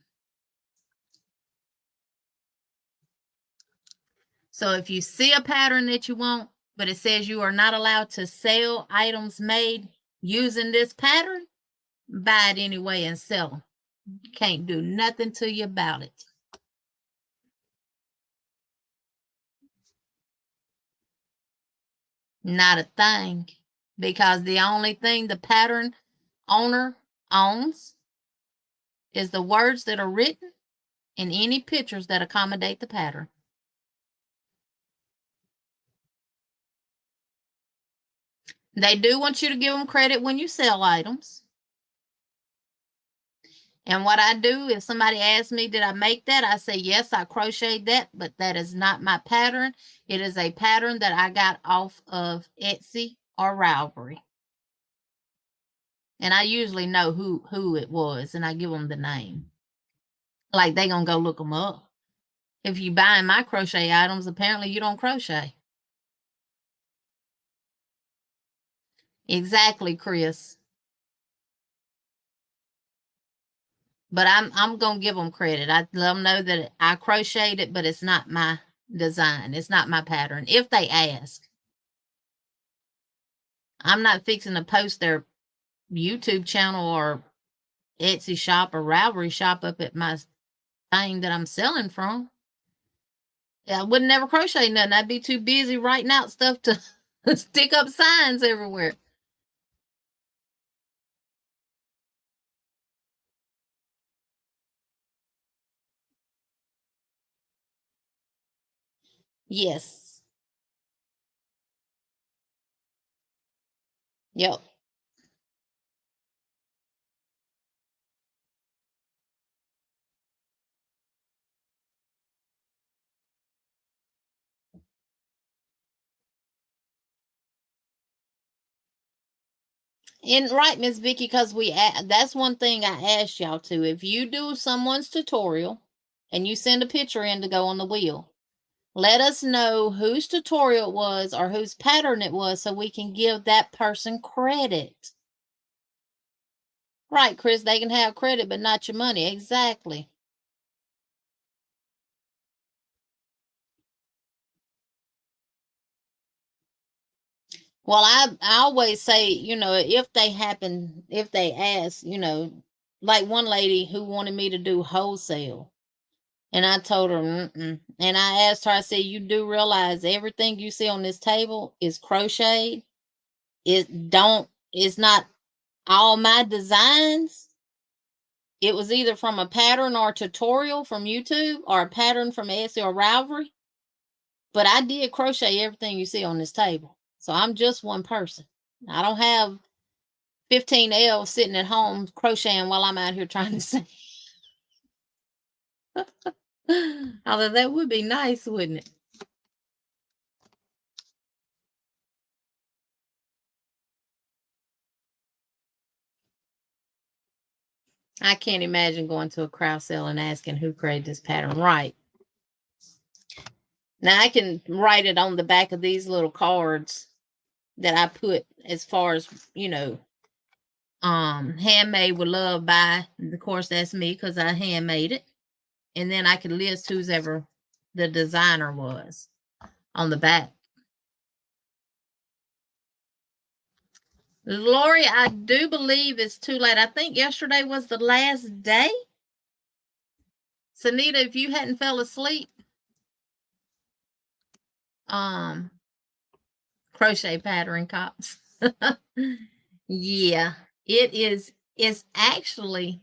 So if you see a pattern that you want, but it says you are not allowed to sell items made using this pattern, buy it anyway and sell them. You can't do nothing to you about it. Not a thing, because the only thing the pattern owner owns is the words that are written and any pictures that accommodate the pattern. They do want you to give them credit when you sell items. And what I do, if somebody asks me, did I make that? I say, yes, I crocheted that, but that is not my pattern. It is a pattern that I got off of Etsy or Ravelry. And I usually know who it was, and I give them the name. Like, they gonna go look them up. If you buying my crochet items, apparently you don't crochet. Exactly, Chris. But I'm gonna give them credit. I let them know that I crocheted it, but it's not my design. It's not my pattern. If they ask, I'm not fixing to post their YouTube channel or Etsy shop or Ravelry shop up at my thing that I'm selling from. I would never crochet nothing. I'd be too busy writing out stuff to stick up signs everywhere. Yes. Yep. And right, Miss Vicky, because that's one thing I asked y'all to. If you do someone's tutorial and you send a picture in to go on the wheel, let us know whose tutorial it was or whose pattern it was so we can give that person credit. Right, Chris, they can have credit, but not your money. Exactly. Well, I always say, if they ask, like one lady who wanted me to do wholesale, and I told her, mm-mm. And I asked her, I said, you do realize everything you see on this table is crocheted. It's not all my designs. It was either from a pattern or a tutorial from YouTube or a pattern from Etsy or Ravelry. But I did crochet everything you see on this table. So I'm just one person. I don't have 15 elves sitting at home crocheting while I'm out here trying to sing. Although that would be nice, wouldn't it? I can't imagine going to a craft sale and asking who created this pattern. Right. Now I can write it on the back of these little cards that I put as far as, handmade with love by. Of course, that's me because I handmade it. And then I could list who's ever the designer was on the back. Lori, I do believe it's too late. I think yesterday was the last day. Sanita, if you hadn't fell asleep, crochet pattern cops. Yeah, it's actually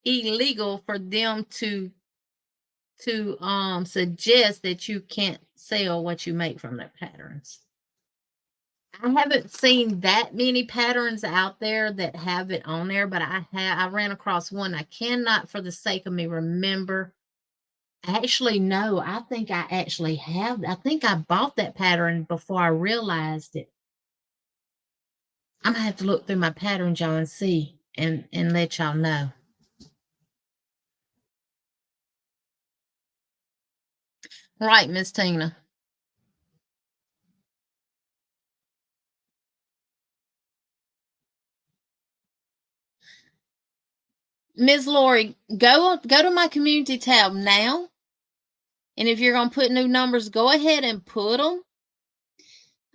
illegal for them to suggest that you can't sell what you make from their patterns. I haven't seen that many patterns out there that have it on there, but I ran across one. I cannot for the sake of me remember. Actually, no, I think I actually have. I think I bought that pattern before I realized it. I'm gonna have to look through my patterns, y'all, and see and let y'all know. Right, Miss Tina. Ms. Lori, go to my community tab now. And if you're going to put new numbers, go ahead and put them.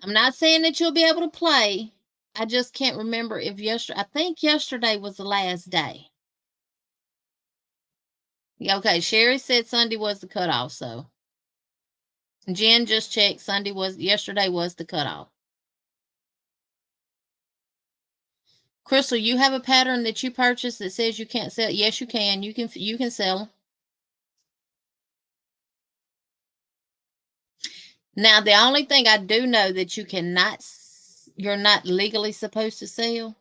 I'm not saying that you'll be able to play. I just can't remember if I think yesterday was the last day. Okay, Sherry said Sunday was the cutoff, so. Jen just checked. Yesterday was the cutoff. Crystal, you have a pattern that you purchased that says you can't sell. Yes, you can. You can sell them. Now, the only thing I do know that you're not legally supposed to sell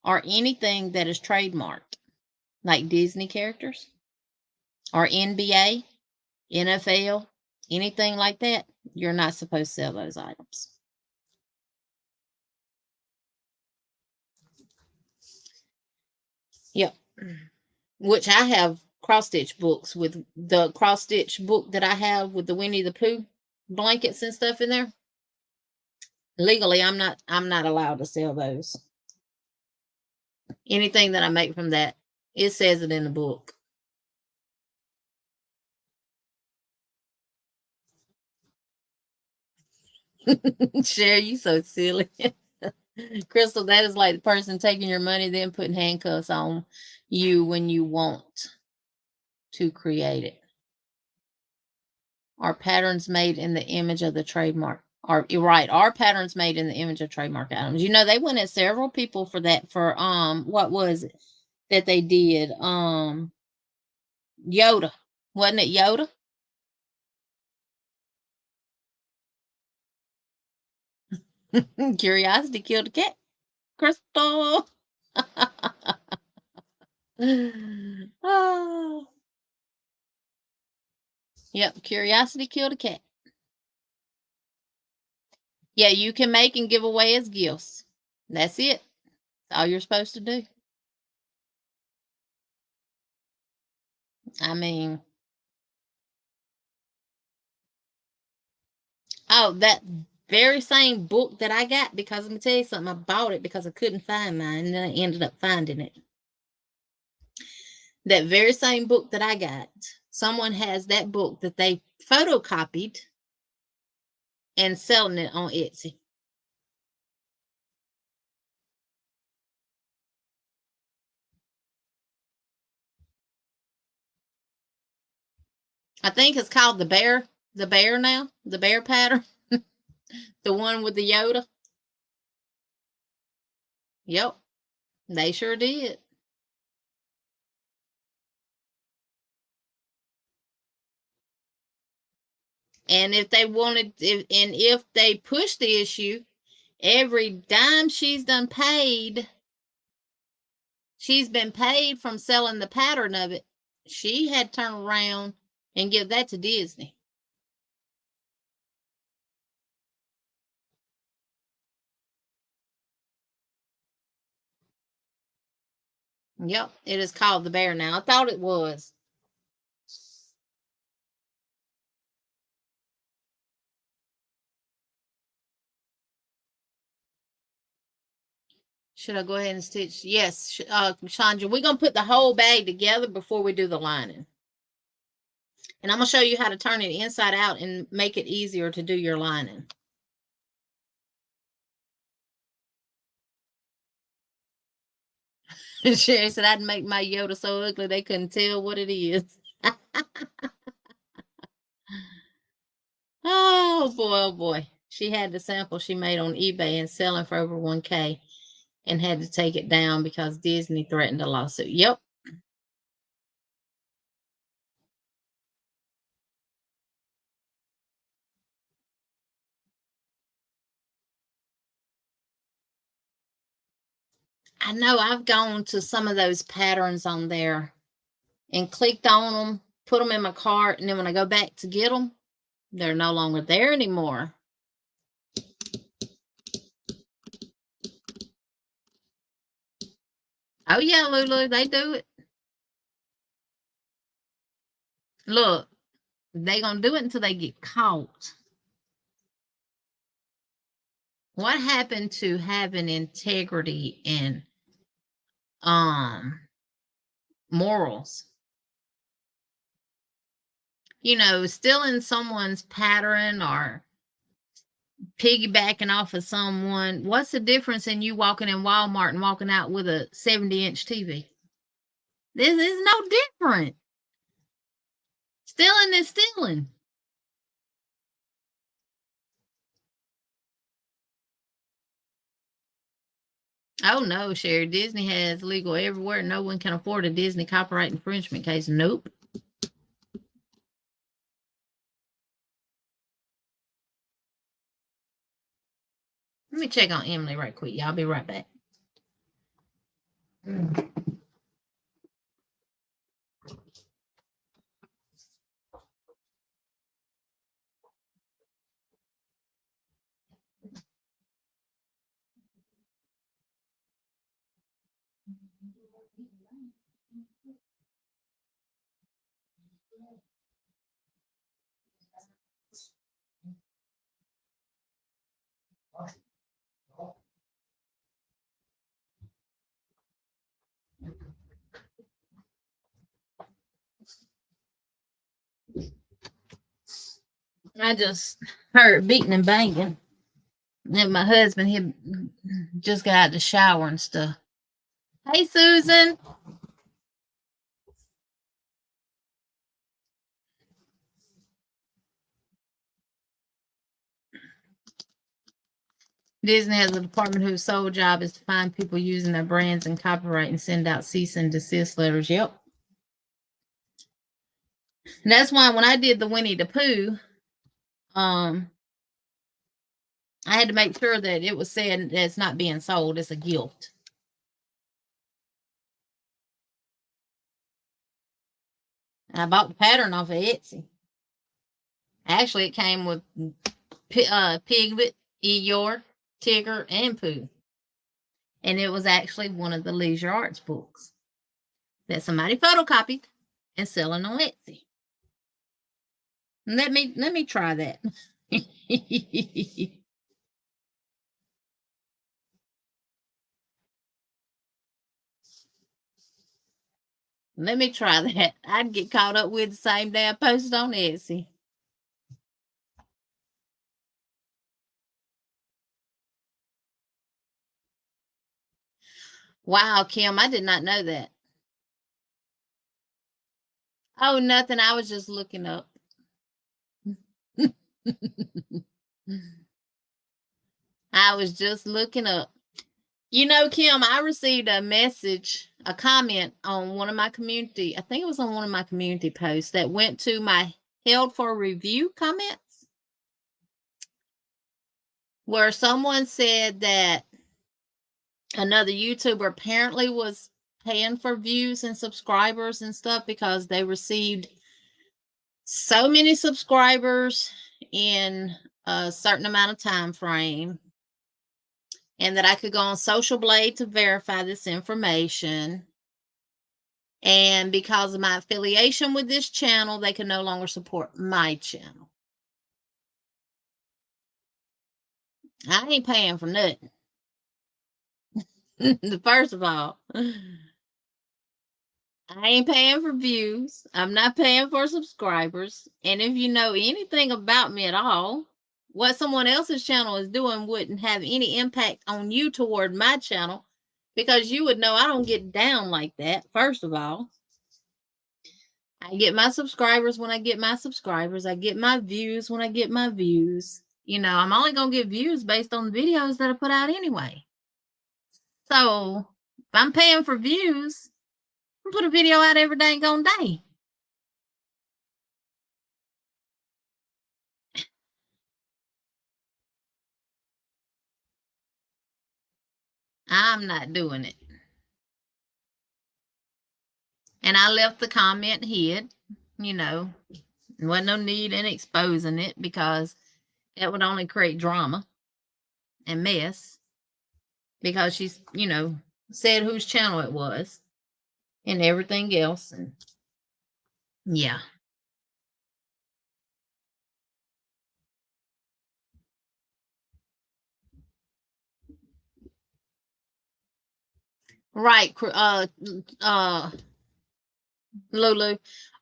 are anything that is trademarked, like Disney characters or NBA, NFL, anything like that. You're not supposed to sell those items. Yep. Which I have cross-stitch books with the cross-stitch book that I have with the Winnie the Pooh blankets and stuff in there. Legally, I'm not allowed to sell those. Anything that I make from that, it says it in the book. Sherry, you so silly. Crystal, that is like the person taking your money, then putting handcuffs on you when you want to create it. Are patterns made in the image of the trademark? You're right. Are patterns made in the image of trademark items? They went at several people for that. For what was it that they did? Yoda, wasn't it Yoda? Curiosity killed the cat. Crystal. Oh. Yep, curiosity killed a cat. Yeah, you can make and give away as gifts. That's it. That's all you're supposed to do. I mean, oh, that very same book that I got, because let me tell you something, I bought it because I couldn't find mine, and then I ended up finding it. That very same book that I got, someone has that book that they photocopied and selling it on Etsy. I think it's called the bear now, the bear pattern. The one with the Yoda. Yep, they sure did. And if they if they push the issue, every dime she's been paid from selling the pattern of it. She had to turn around and give that to Disney. Yep, it is called the bear now. I thought it was. Should I go ahead and stitch? Yes, Chandra, we're going to put the whole bag together before we do the lining. And I'm going to show you how to turn it inside out and make it easier to do your lining. Sherry said I'd make my Yoda so ugly they couldn't tell what it is. Oh boy, oh boy. She had the sample she made on eBay and selling for over 1K and had to take it down because Disney threatened a lawsuit. Yep. I know I've gone to some of those patterns on there and clicked on them, put them in my cart, and then when I go back to get them, they're no longer there anymore. Oh yeah, Lulu, they do it. Look, they gonna do it until they get caught. What happened to having integrity and morals? You know, stealing someone's pattern or piggybacking off of someone. What's the difference in you walking in Walmart and walking out with a 70-inch TV? This is no different. Stealing is stealing. Oh no, Sherry. Disney has legal everywhere. No one can afford a Disney copyright infringement case. Nope. Let me check on Emily right quick. Y'all be right back. I just heard beating and banging. And my husband, he just got out of the shower and stuff. Hey, Susan. Disney has a department whose sole job is to find people using their brands and copyright and send out cease and desist letters. Yep. And that's why when I did the Winnie the Pooh, I had to make sure that it was said that it's not being sold. It's a gift. And I bought the pattern off of Etsy. Actually, it came with Piglet, Eeyore, Tigger, and Pooh. And it was actually one of the Leisure Arts books that somebody photocopied and selling on Etsy. Let me try that. Let me try that. I'd get caught up with the same day I posted on Etsy. Wow, Kim, I did not know that. Oh, nothing. I was just looking up. I was just looking up. You know, Kim, I received a message, a comment on one of my community, I think it was on one of my community posts that went to my held for review comments, where someone said that another YouTuber apparently was paying for views and subscribers and stuff because they received so many subscribers in a certain amount of time frame, and that I could go on Social Blade to verify this information. And because of my affiliation with this channel, they can no longer support my channel. I ain't paying for nothing. First of all, I ain't paying for views. I'm not paying for subscribers. And if you know anything about me at all, what someone else's channel is doing wouldn't have any impact on you toward my channel, because you would know I don't get down like that. First of all, I get my subscribers when I get my subscribers. I get my views when I get my views. You know, I'm only going to get views based on the videos that I put out anyway. So if I'm paying for views, I put a video out every dang on day. I'm not doing it. And I left the comment hid, you know, there wasn't no need in exposing it because that would only create drama and mess, because she's, you know, said whose channel it was and everything else. And yeah. Right. Lulu,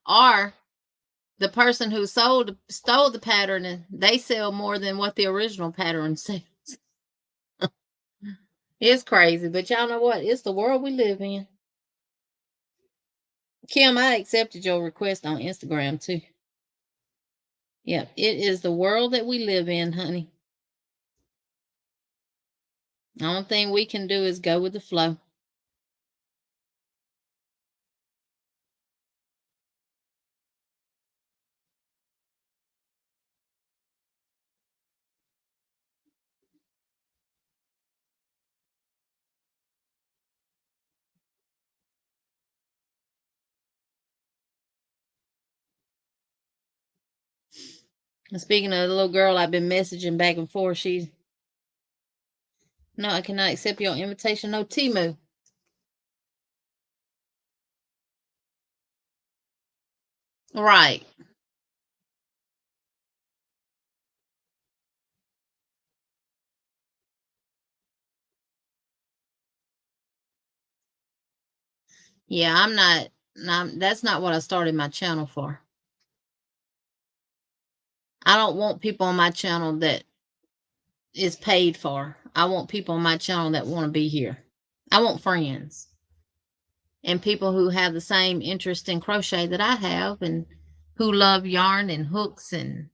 or the person who stole the pattern, and they sell more than what the original pattern sells. It's crazy, but y'all know what? It's the world we live in. Kim, I accepted your request on Instagram too. Yeah, it is the world that we live in, honey. The only thing we can do is go with the flow. And speaking of the little girl I've been messaging back and forth, she's, no, I cannot accept your invitation. No, Timu. Right. Yeah, I'm not, that's not what I started my channel for. I don't want people on my channel that is paid for. I want people on my channel that want to be here. I want friends and people who have the same interest in crochet that I have, and who love yarn and hooks and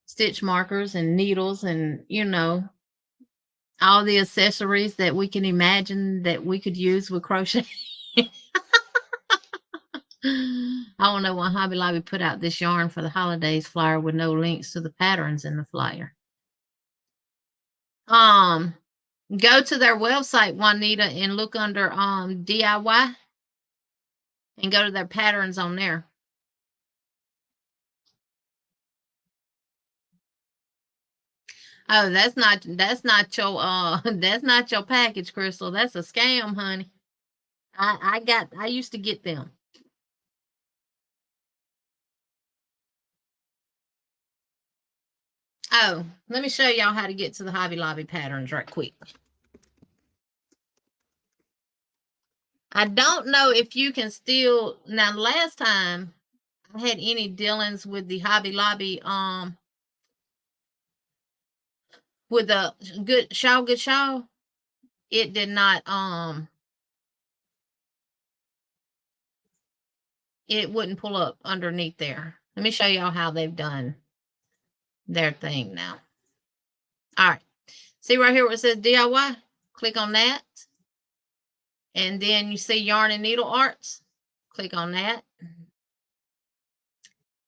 stitch markers and needles and, you know, all the accessories that we can imagine that we could use with crochet. I don't know why Hobby Lobby put out this yarn for the holidays flyer with no links to the patterns in the flyer. Go to their website, Juanita, and look under DIY and go to their patterns on there. Oh, that's not your that's not your package, Crystal. That's a scam, honey. I used to get them. Oh, let me show y'all how to get to the Hobby Lobby patterns right quick. I don't know if you can still, now last time I had any dealings with the Hobby Lobby with the good shawl, it did not it wouldn't pull up underneath there. Let me show y'all how they've done their thing now. All right. See right here where it says DIY? Click on that. And then you see Yarn and Needle Arts. Click on that.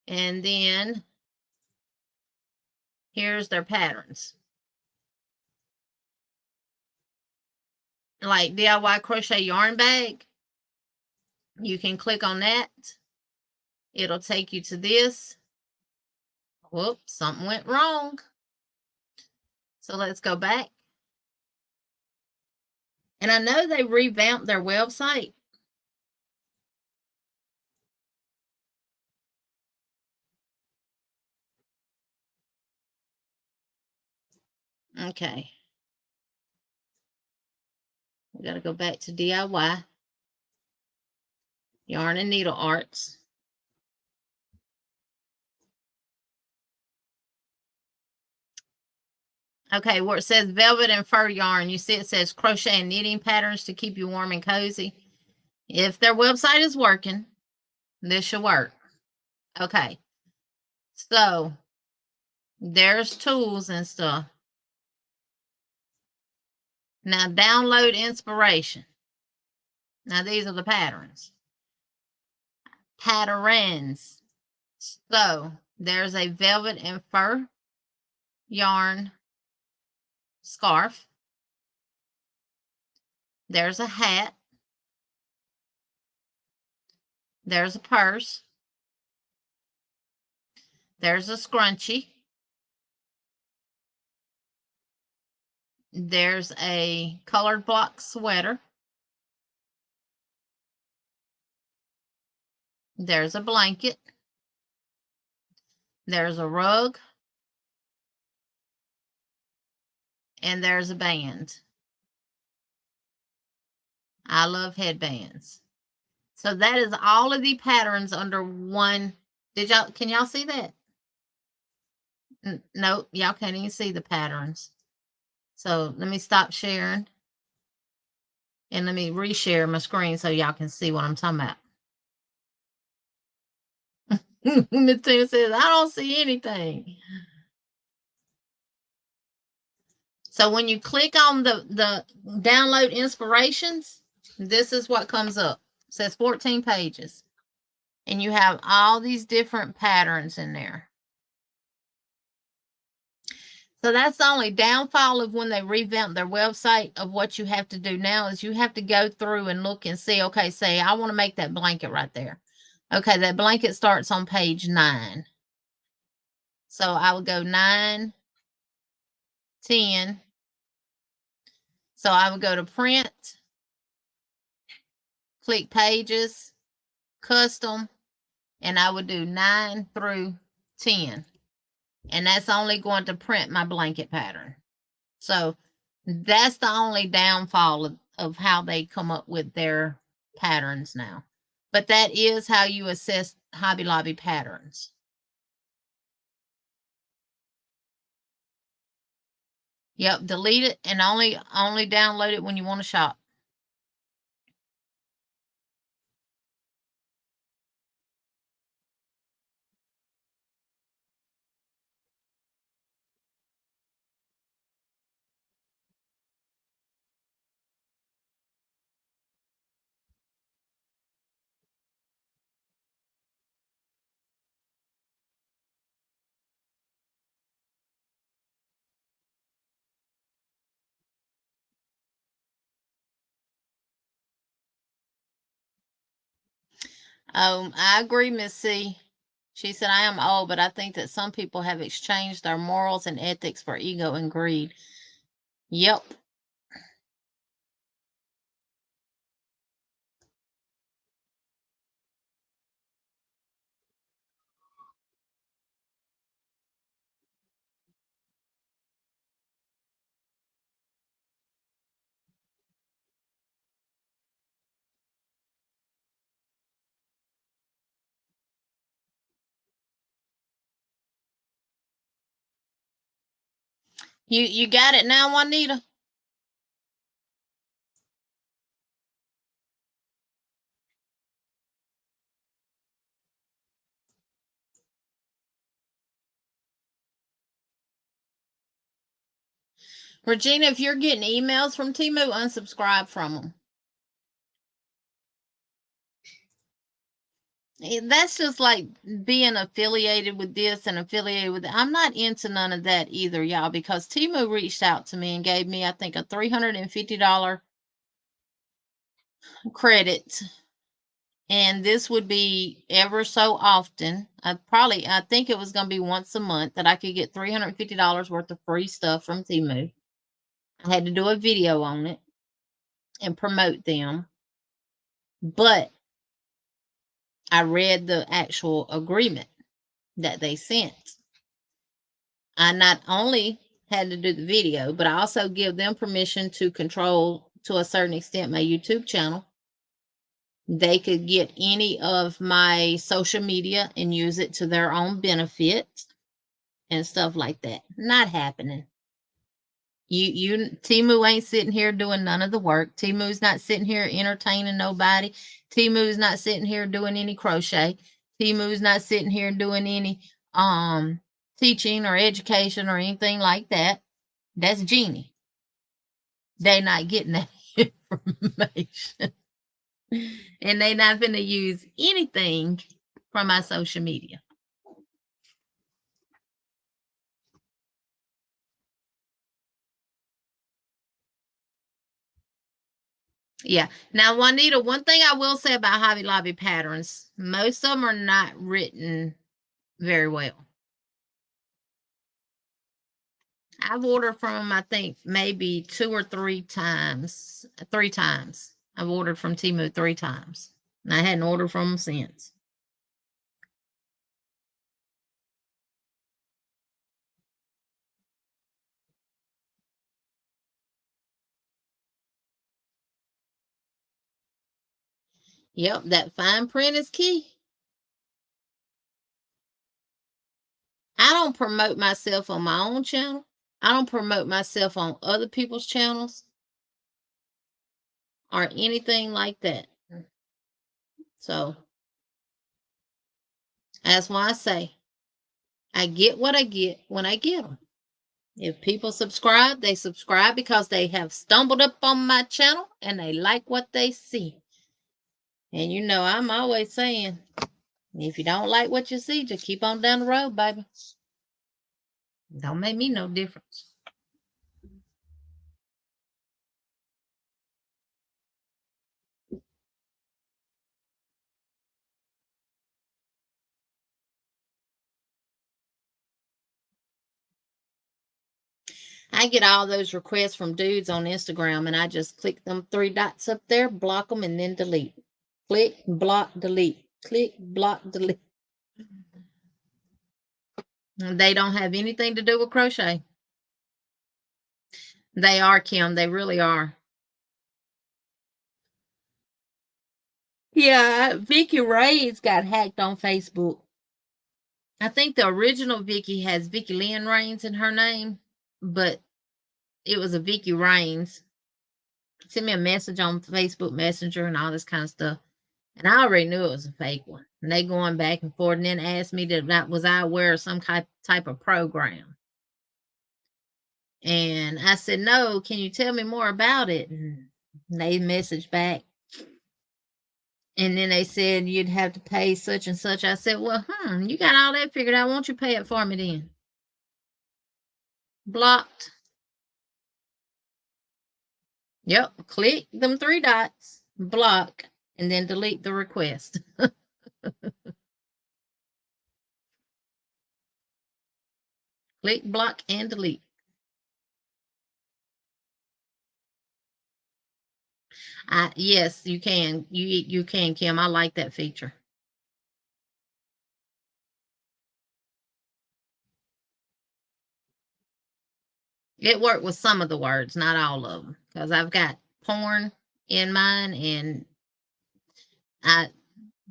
And then here's their patterns. Like DIY crochet yarn bag. You can click on that. It'll take you to this. Whoops, something went wrong. So let's go back. And I know they revamped their website. Okay. We got to go back to DIY, Yarn and Needle Arts. Okay, where it says velvet and fur yarn, you see it says crochet and knitting patterns to keep you warm and cozy. If their website is working, this should work. Okay, so there's tools and stuff. Now download inspiration. Now these are the patterns. Patterns. So there's a velvet and fur yarn scarf. There's a hat. There's a purse. There's a scrunchie. There's a colored block sweater. There's a blanket. There's a rug. And there's a band. I love headbands. So that is all of the patterns under one. Can y'all see that? Nope, y'all can't even see the patterns. So let me stop sharing. And let me reshare my screen so y'all can see what I'm talking about. Miss Tina says, I don't see anything. So when you click on the download inspirations, this is what comes up. It says 14 pages. And you have all these different patterns in there. So that's the only downfall of when they revamp their website of what you have to do now is you have to go through and look and see, okay, say I want to make that blanket right there. Okay, that blanket starts on page 9. So I would go 9, 10. So I would go to print, click pages, custom, and I would do 9 through 10. And that's only going to print my blanket pattern. So that's the only downfall of how they come up with their patterns now. But that is how you assess Hobby Lobby patterns. Yep, delete it and only download it when you want to shop. I agree, Miss C. She said, I am old, but I think that some people have exchanged their morals and ethics for ego and greed. Yep. You got it now, Juanita? Regina, if you're getting emails from Temu, unsubscribe from them. That's just like being affiliated with this and affiliated with that. I'm not into none of that either, y'all, because Temu reached out to me and gave me, I think, a $350 credit. And this would be ever so often. I think it was going to be once a month that I could get $350 worth of free stuff from Temu. I had to do a video on it and promote them. But I read the actual agreement that they sent. I not only had to do the video, but I also give them permission to control to a certain extent my YouTube channel. They could get any of my social media and use it to their own benefit and stuff like that. Not happening. Timu ain't sitting here doing none of the work. Timu's not sitting here entertaining nobody. Timu's not sitting here doing any crochet. Timu's not sitting here doing any teaching or education or anything like that. That's Jeannie. They not getting that information. And they not gonna use anything from my social media. Yeah. Now, Juanita, one thing I will say about Hobby Lobby patterns, most of them are not written very well. I've ordered from them, I think, maybe 2 or 3 times. 3 times. I've ordered from Temu 3 times. And I hadn't ordered from them since. Yep, that fine print is key. I don't promote myself on my own channel. I don't promote myself on other people's channels or anything like that. So that's why I say I get what I get when I get them. If people subscribe, they subscribe because they have stumbled up on my channel and they like what they see. And you know, I'm always saying, if you don't like what you see, just keep on down the road, baby. Don't make me no difference. I get all those requests from dudes on Instagram, and I just click them 3 dots up there, block them, and then delete. Click, block, delete. Click, block, delete. They don't have anything to do with crochet. They are, Kim. They really are. Yeah, Vicky Ray's got hacked on Facebook. I think the original Vicky has Vicky Lynn Rains in her name, but it was a Vicky Rains. Sent me a message on Facebook Messenger and all this kind of stuff. And I already knew it was a fake one. And they going back and forth and then asked me that was I aware of some type of program. And I said, no, can you tell me more about it? And they messaged back. And then they said you'd have to pay such and such. I said, well, you got all that figured out. Won't you pay it for me then? Blocked. Yep. Click them 3 dots, block, and then delete the request. Click, block, and delete. Yes, you can. You can, Kim. I like that feature. It worked with some of the words, not all of them, because I've got porn in mine, and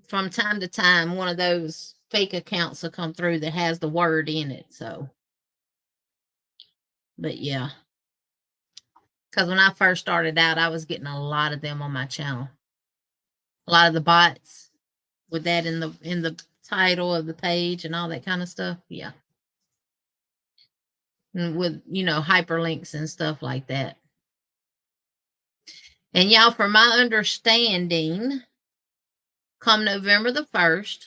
from time to time, one of those fake accounts will come through that has the word in it. So, but yeah, because when I first started out, I was getting a lot of them on my channel. A lot of the bots with that in the title of the page and all that kind of stuff. Yeah. And with, hyperlinks and stuff like that. And y'all, from my understanding, come November the 1st,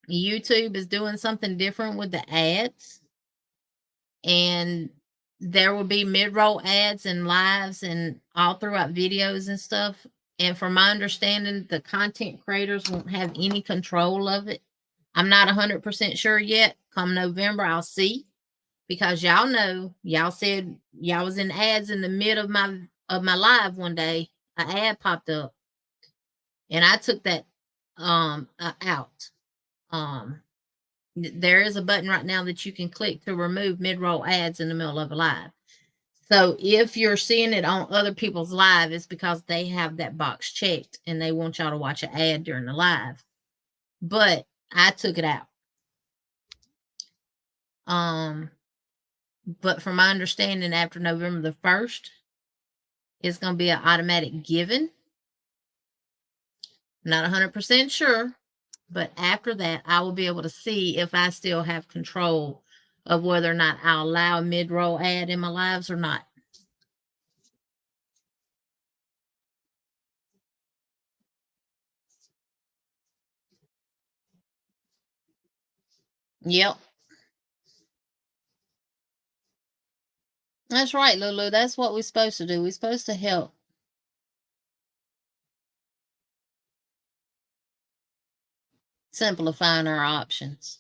YouTube is doing something different with the ads. And there will be mid-roll ads and lives and all throughout videos and stuff. And from my understanding, the content creators won't have any control of it. I'm not 100% sure yet. Come November, I'll see. Because y'all know, y'all said y'all was in ads in the mid of my live one day. An ad popped up, and I took that out. There is a button right now that you can click to remove mid-roll ads in the middle of a live. So if you're seeing it on other people's live, it's because they have that box checked and they want y'all to watch an ad during the live. But I took it out. But from my understanding, after November the 1st, it's going to be an automatic given. Not 100% sure, but after that, I will be able to see if I still have control of whether or not I'll allow a mid-roll ad in my lives or not. Yep. That's right, Lulu. That's what we're supposed to do. We're supposed to help. Simplifying our options.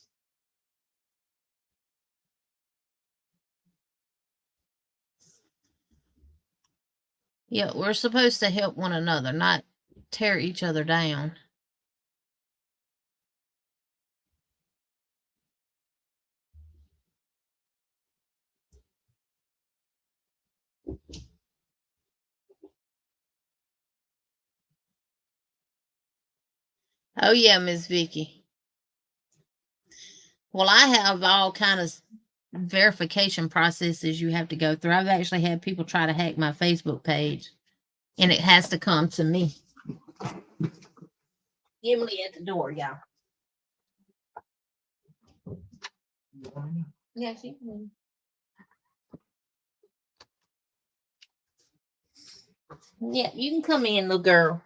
Yeah, we're supposed to help one another, not tear each other down. Oh yeah, Miss Vicky. Well, I have all kind of verification processes you have to go through. I've actually had people try to hack my Facebook page, and it has to come to me. Emily at the door, y'all. Yeah, she can. Yeah, you can come in, little girl.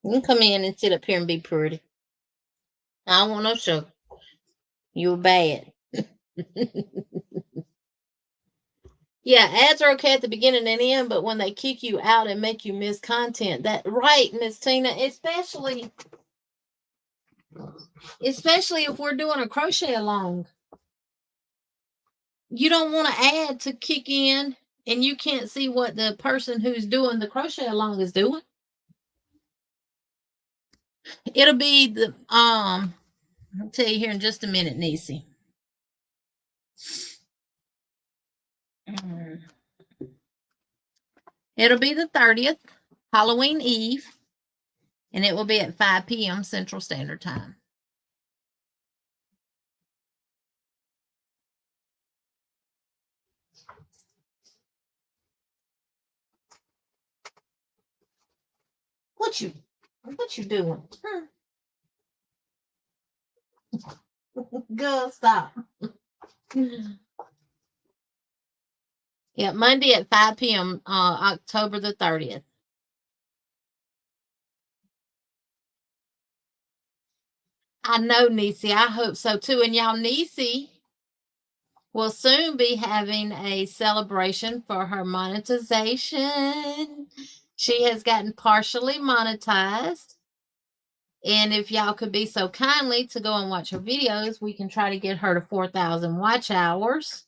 You can come in and sit up here and be pretty. I don't want no sugar. You're bad. Yeah, ads are okay at the beginning and end, but when they kick you out and make you miss content, that right, Miss Tina, especially if we're doing a crochet along. You don't want to ad to kick in and you can't see what the person who's doing the crochet along is doing. It'll be the I'll tell you here in just a minute, Niecy. It'll be the 30th, Halloween Eve, and it will be at 5 p.m. Central Standard Time. What you doing? Girl, stop. Yeah, Monday at 5 p.m. October the 30th. I know, Niecy. I hope so too. And y'all, Niecy will soon be having a celebration for her monetization. She has gotten partially monetized. And if y'all could be so kindly to go and watch her videos, we can try to get her to 4,000 watch hours.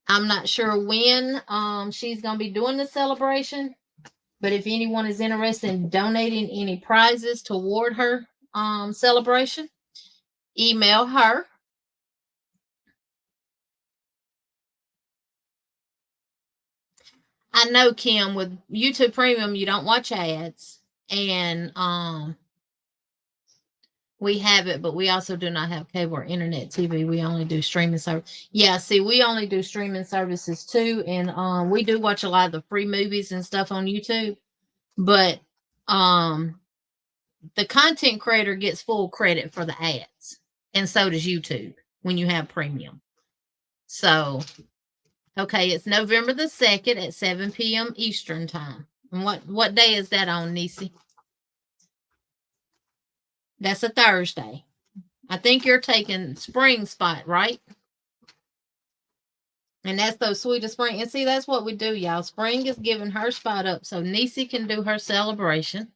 I'm not sure when she's going to be doing the celebration, but if anyone is interested in donating any prizes toward her celebration, email her. I know, Kim, with YouTube Premium, you don't watch ads. And we have it, but we also do not have cable or internet TV. We only do streaming service. Yeah, see, we only do streaming services too. And we do watch a lot of the free movies and stuff on YouTube. But the content creator gets full credit for the ads. And so does YouTube when you have premium. So, okay, it's November the 2nd at 7 p.m. Eastern time. And what day is that on, Niecy? That's a Thursday. I think you're taking spring spot, right? And that's those sweet of spring. And see, that's what we do, y'all. Spring is giving her spot up so Niecy can do her celebration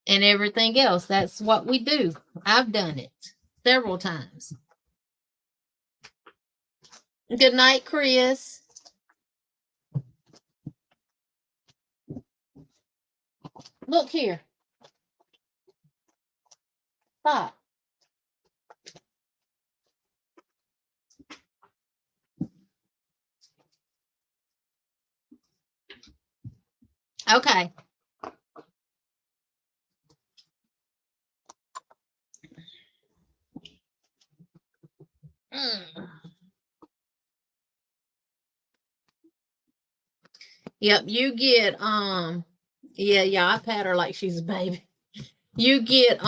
and everything else. That's what we do. I've done it several times. Good night, Chris. Look here. Stop. Okay. Yep, you get yeah, I pat her like she's a baby. You get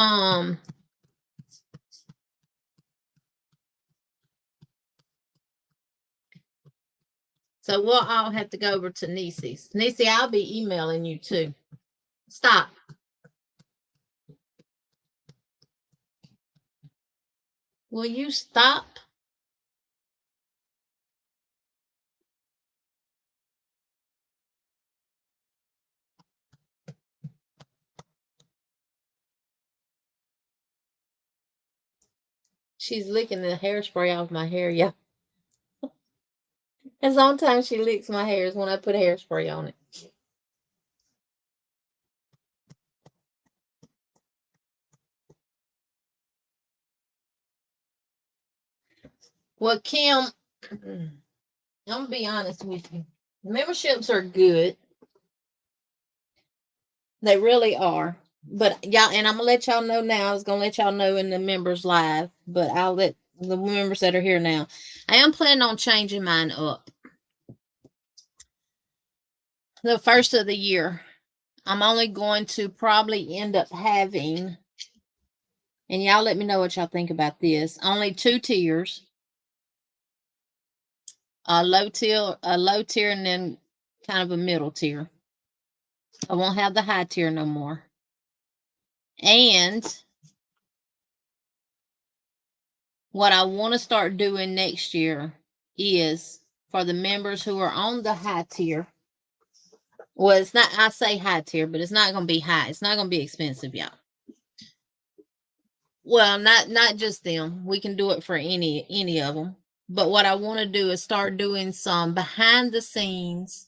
so we'll all have to go over to Niecy's. Niecy, I'll be emailing you too. Stop. Will you stop? She's licking the hairspray off my hair, yeah. And sometimes she licks my hair is when I put hairspray on it. Well, Kim, I'm gonna be honest with you. Memberships are good. They really are. But y'all, and I'm gonna let y'all know now. I was gonna let y'all know in the members live, but I'll let the members that are here now. I am planning on changing mine up. The first of the year, I'm only going to probably end up having, and y'all let me know what y'all think about this. Only 2 tiers. A low tier, and then kind of a middle tier. I won't have the high tier no more. And what I want to start doing next year is for the members who are on the high tier. Well, it's not, I say high tier, but it's not going to be high. It's not going to be expensive, y'all. Well, not just them. We can do it for any of them. But what I want to do is start doing some behind the scenes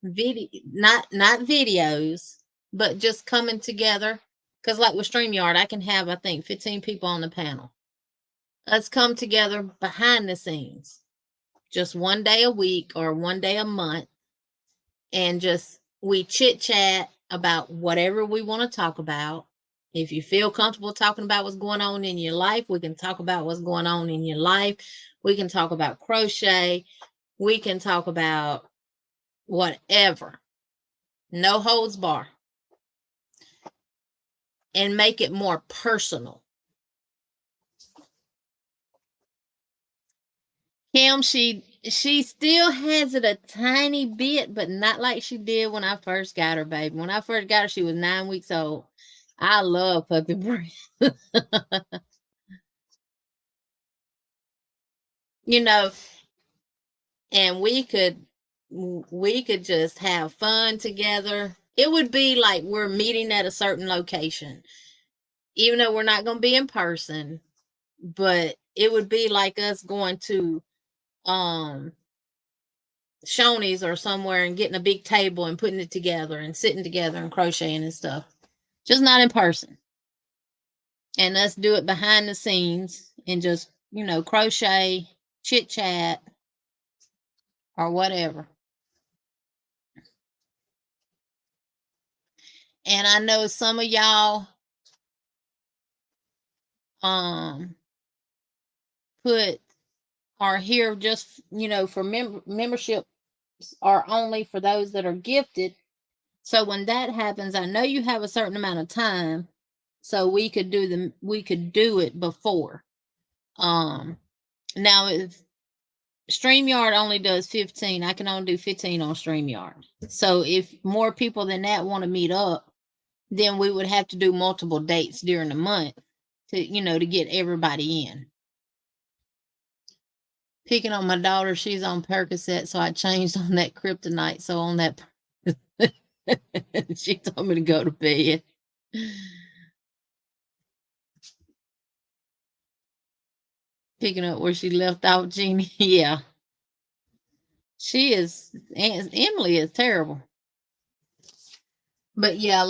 video, not videos, but just coming together. Because like with StreamYard, I can have, I think, 15 people on the panel. Let's come together behind the scenes, just one day a week or one day a month, and just we chit chat about whatever we want to talk about. If you feel comfortable talking about what's going on in your life, we can talk about what's going on in your life. We can talk about crochet. We can talk about whatever. No holds bar. And make it more personal. Kim, she still has it a tiny bit, but not like she did when I first got her, baby. When I first got her, she was 9 weeks old. I love puppy breath. You know, and we could just have fun together. It would be like we're meeting at a certain location, even though we're not going to be in person, but it would be like us going to Shoney's or somewhere and getting a big table and putting it together and sitting together and crocheting and stuff. Just not in person. And let's do it behind the scenes and just, crochet, chit chat, or whatever. And I know some of y'all are here just, for membership are only for those that are gifted. So when that happens, I know you have a certain amount of time, so we could do it before. Now if StreamYard only does 15, I can only do 15 on StreamYard. So if more people than that want to meet up, then we would have to do multiple dates during the month to get everybody in. Picking on my daughter, she's on Percocet, so I changed on that kryptonite. So on that, she told me to go to bed. Picking up where she left off, Jeannie. Yeah. She is, Emily is terrible. But yeah,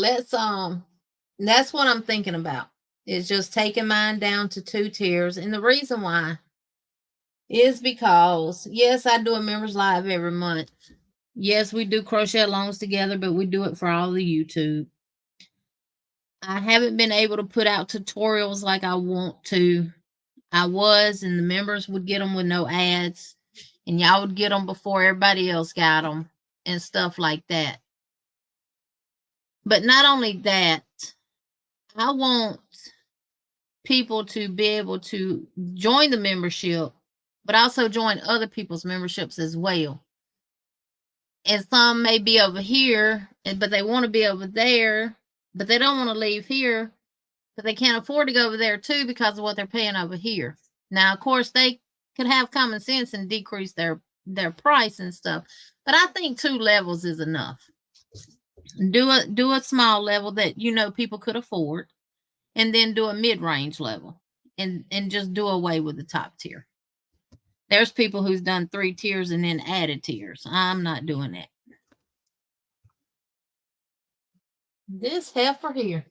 that's what I'm thinking about. Is just taking mine down to 2 tiers. And the reason why is because, yes, I do a members live every month. Yes, we do crochet alongs together, but we do it for all the YouTube. I haven't been able to put out tutorials like I want to. I was, and the members would get them with no ads, and y'all would get them before everybody else got them and stuff like that. But not only that, I want people to be able to join the membership, but also join other people's memberships as well. And some may be over here, but they want to be over there, but they don't want to leave here, but they can't afford to go over there too because of what they're paying over here. Now, of course, they could have common sense and decrease their price and stuff, but I think 2 levels is enough. Do a small level that people could afford, and then do a mid-range level, and just do away with the top tier. There's people who's done 3 tiers and then added tiers. I'm not doing that. This heifer here.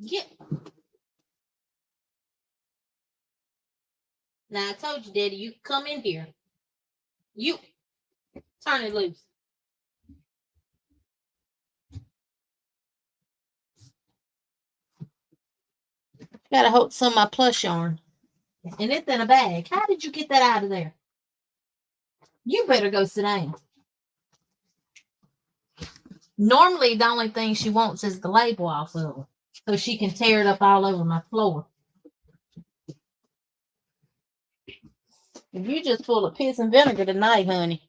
Get. Now I told you, Daddy, you come in here. You turn it loose. Gotta hold some of my plush yarn. And it's in a bag. How did you get that out of there? You better go sit down. Normally, the only thing she wants is the label off of it, so she can tear it up all over my floor. You just full of piss and vinegar tonight, honey.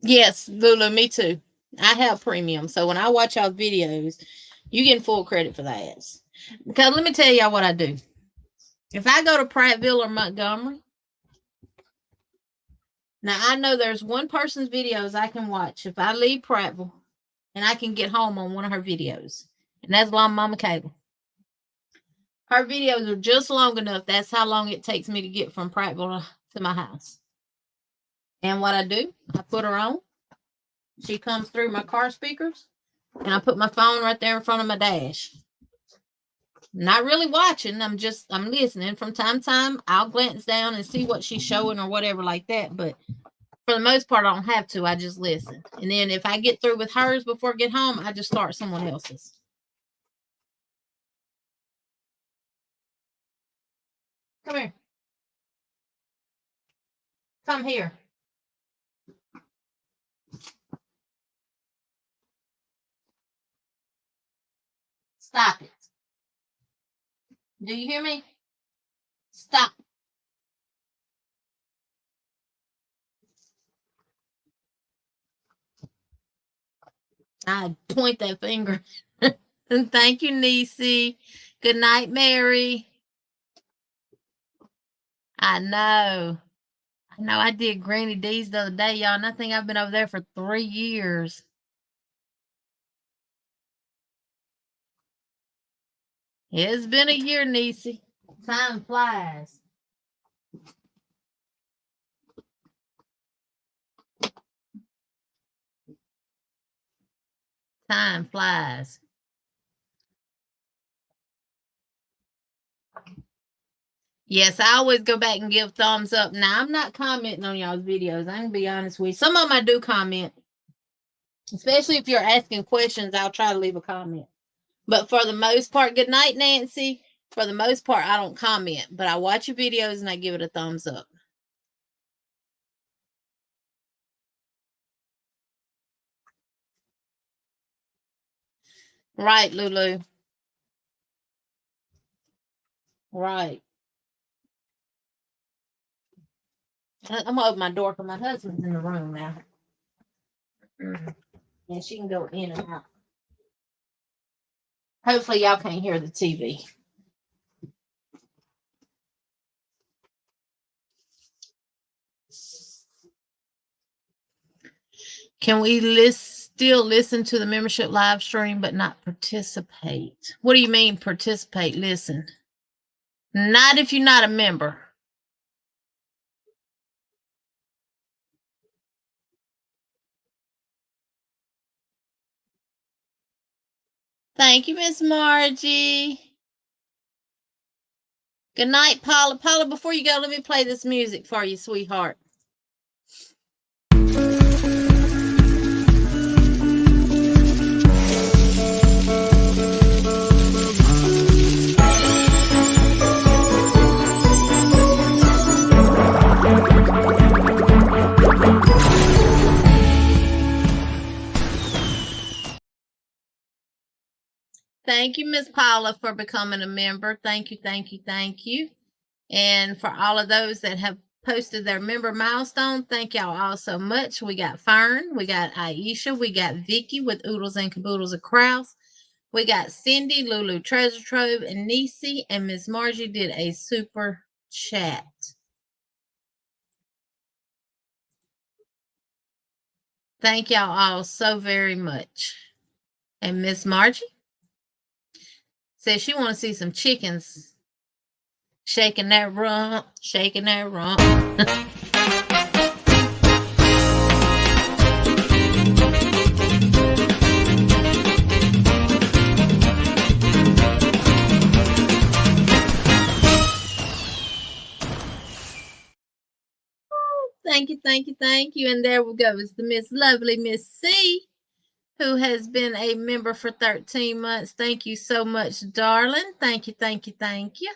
Yes, Lulu, me too. I have premium, so when I watch y'all videos, you get full credit for the ads. Because let me tell y'all what I do. If I go to Prattville or Montgomery, now I know there's one person's videos I can watch if I leave Prattville and I can get home on one of her videos. And that's Mama Cable. Her videos are just long enough. That's how long it takes me to get from Prattville to my house. And what I do, I put her on. She comes through my car speakers, and I put my phone right there in front of my dash. Not really watching. I'm listening. From time to time, I'll glance down and see what she's showing or whatever like that. But for the most part, I don't have to. I just listen. And then if I get through with hers before I get home, I just start someone else's. Come here. Come here. Stop it. Do you hear me? Stop. I point that finger. And thank you, Niecy. Good night, Mary. I know. I did Granny D's the other day, y'all, and I think I've been over there for 3 years. It's been a year, Niecy. Time flies. Time flies. Yes, I always go back and give thumbs up. Now, I'm not commenting on y'all's videos. I'm going to be honest with you. Some of them I do comment. Especially if you're asking questions, I'll try to leave a comment. But for the most part, good night, Nancy. For the most part, I don't comment. But I watch your videos and I give it a thumbs up. Right, Lulu. Right. I'm going to open my door because my husband's in the room now. And she can go in and out. Hopefully, y'all can't hear the TV. Can we still listen to the membership live stream but not participate? What do you mean participate? Listen. Not if you're not a member. Thank you, Miss Margie. Good night, Paula. Paula, before you go, let me play this music for you, sweetheart. Thank you, Miss Paula, for becoming a member. Thank you, thank you, thank you. And for all of those that have posted their member milestone, thank y'all all so much. We got Fern, we got Aisha, we got Vicky with Oodles and Caboodles of Kraus. We got Cindy, Lulu Treasure Trove, and Nisi, and Miss Margie did a super chat. Thank y'all all so very much. And Miss Margie says she want to see some chickens shaking that rump, shaking that rump. Thank you, thank you, thank you. And there we go. It's the Miss Lovely Miss C, who has been a member for 13 months. Thank you so much, darling. Thank you, thank you, thank you.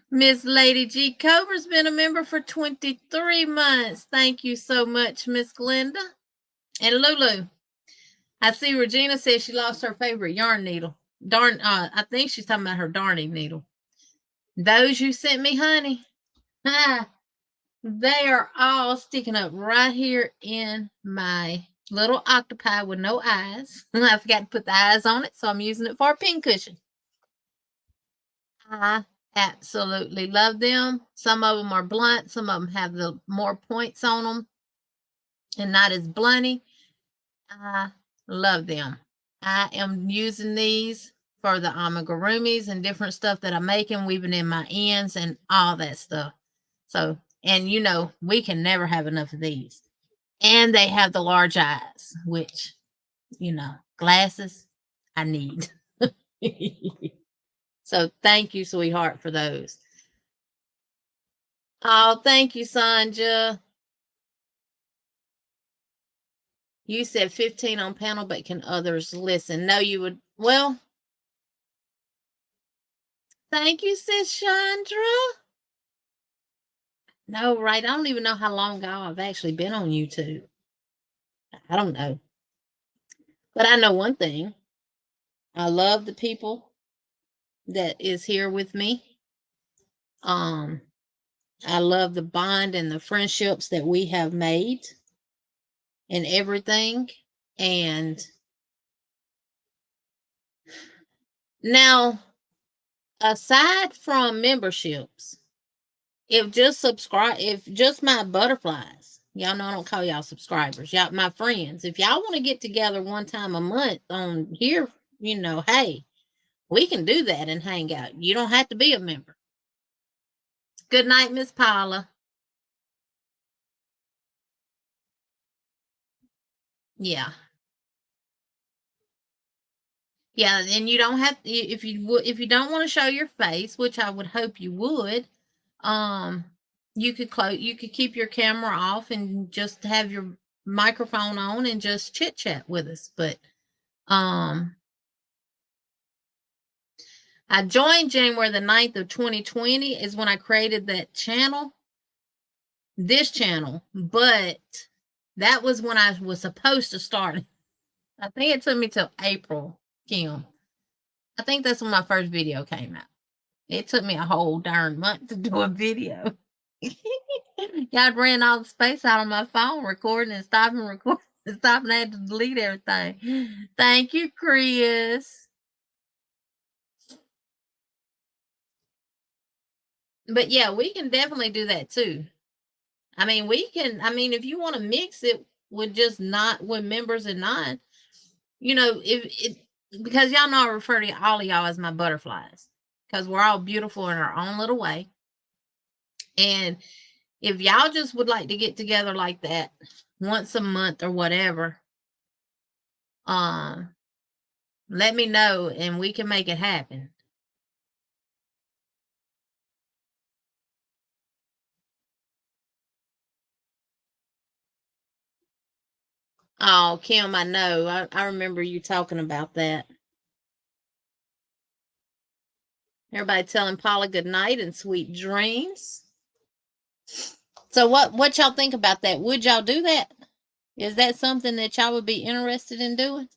Miss Lady G Cobra's been a member for 23 months. Thank you so much, Miss Glenda. And Lulu, I see Regina says she lost her favorite yarn needle. I think she's talking about her darning needle. Those you sent me, honey, they are all sticking up right here in my little octopi with no eyes. I forgot to put the eyes on it, so I'm using it for a pincushion. I absolutely love them. Some of them are blunt. Some of them have the more points on them and not as blunty. I love them. I am using these for the amigurumis and different stuff that I'm making, weaving in my ends and all that stuff. So, and you know, we can never have enough of these. And they have the large eyes, which, you know, glasses I need. So thank you, sweetheart, for those. Oh, thank you, Sanja. You said 15 on panel, but can others listen? No, you would. Well, thank you, sis Chandra. No, right. I don't even know how long ago I've actually been on YouTube. I don't know. But I know one thing. I love the people that is here with me. I love the bond and the friendships that we have made and everything. And now, aside from memberships, if just my butterflies, y'all know I don't call y'all subscribers, y'all my friends, if y'all want to get together one time a month on here, you know, hey, we can do that and hang out. You don't have to be a member. Good night, Miss Paula. Yeah. Yeah, and you don't have if you don't want to show your face, which I would hope you would, you could keep your camera off and just have your microphone on and just chit chat with us. But I joined January the 9th of 2020 is when I created that channel, this channel, but that was when I was supposed to start. I think it took me till April, Kim. I think that's when my first video came out. It took me a whole darn month to do a video. Y'all ran all the space out on my phone, recording and stopping, recording and stopping. I had to delete everything. Thank you, Chris. But yeah, we can definitely do that too. I mean, if you want to mix it with just not with members and not, you know, because y'all know I refer to all of y'all as my butterflies because we're all beautiful in our own little way. And if y'all just would like to get together like that once a month or whatever, Let me know and we can make it happen. Oh, Kim, I know. I remember you talking about that. Everybody telling Paula good night and sweet dreams. So what y'all think about that? Would y'all do that? Is that something that y'all would be interested in doing?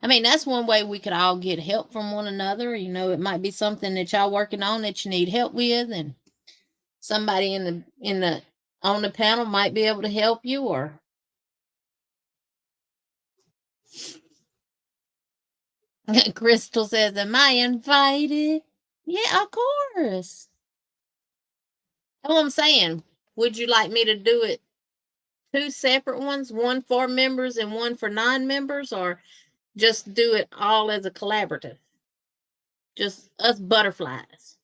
I mean, that's one way we could all get help from one another. You know, it might be something that y'all working on that you need help with, and somebody in the on the panel might be able to help you. Or Crystal says, "Am I invited?" Yeah, of course. That's what I'm saying. Would you like me to do it two separate ones, one for members and one for non-members, or just do it all as a collaborative? Just us butterflies.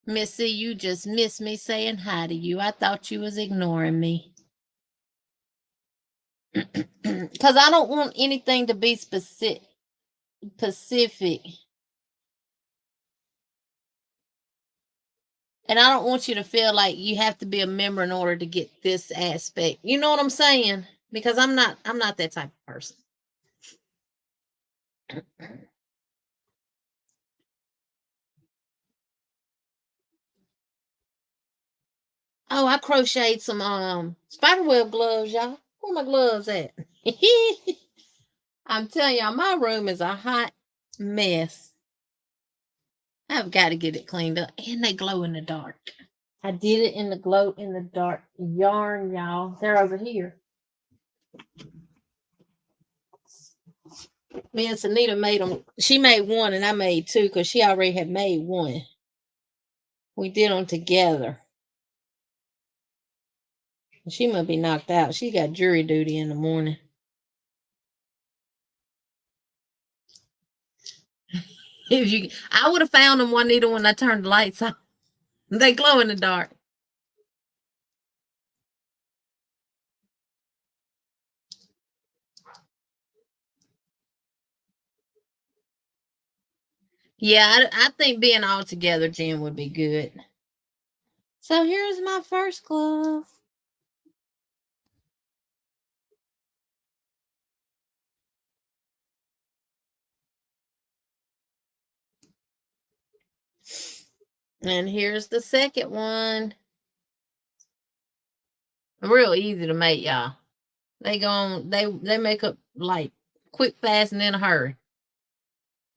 Missy, you just missed me saying hi to you. I thought you was ignoring me. Because I don't want anything to be specific. And I don't want you to feel like you have to be a member in order to get this aspect. You know what I'm saying? Because I'm not that type of person. Oh, I crocheted some spiderweb gloves, y'all. Where my gloves at? I'm telling y'all, my room is a hot mess. I've got to get it cleaned up. And they glow in the dark. I did it in the glow in the dark yarn, y'all. They're over here. Me and Sunita made them. She made one and I made two because she already had made one. We did them together. She must be knocked out. She got jury duty in the morning. If you, I would have found them, Juanita, when I turned the lights on. They glow in the dark. Yeah, I think being all together, Jen, would be good. So here's my first glove. And here's the second one. Real easy to make, y'all. They go on, they make up like quick, fast, and in a hurry.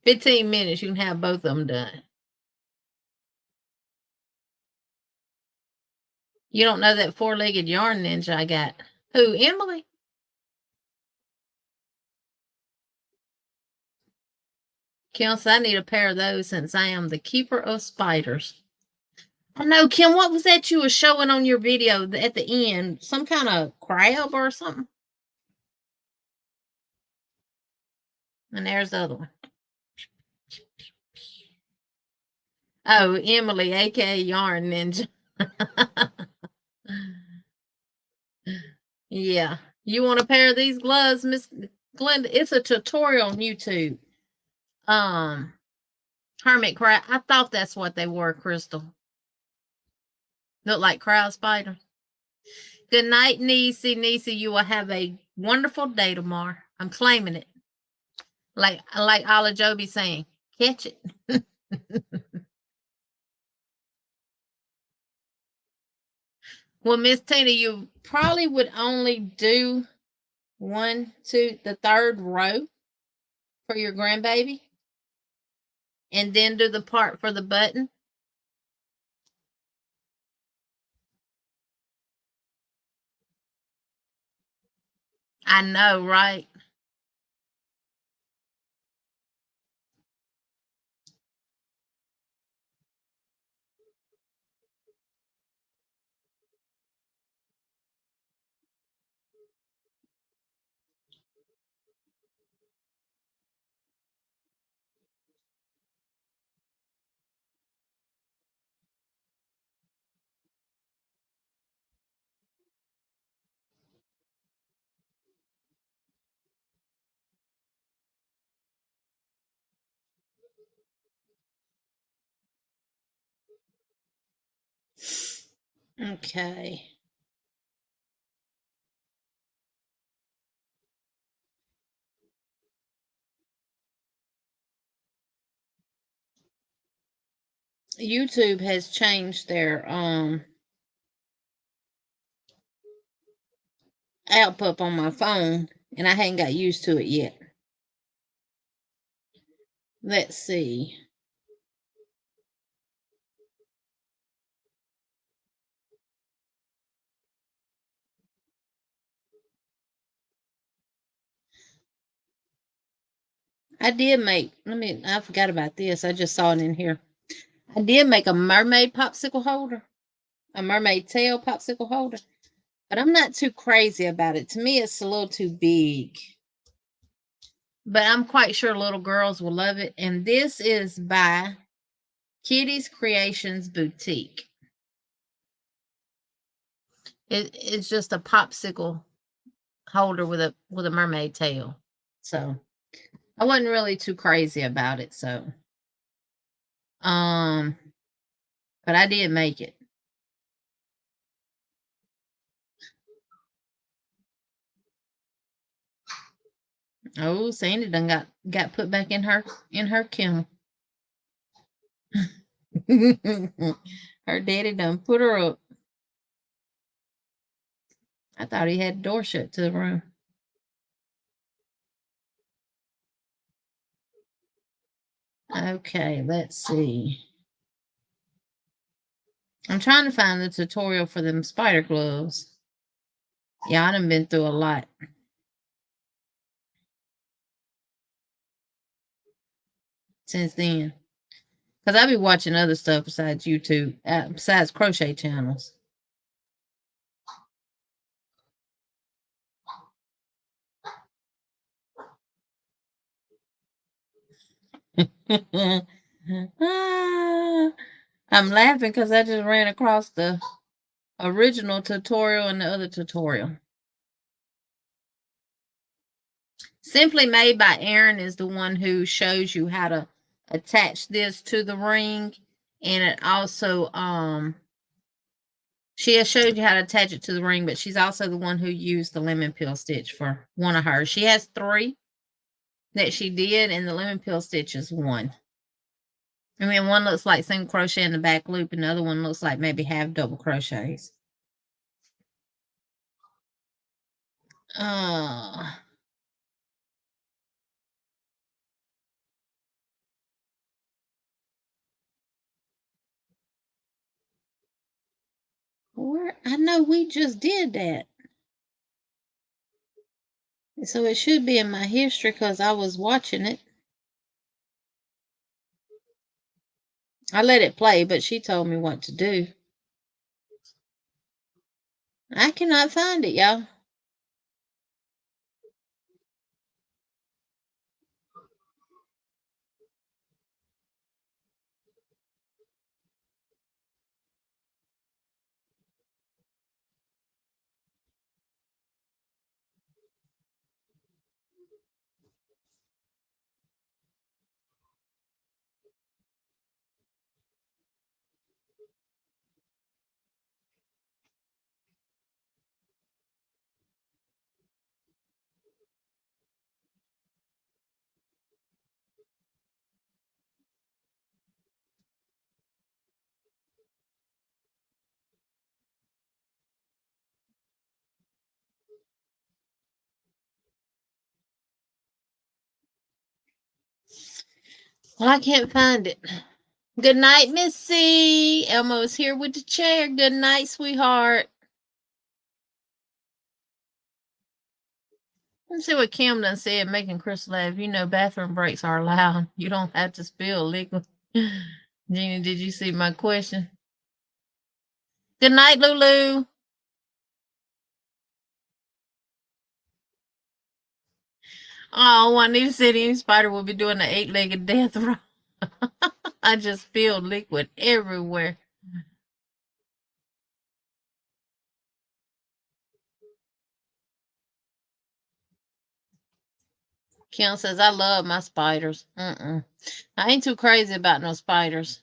15 minutes, you can have both of them done. You don't know that four-legged yarn ninja I got. Who, Emily? Kim said, I need a pair of those since I am the keeper of spiders. I know, Kim, what was that you were showing on your video at the end? Some kind of crab or something? And there's the other one. Oh, Emily, aka Yarn Ninja. Yeah. You want a pair of these gloves, Miss Glenda? It's a tutorial on YouTube. Hermit crab. I thought that's what they were, Crystal. Look like crowd spiders. Good night, Niecy. Niecy, you will have a wonderful day tomorrow. I'm claiming it. Like Ala Joe be saying, catch it. Well, Miss Tina, you probably would only do the third row for your grandbaby, and then do the part for the button. I know, right? Okay. YouTube has changed their output on my phone, and I hadn't got used to it yet. Let's see. I did make, I forgot about this. I just saw it in here. I did make a mermaid popsicle holder, a mermaid tail popsicle holder, but I'm not too crazy about it. To me, it's a little too big, but I'm quite sure little girls will love it. And this is by Kitty's Creations Boutique. It's just a popsicle holder with a mermaid tail. So I wasn't really too crazy about it. So um, but I did make it. Oh, Sandy done got put back in her kennel. Her daddy done put her up. I thought he had the door shut to the room. Okay, let's see. I'm trying to find the tutorial for them spider gloves. Yeah, I done been through a lot since then. Because I be watching other stuff besides YouTube, besides crochet channels. Ah, I'm laughing because I just ran across the original tutorial and the other tutorial. Simply Made by Erin is the one who shows you how to attach this to the ring, and it also she has showed you how to attach it to the ring, but she's also the one who used the lemon peel stitch for one of hers. She has 3 that she did, and the lemon peel stitch is one. I mean, one looks like single crochet in the back loop, and the other one looks like maybe half double crochets. Where I know we just did that. So it should be in my history because I was watching it. I let it play, but she told me what to do. I cannot find it, y'all. Well, I can't find it. Good night, Missy. Elmo's here with the chair. Good night, sweetheart. Let's see what Kim done said, making Chris laugh. You know, bathroom breaks are allowed. You don't have to spill liquid. Jeannie, did you see my question? Good night, Lulu. Oh, Juanita said any spider will be doing the 8-legged death roll. I just spilled liquid everywhere. Kim says, I love my spiders. I ain't too crazy about no spiders.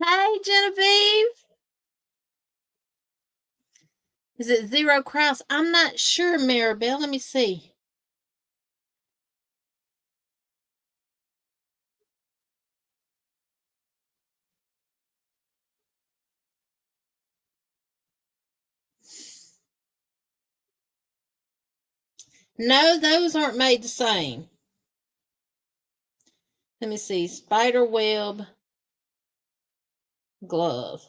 Hey, Genevieve. Is it zero crafts? I'm not sure, Maribel. Let me see. No, those aren't made the same. Let me see. Spider web glove.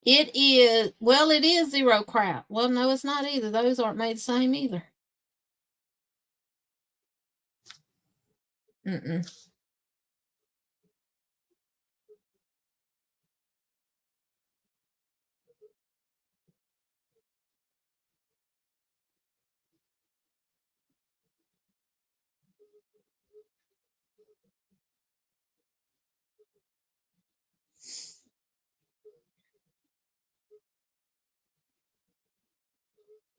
It is, well, it is zero craft. Well, no, it's not either. Those aren't made the same either. Mm-mm.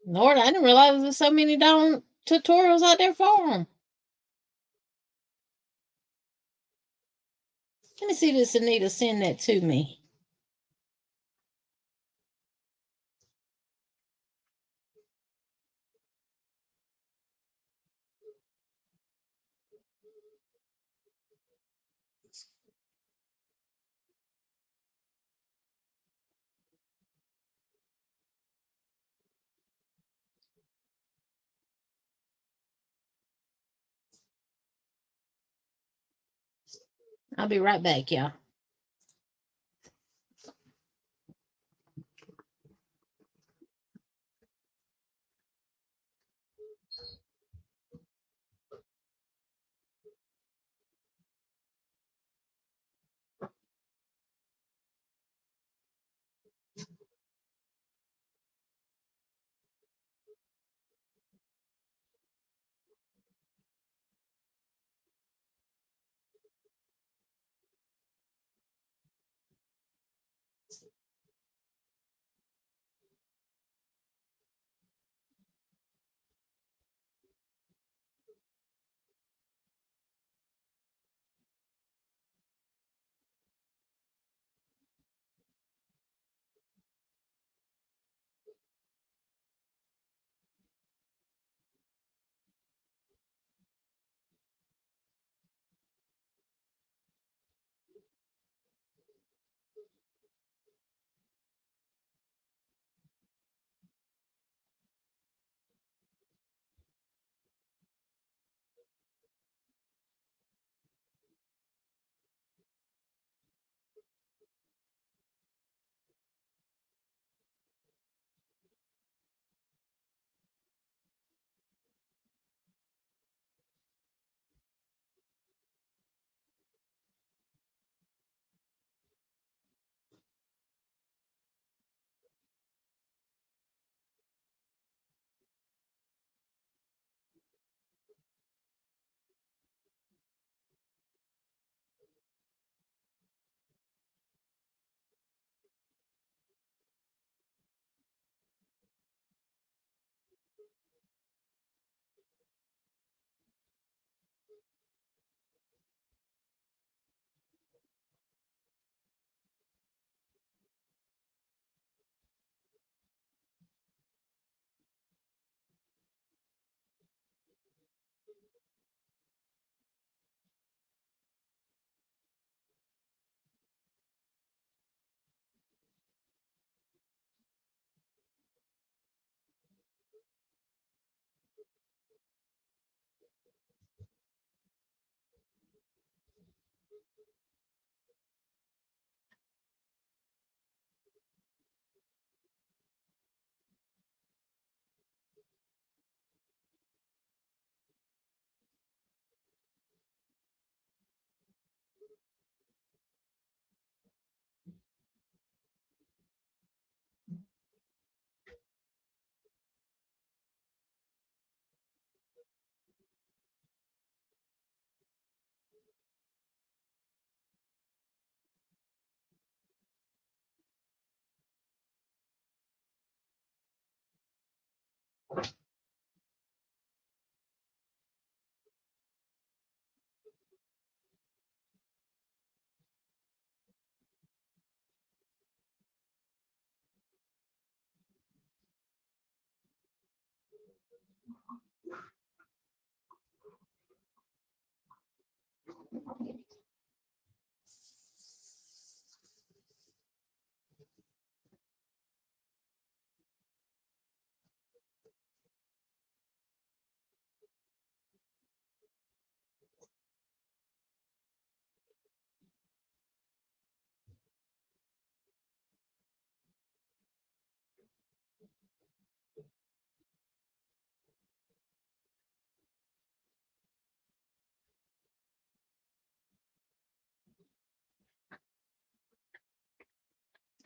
Lord, I didn't realize there was so many darn tutorials out there for them. Let me see, does Anita send that to me? I'll be right back, y'all.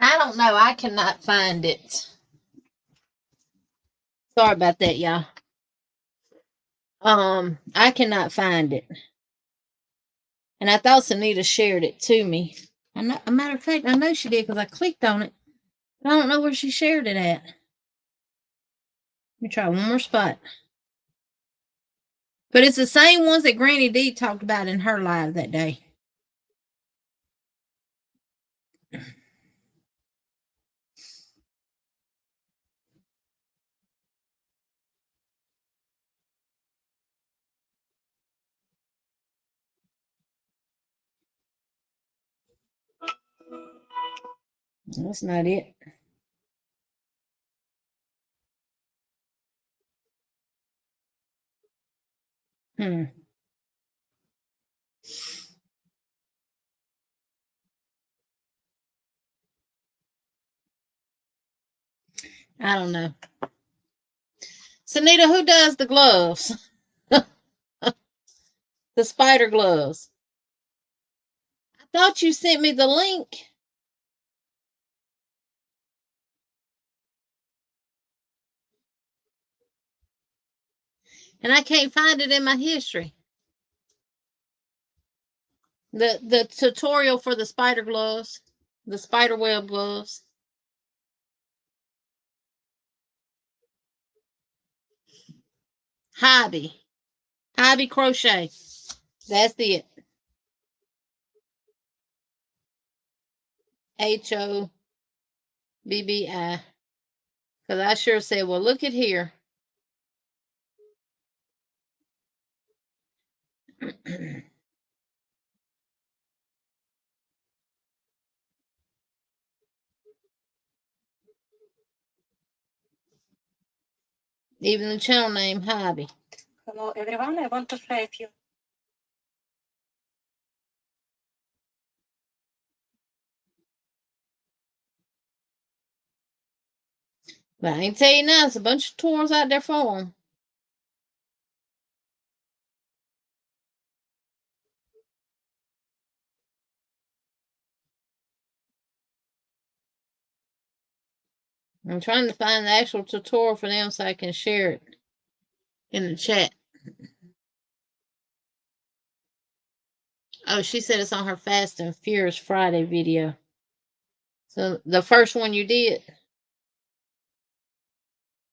I don't know. I cannot find it. Sorry about that, y'all. I cannot find it. And I thought Sunita shared it to me. A matter of fact, I know she did because I clicked on it. But I don't know where she shared it at. Let me try one more spot. But it's the same ones that Granny D talked about in her live that day. That's not it. I don't know. Sunita, who does the gloves? The spider gloves. I thought you sent me the link. And I can't find it in my history. The tutorial for the spider gloves, the spider web gloves. Hobby crochet. That's it. HOBBI. Because I sure said, well, look at here. Even the channel name, Hobby. Hello everyone, I want to share a few. But I ain't tell you now, it's a bunch of tours out there for them. I'm trying to find the actual tutorial for them so I can share it in the chat. Oh, she said it's on her Fast and Furious Friday video. So the first one you did.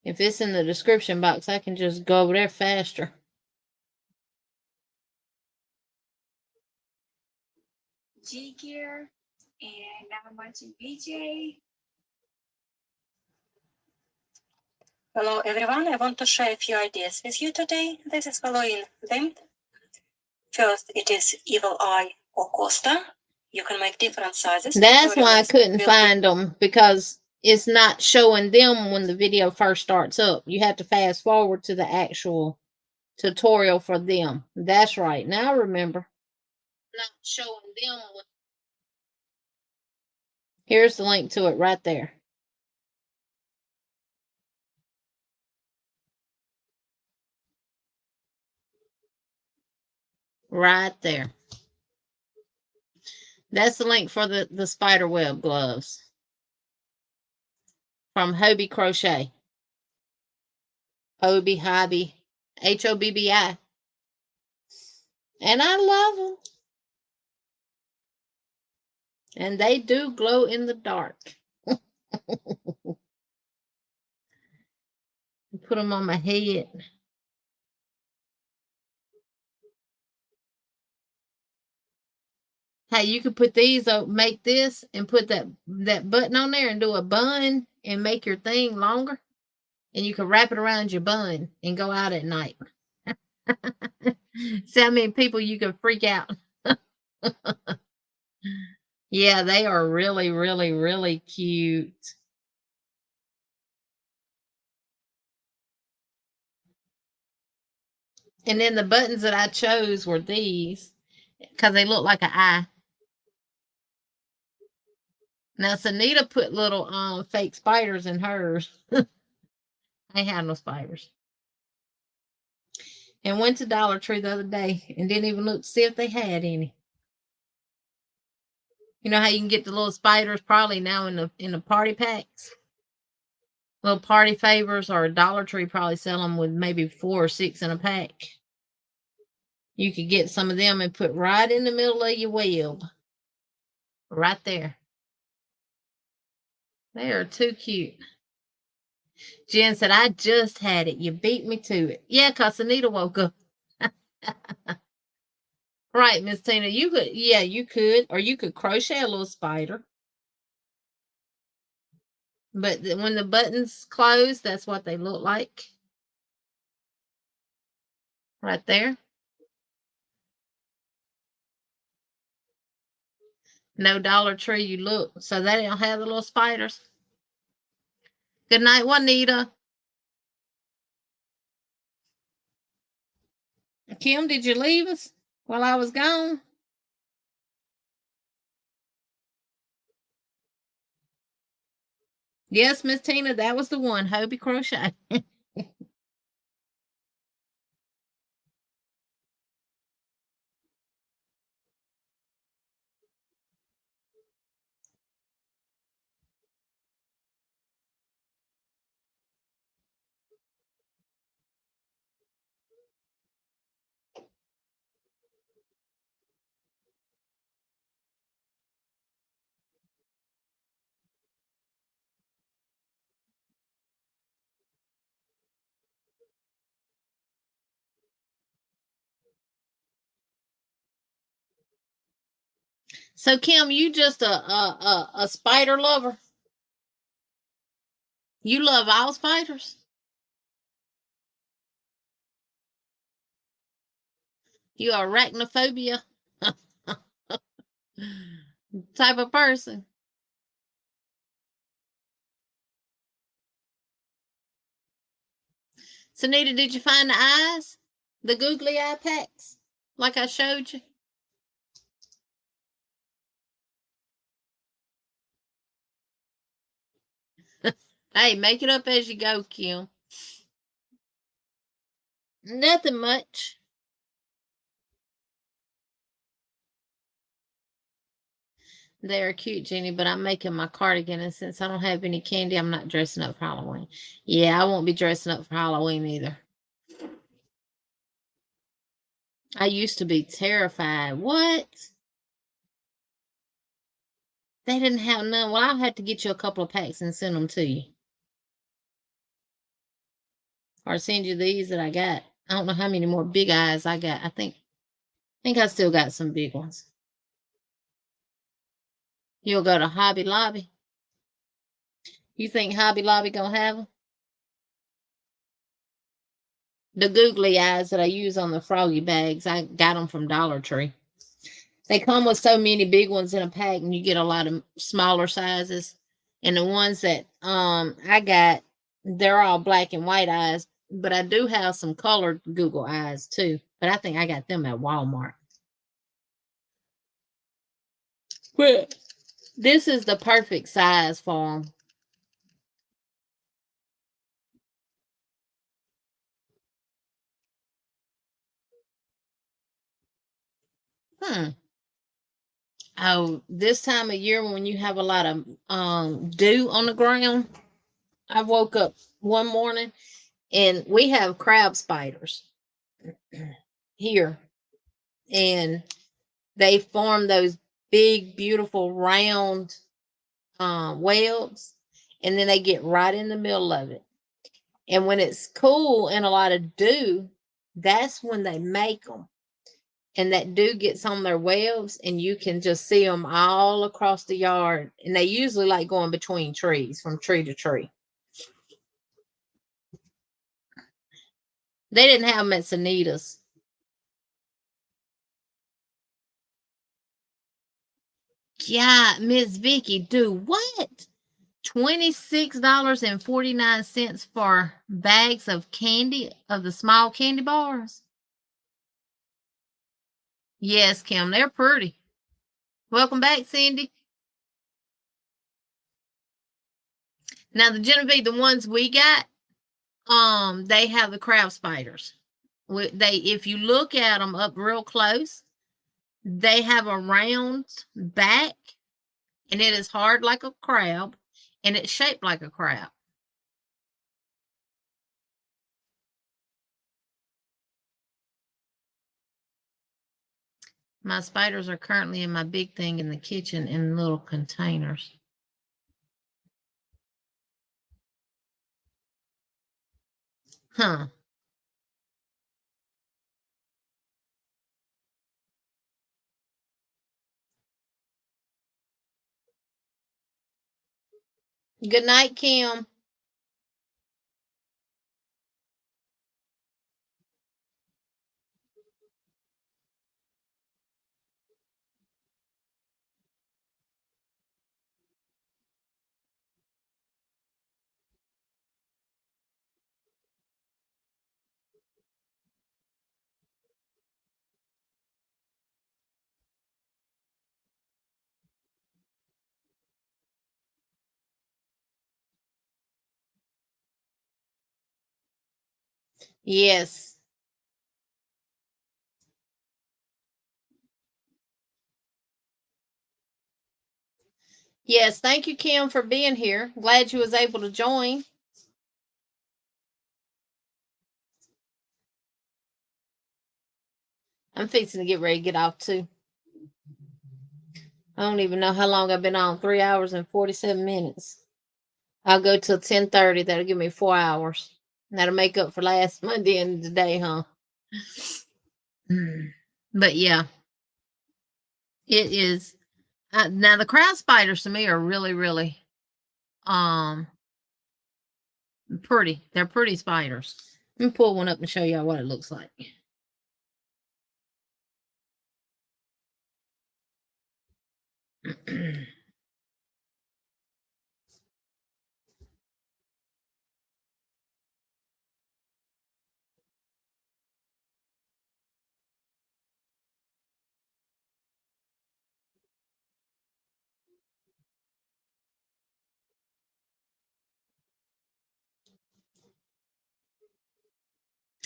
If it's in the description box, I can just go over there faster. G Gear, and I'm watching BJ. Hello everyone, I want to share a few ideas with you today. This is Halloween themed. First, it is Evil Eye or Costa. You can make different sizes. That's why I couldn't find them, because it's not showing them when the video first starts up. You have to fast forward to the actual tutorial for them. That's right. Now I remember. Not showing them. Here's the link to it right there. Right there. That's the link for the spider web gloves from Hobby Crochet. Hobby, Hobby, HOBBI. And I love them. And they do glow in the dark. Put them on my head. Hey, you could put these up, make this, and put that button on there and do a bun and make your thing longer. And you can wrap it around your bun and go out at night. See how many people you can freak out. Yeah, they are really, really, really cute. And then the buttons that I chose were these because they look like an eye. Now, Sunita put little fake spiders in hers. I ain't had no spiders. And went to Dollar Tree the other day and didn't even look to see if they had any. You know how you can get the little spiders probably now in the party packs? Little party favors, or Dollar Tree probably sell them with maybe 4 or 6 in a pack. You could get some of them and put right in the middle of your web. Right there. They are too cute. Jen said, I just had it. You beat me to it. Yeah, because Anita woke up. Right, Miss Tina. You could, yeah, you could. Or you could crochet a little spider. But when the buttons close, that's what they look like. Right there. No Dollar Tree, you look. So they don't have the little spiders. Good night, Juanita. Kim, did you leave us while I was gone? Yes, Miss Tina, that was the one. Hobie Crochet. So Kim, you just a spider lover? You love all spiders? You arachnophobia type of person? Sunita, did you find the eyes? The googly eye packs? Like I showed you? Hey, make it up as you go, Kim. Nothing much. They're cute, Jenny, but I'm making my cardigan, and since I don't have any candy, I'm not dressing up for Halloween. Yeah, I won't be dressing up for Halloween either. I used to be terrified. What? They didn't have none. Well, I'll have to get you a couple of packs and send them to you. Or send you these that I got. I don't know how many more big eyes I got. I think I still got some big ones. You'll go to Hobby Lobby. You think Hobby Lobby gonna have them? The googly eyes that I use on the froggy bags, I got them from Dollar Tree. They come with so many big ones in a pack, and you get a lot of smaller sizes. And the ones that I got, they're all black and white eyes, but I do have some colored Google eyes too. But I think I got them at Walmart. But this is the perfect size for them. Oh, this time of year when you have a lot of dew on the ground, I woke up one morning and we have crab spiders here, and they form those big, beautiful, round webs, and then they get right in the middle of it. And when it's cool and a lot of dew, that's when they make them. And that dew gets on their webs, and you can just see them all across the yard. And they usually like going between trees, from tree to tree. They didn't have them at Sunita's. Yeah, Miss Vicky, do what? $26.49 for bags of candy, of the small candy bars. Yes, Kim, they're pretty. Welcome back, Cindy. Now the Genevieve, the ones we got, they have the crab spiders. They, if you look at them up real close, they have a round back and it is hard like a crab, and it's shaped like a crab. My spiders are currently in my big thing in the kitchen in little containers. Huh. Good night, Kim. Yes. Yes, thank you, Kim, for being here. Glad you was able to join. I'm fixing to get ready to get off too. I don't even know how long I've been on. 3 hours and 47 minutes. I'll go till 10:30. That'll give me 4 hours. That'll make up for last Monday and today, huh? But yeah, it is. Now the crowd spiders to me are really, really um pretty. They're pretty spiders. Let me pull one up and show y'all what it looks like.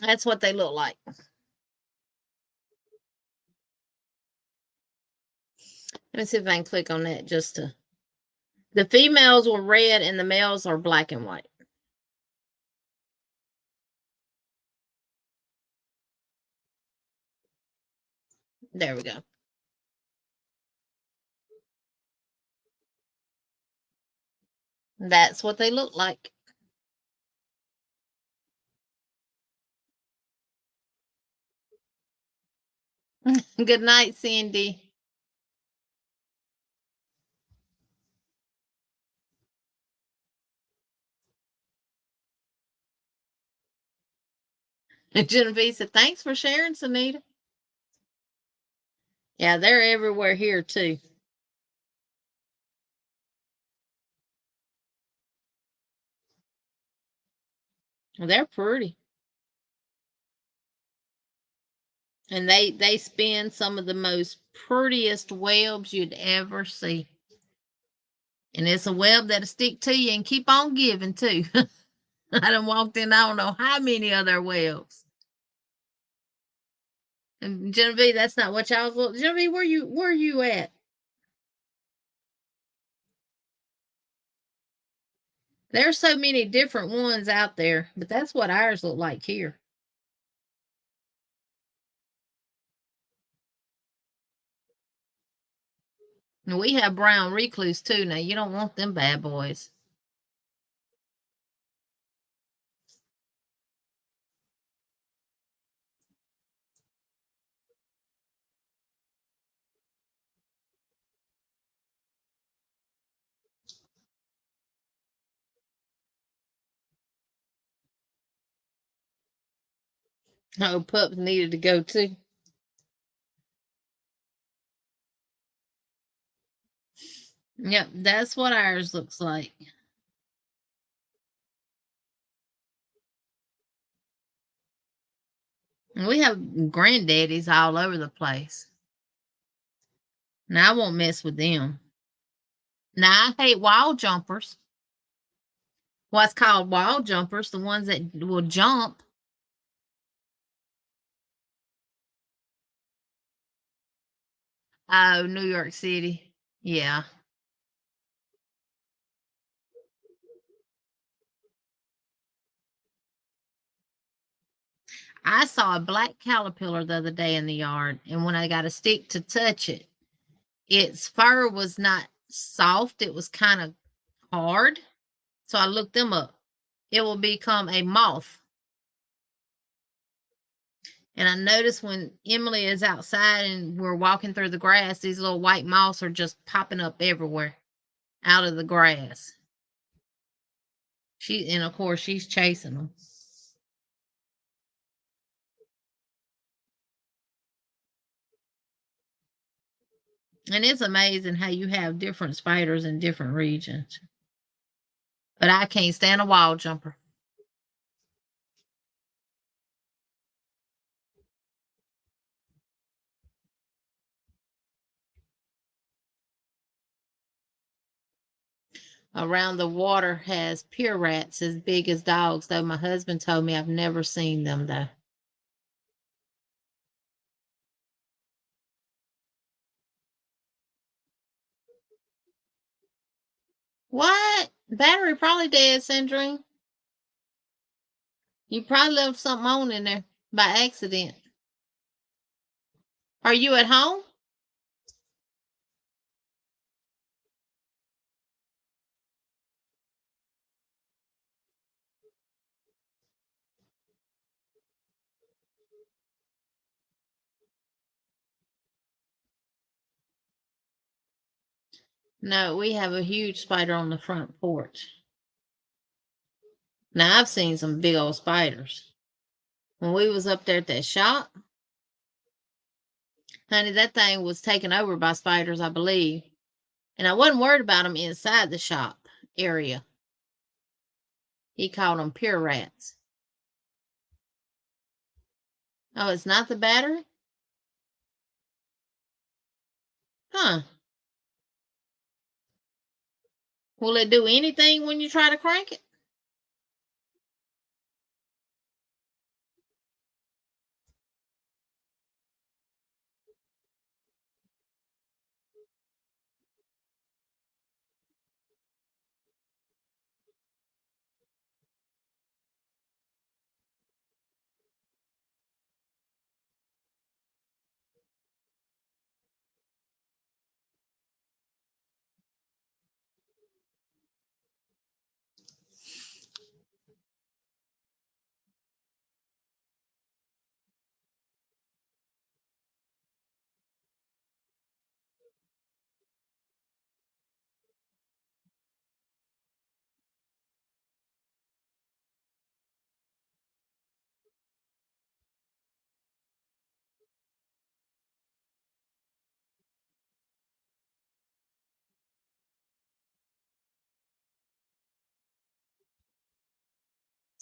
That's what they look like. Let me see if I can click on that just to. The females were red and the males are black and white. There we go. That's what they look like. Good night, Cindy. Genevieve said, thanks for sharing, Sunita. Yeah, they're everywhere here too. They're pretty. And they spin some of the most prettiest webs you'd ever see. And it's a web that'll stick to you and keep on giving too. I done walked in, I don't know how many other webs. And Genevieve, that's not what y'all look. Genevieve, where you at? There's so many different ones out there, but that's what ours look like here. And we have brown recluse too. Now you don't want them bad boys. Oh, pups needed to go too. Yep, that's what ours looks like. And we have granddaddies all over the place. Now I won't mess with them. Now I hate wild jumpers. What's called wild jumpers, the ones that will jump. Oh, New York City. Yeah. I saw a black caterpillar the other day in the yard, and when I got a stick to touch it, its fur was not soft, it was kind of hard. So I looked them up. It will become a moth. And I noticed when Emily is outside and we're walking through the grass, these little white moths are just popping up everywhere out of the grass. And of course, she's chasing them. And it's amazing how you have different spiders in different regions. But I can't stand a wall jumper. Around the water has pier rats as big as dogs, though my husband told me I've never seen them, though. What? Battery probably dead, Sandrine. You probably left something on in there by accident. Are you at home? No, we have a huge spider on the front porch. Now, I've seen some big old spiders. When we was up there at that shop, honey, that thing was taken over by spiders, I believe. And I wasn't worried about them inside the shop area. He called them pier rats. Oh, it's not the battery? Huh. Will it do anything when you try to crank it?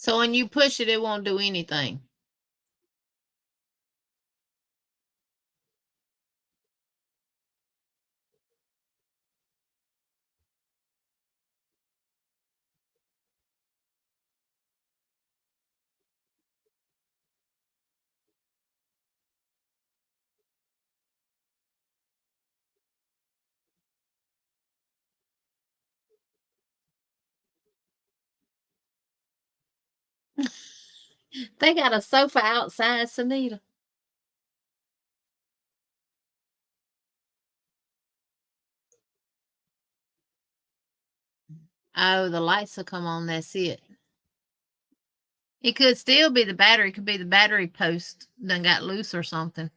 So when you push it, it won't do anything. They got a sofa outside, Sunita. Oh, the lights will come on. That's it. It could still be the battery. It could be the battery post done got loose or something.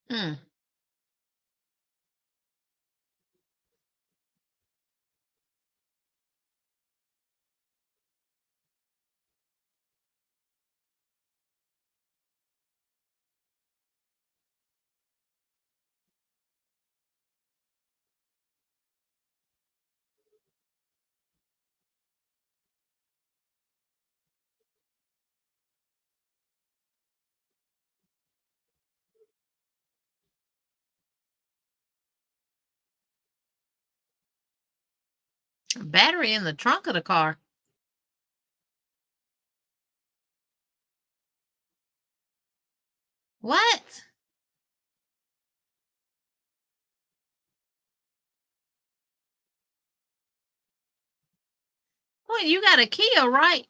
Hmm. Battery in the trunk of the car. What? Well, you got a Kia, right?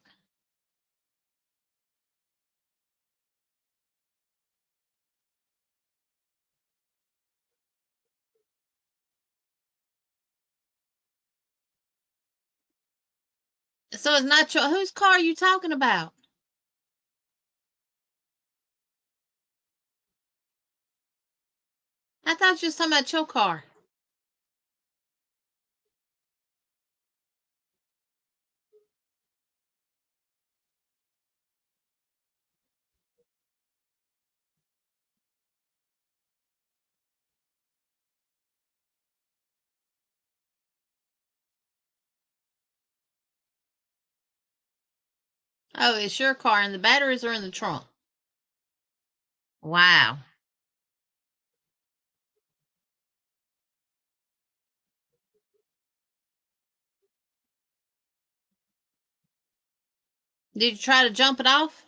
So it's not your, whose car are you talking about? I thought you was talking about your car. Oh, it's your car and the batteries are in the trunk. Wow. Did you try to jump it off?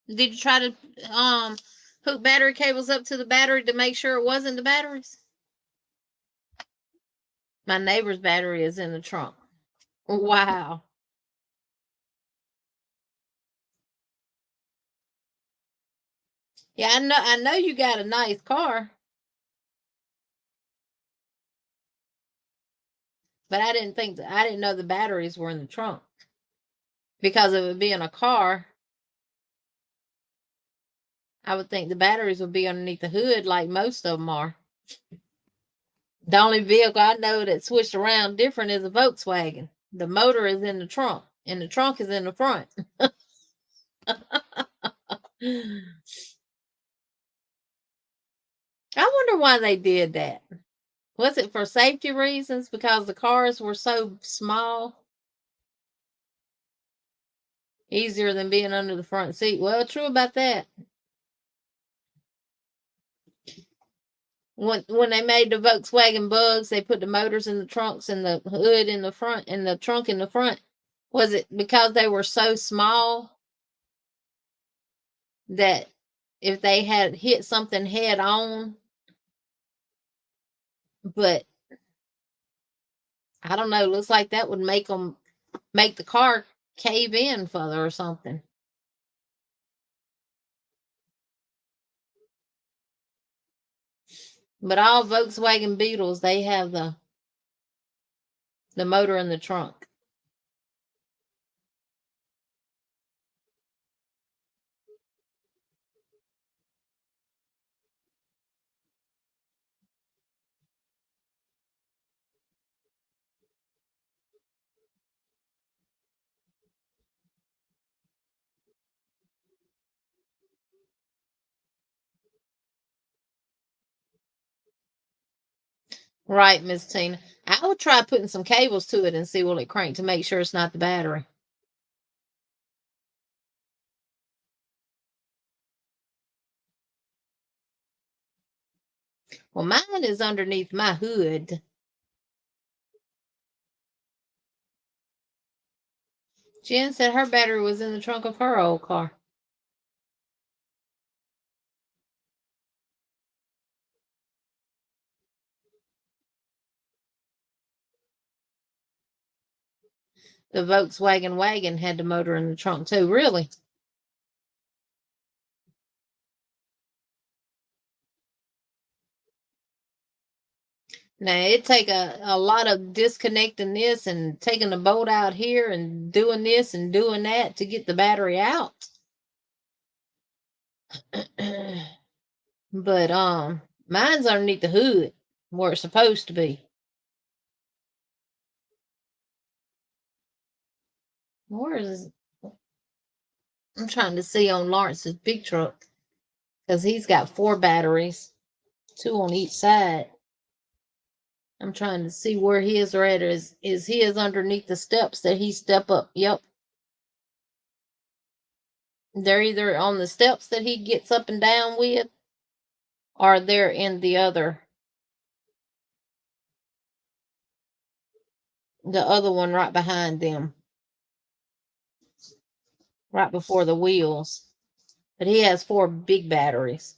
Did you try to hook battery cables up to the battery to make sure it wasn't the batteries? My neighbor's battery is in the trunk. Wow. Yeah, I know you got a nice car. But I didn't know the batteries were in the trunk. Because of it being a car, I would think the batteries would be underneath the hood like most of them are. The only vehicle I know that switched around different is a Volkswagen. The motor is in the trunk, and the trunk is in the front. I wonder why they did that. Was it for safety reasons because the cars were so small? Easier than being under the front seat. Well, true about that. When they made the Volkswagen Bugs, they put the motors in the trunks and the hood in the front and the trunk in the front. Was it because they were so small that if they had hit something head on, but I don't know, looks like that would make the car cave in further or something. But all Volkswagen Beetles, they have the motor in the trunk. Right, Miss Tina. I would try putting some cables to it and see will it crank to make sure it's not the battery. Well, mine is underneath my hood. Jen said her battery was in the trunk of her old car. The Volkswagen wagon had the motor in the trunk too. Really? Now it take a lot of disconnecting this and taking the bolt out here and doing this and doing that to get the battery out. But mine's underneath the hood where it's supposed to be. Where is I'm trying to see on Lawrence's big truck because he's got 4 batteries, 2 on each side. I'm trying to see where his are at. Is his underneath the steps that he step up? Yep. They're either on the steps that he gets up and down with, or they're in the other one right behind them. Right before the wheels. But he has 4 big batteries.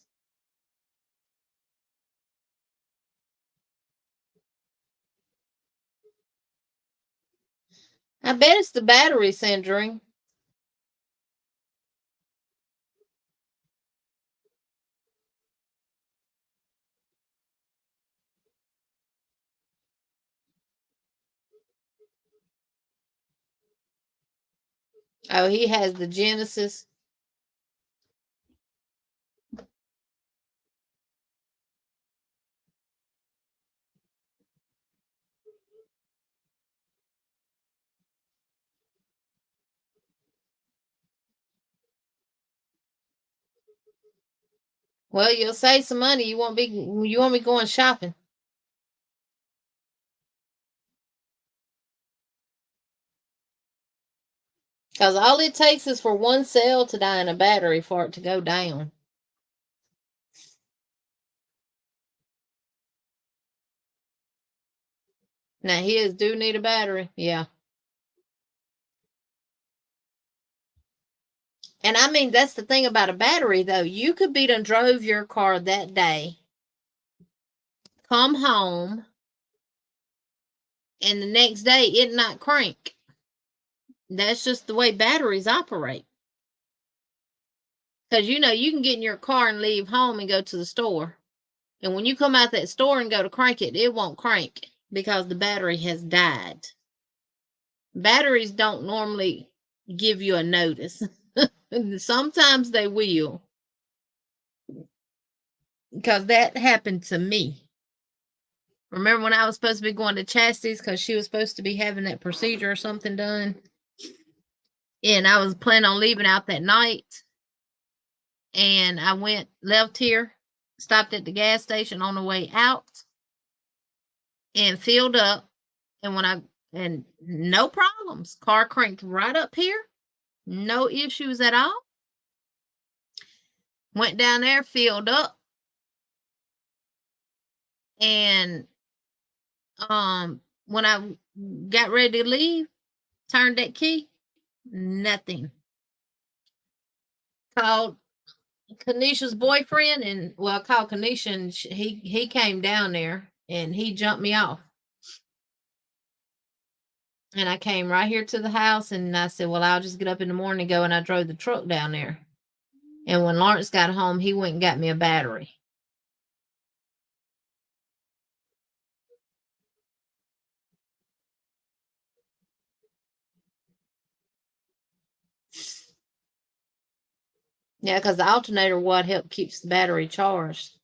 I bet it's the battery, Sandrine. Oh, he has the Genesis. Well, you'll save some money. You won't be going shopping. Because all it takes is for one cell to die in a battery for it to go down. Now, his do need a battery. Yeah. And I mean, that's the thing about a battery, though. You could be done drove your car that day, come home, and the next day it not crank. That's just the way batteries operate. Because, you can get in your car and leave home and go to the store. And when you come out that store and go to crank it, it won't crank because the battery has died. Batteries don't normally give you a notice. Sometimes they will. Because that happened to me. Remember when I was supposed to be going to Chastity's because she was supposed to be having that procedure or something done? And I was planning on leaving out that night. And I left here, stopped at the gas station on the way out, and filled up. And no problems. Car cranked right up here. No issues at all. Went down there, filled up. And when I got ready to leave, turned that key, nothing. Called Kanisha's boyfriend, and I called Kanisha, and he came down there and he jumped me off. And I came right here to the house, and I said, well, I'll just get up in the morning and go, and I drove the truck down there. And when Lawrence got home, he went and got me a battery. Yeah, because the alternator what help keeps the battery charged.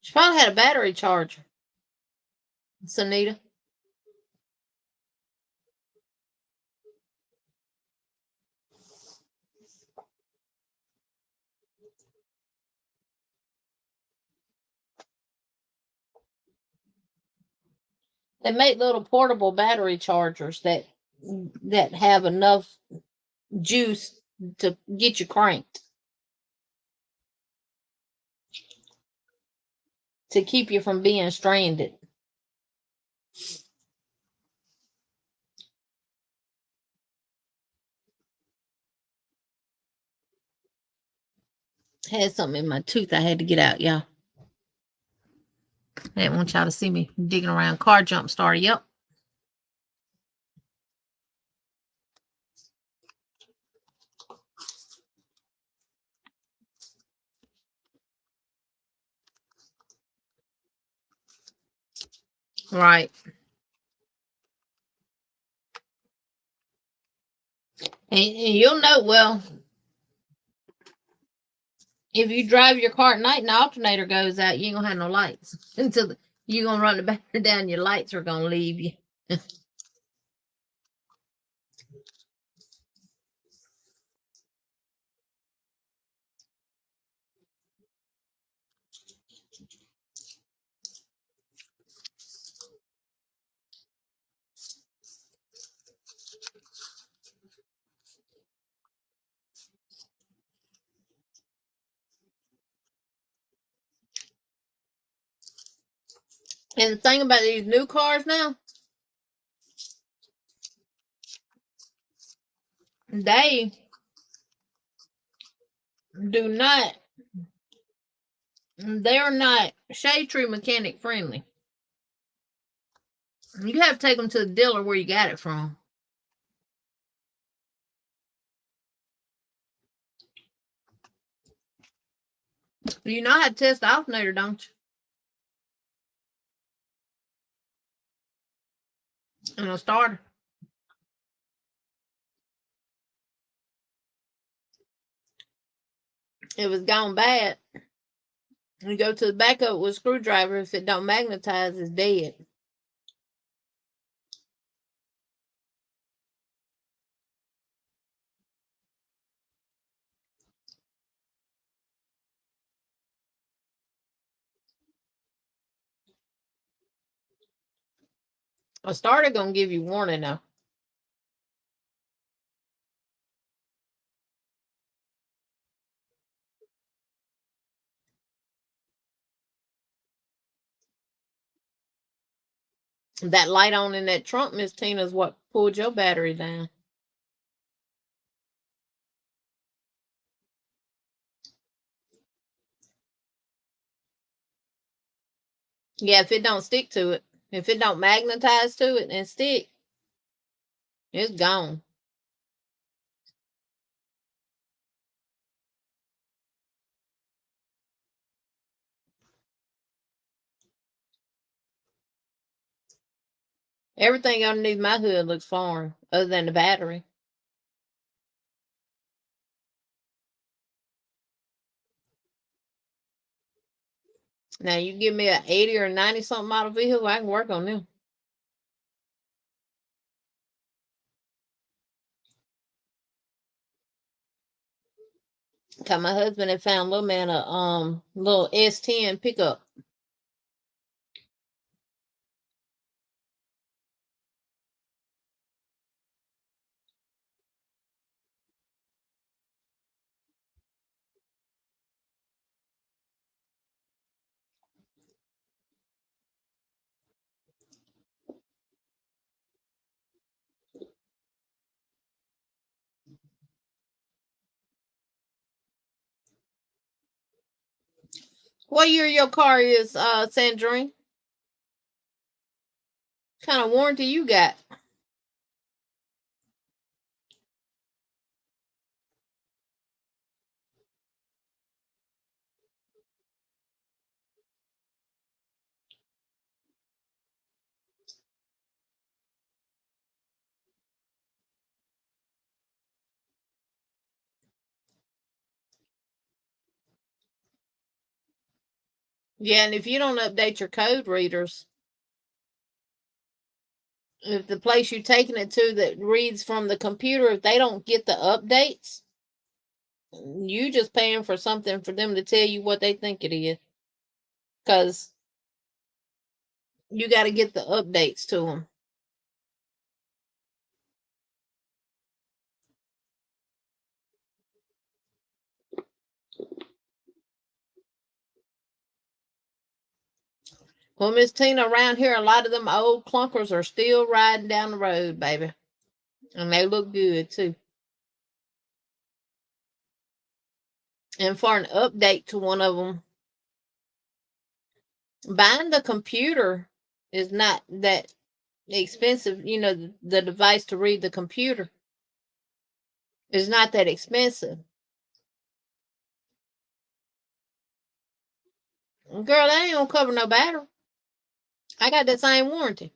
She probably had a battery charger. Sunita. They make little portable battery chargers that have enough juice to get you cranked, to keep you from being stranded. Had something in my tooth I had to get out, y'all. I didn't want y'all to see me digging around. Car jump starter. Yep. Right. And you'll know, well, if you drive your car at night and the alternator goes out, you ain't gonna have no lights until you're gonna run the battery down. Your lights are gonna leave you. And the thing about these new cars now, They do not, they're not shade tree mechanic friendly. You have to take them to the dealer where you got it from. You know how to test the alternator, don't you? And a starter. If it's gone bad, you go to the backup with a screwdriver. If it don't magnetize, it's dead. A starter gonna give you warning though. That light on in that trunk, Miss Tina, is what pulled your battery down. Yeah, if it don't stick to it, if it don't magnetize to it and stick, it's gone. Everything underneath my hood looks foreign, other than the battery. Now you give me a 80 or 90 something model vehicle, I can work on them. Cause my husband had found little man a little S10 pickup. What year your car is, Sandrine? Kind of warranty you got? Yeah, and if you don't update your code readers, if the place you're taking it to that reads from the computer, if they don't get the updates, you just paying for something for them to tell you what they think it is. Because you got to get the updates to them. Well, Miss Tina, around here, a lot of them old clunkers are still riding down the road, baby. And they look good, too. And for an update to one of them, buying the computer is not that expensive. You know, the device to read the computer is not that expensive. Girl, that ain't gonna cover no battery. I got that same warranty.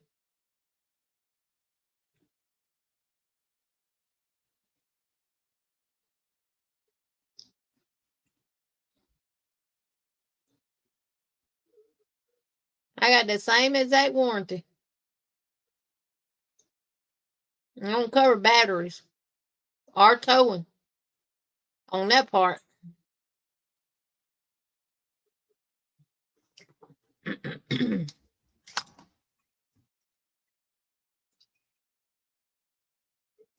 I got the same exact warranty. I don't cover batteries or towing on that part.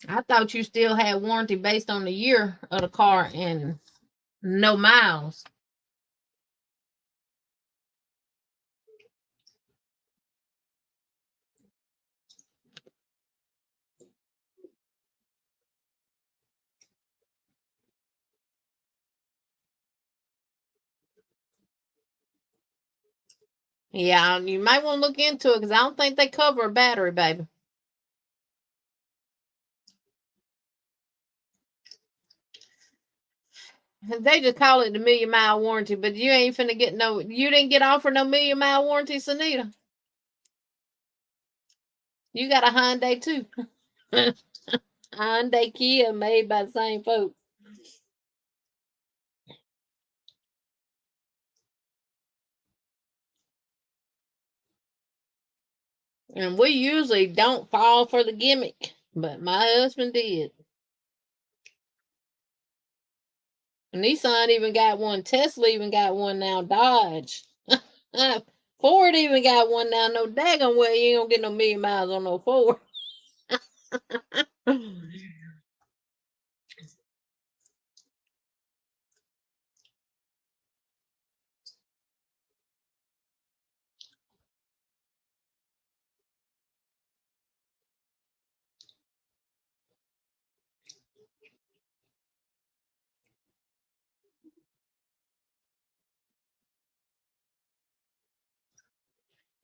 I thought you still had warranty based on the year of the car and no miles. Yeah, you might want to look into it because I don't think they cover a battery, baby. They just call it the million-mile warranty, but you ain't finna get no. You didn't get offered no million-mile warranty, Sunita. You got a Hyundai too. Hyundai Kia made by the same folks. And we usually don't fall for the gimmick, but my husband did. Nissan even got one. Tesla even got one now. Dodge. Ford even got one now. No daggone well you ain't gonna get no million miles on no Ford.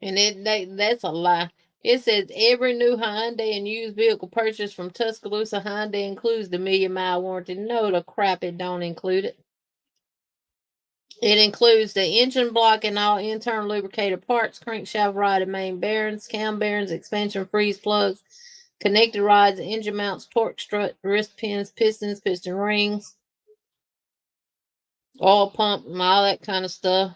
And that's a lie. It says every new Hyundai and used vehicle purchased from Tuscaloosa Hyundai includes the million-mile warranty. No, the crap, it don't include it. It includes the engine block and all internal lubricated parts, crankshaft rod and main bearings, cam bearings, expansion freeze plugs, connected rods, engine mounts, torque strut, wrist pins, pistons, piston rings, oil pump, and all that kind of stuff.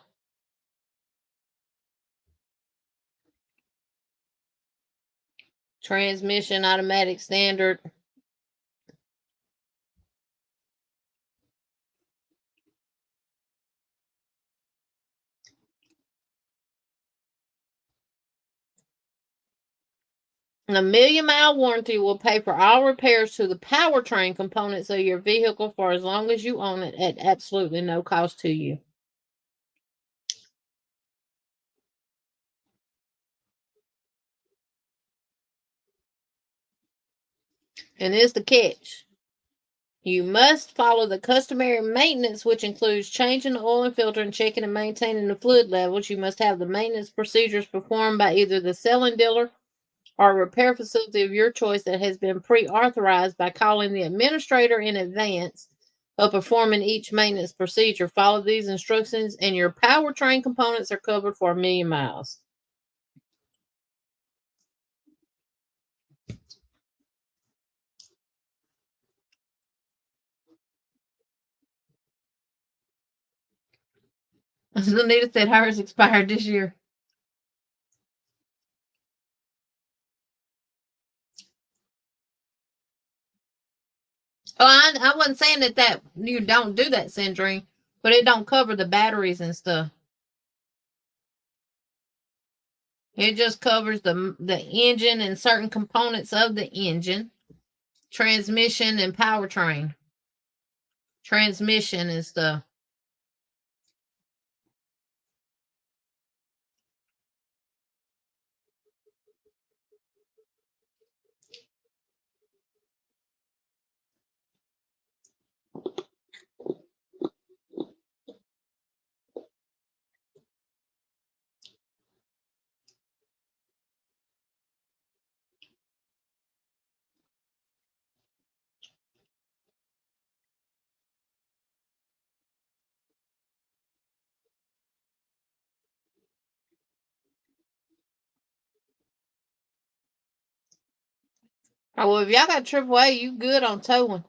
Transmission, automatic standard. A million-mile warranty will pay for all repairs to the powertrain components of your vehicle for as long as you own it at absolutely no cost to you. And here's the catch. You must follow the customary maintenance, which includes changing the oil and filter and checking and maintaining the fluid levels. You must have the maintenance procedures performed by either the selling dealer or a repair facility of your choice that has been pre-authorized by calling the administrator in advance of performing each maintenance procedure. Follow these instructions and your powertrain components are covered for 1,000,000 miles. Anita said hers expired this year. Oh, I wasn't saying that you don't do that, Sandrine, but it don't cover the batteries and stuff. It just covers the engine and certain components of the engine, transmission and powertrain, transmission and stuff. Oh, well, if y'all got AAA, you good on towing.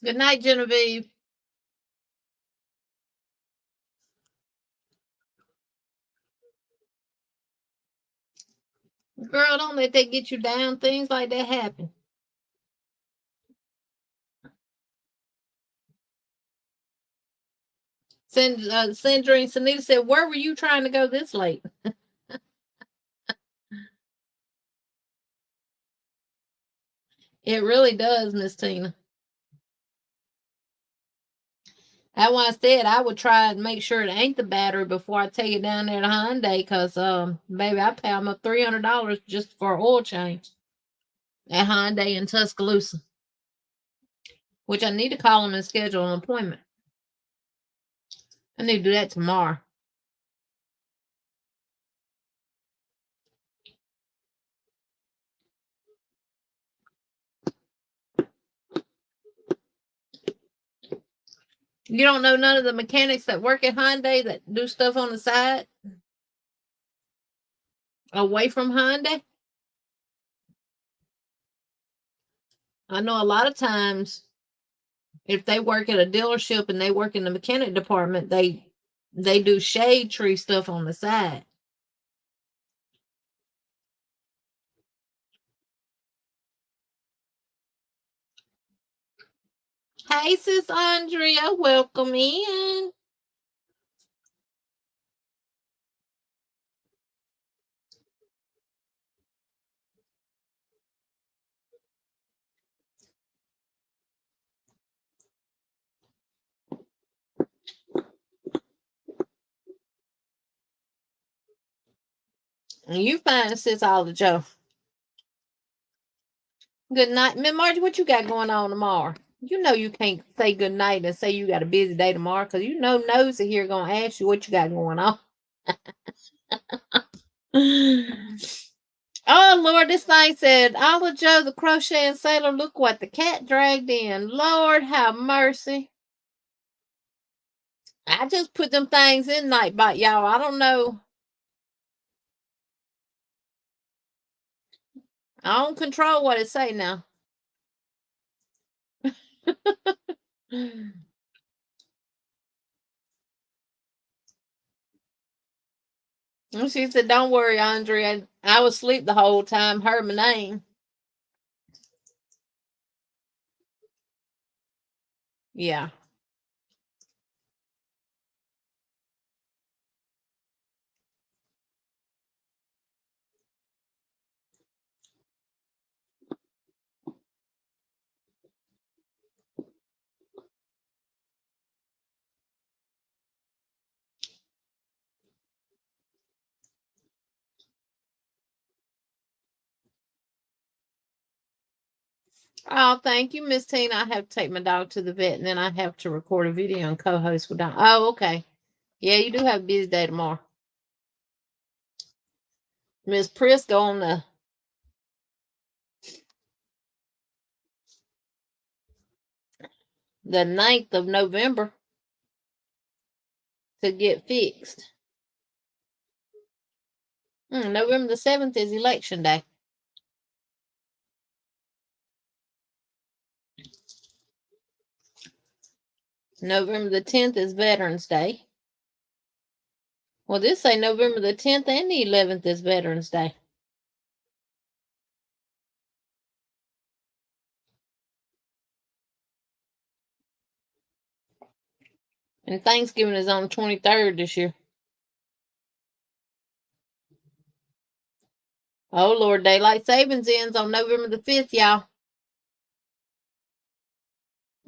Good night, Genevieve. Girl, don't let that get you down. Things like that happen. Sandrine Sunita said, where were you trying to go this late? It really does, Miss Tina. That's why I said I would try and make sure it ain't the battery before I take it down there to Hyundai, because baby, I pay almost $300 just for an oil change at Hyundai in Tuscaloosa, which I need to call them and schedule an appointment. I need to do that tomorrow. You don't know none of the mechanics that work at Hyundai that do stuff on the side away from Hyundai? I know a lot of times if they work at a dealership and they work in the mechanic department, they do shade tree stuff on the side. Hey, sis Andrea, welcome in. And you fine, sis Olive Joe. Good night. Miss Margie, what you got going on tomorrow? You know you can't say good night and say you got a busy day tomorrow, because you know Nosy here gonna ask you what you got going on. Oh Lord, this thing said, Olive Joe, the crocheting sailor, look what the cat dragged in. Lord have mercy. I just put them things in Nightbot, y'all. I don't know. I don't control what it say now. And she said, don't worry, Andrea. I was asleep the whole time, heard my name. Yeah. Oh, thank you, Miss Tina. I have to take my dog to the vet, and then I have to record a video and co-host with Don. Oh, okay. Yeah, you do have a busy day tomorrow. Miss Prisco on the 9th of November to get fixed. November the 7th is election day. November the 10th is Veterans Day. Well, this say November the 10th and the 11th is Veterans Day. And Thanksgiving is on the 23rd this year. Oh, Lord, daylight savings ends on November the 5th, y'all.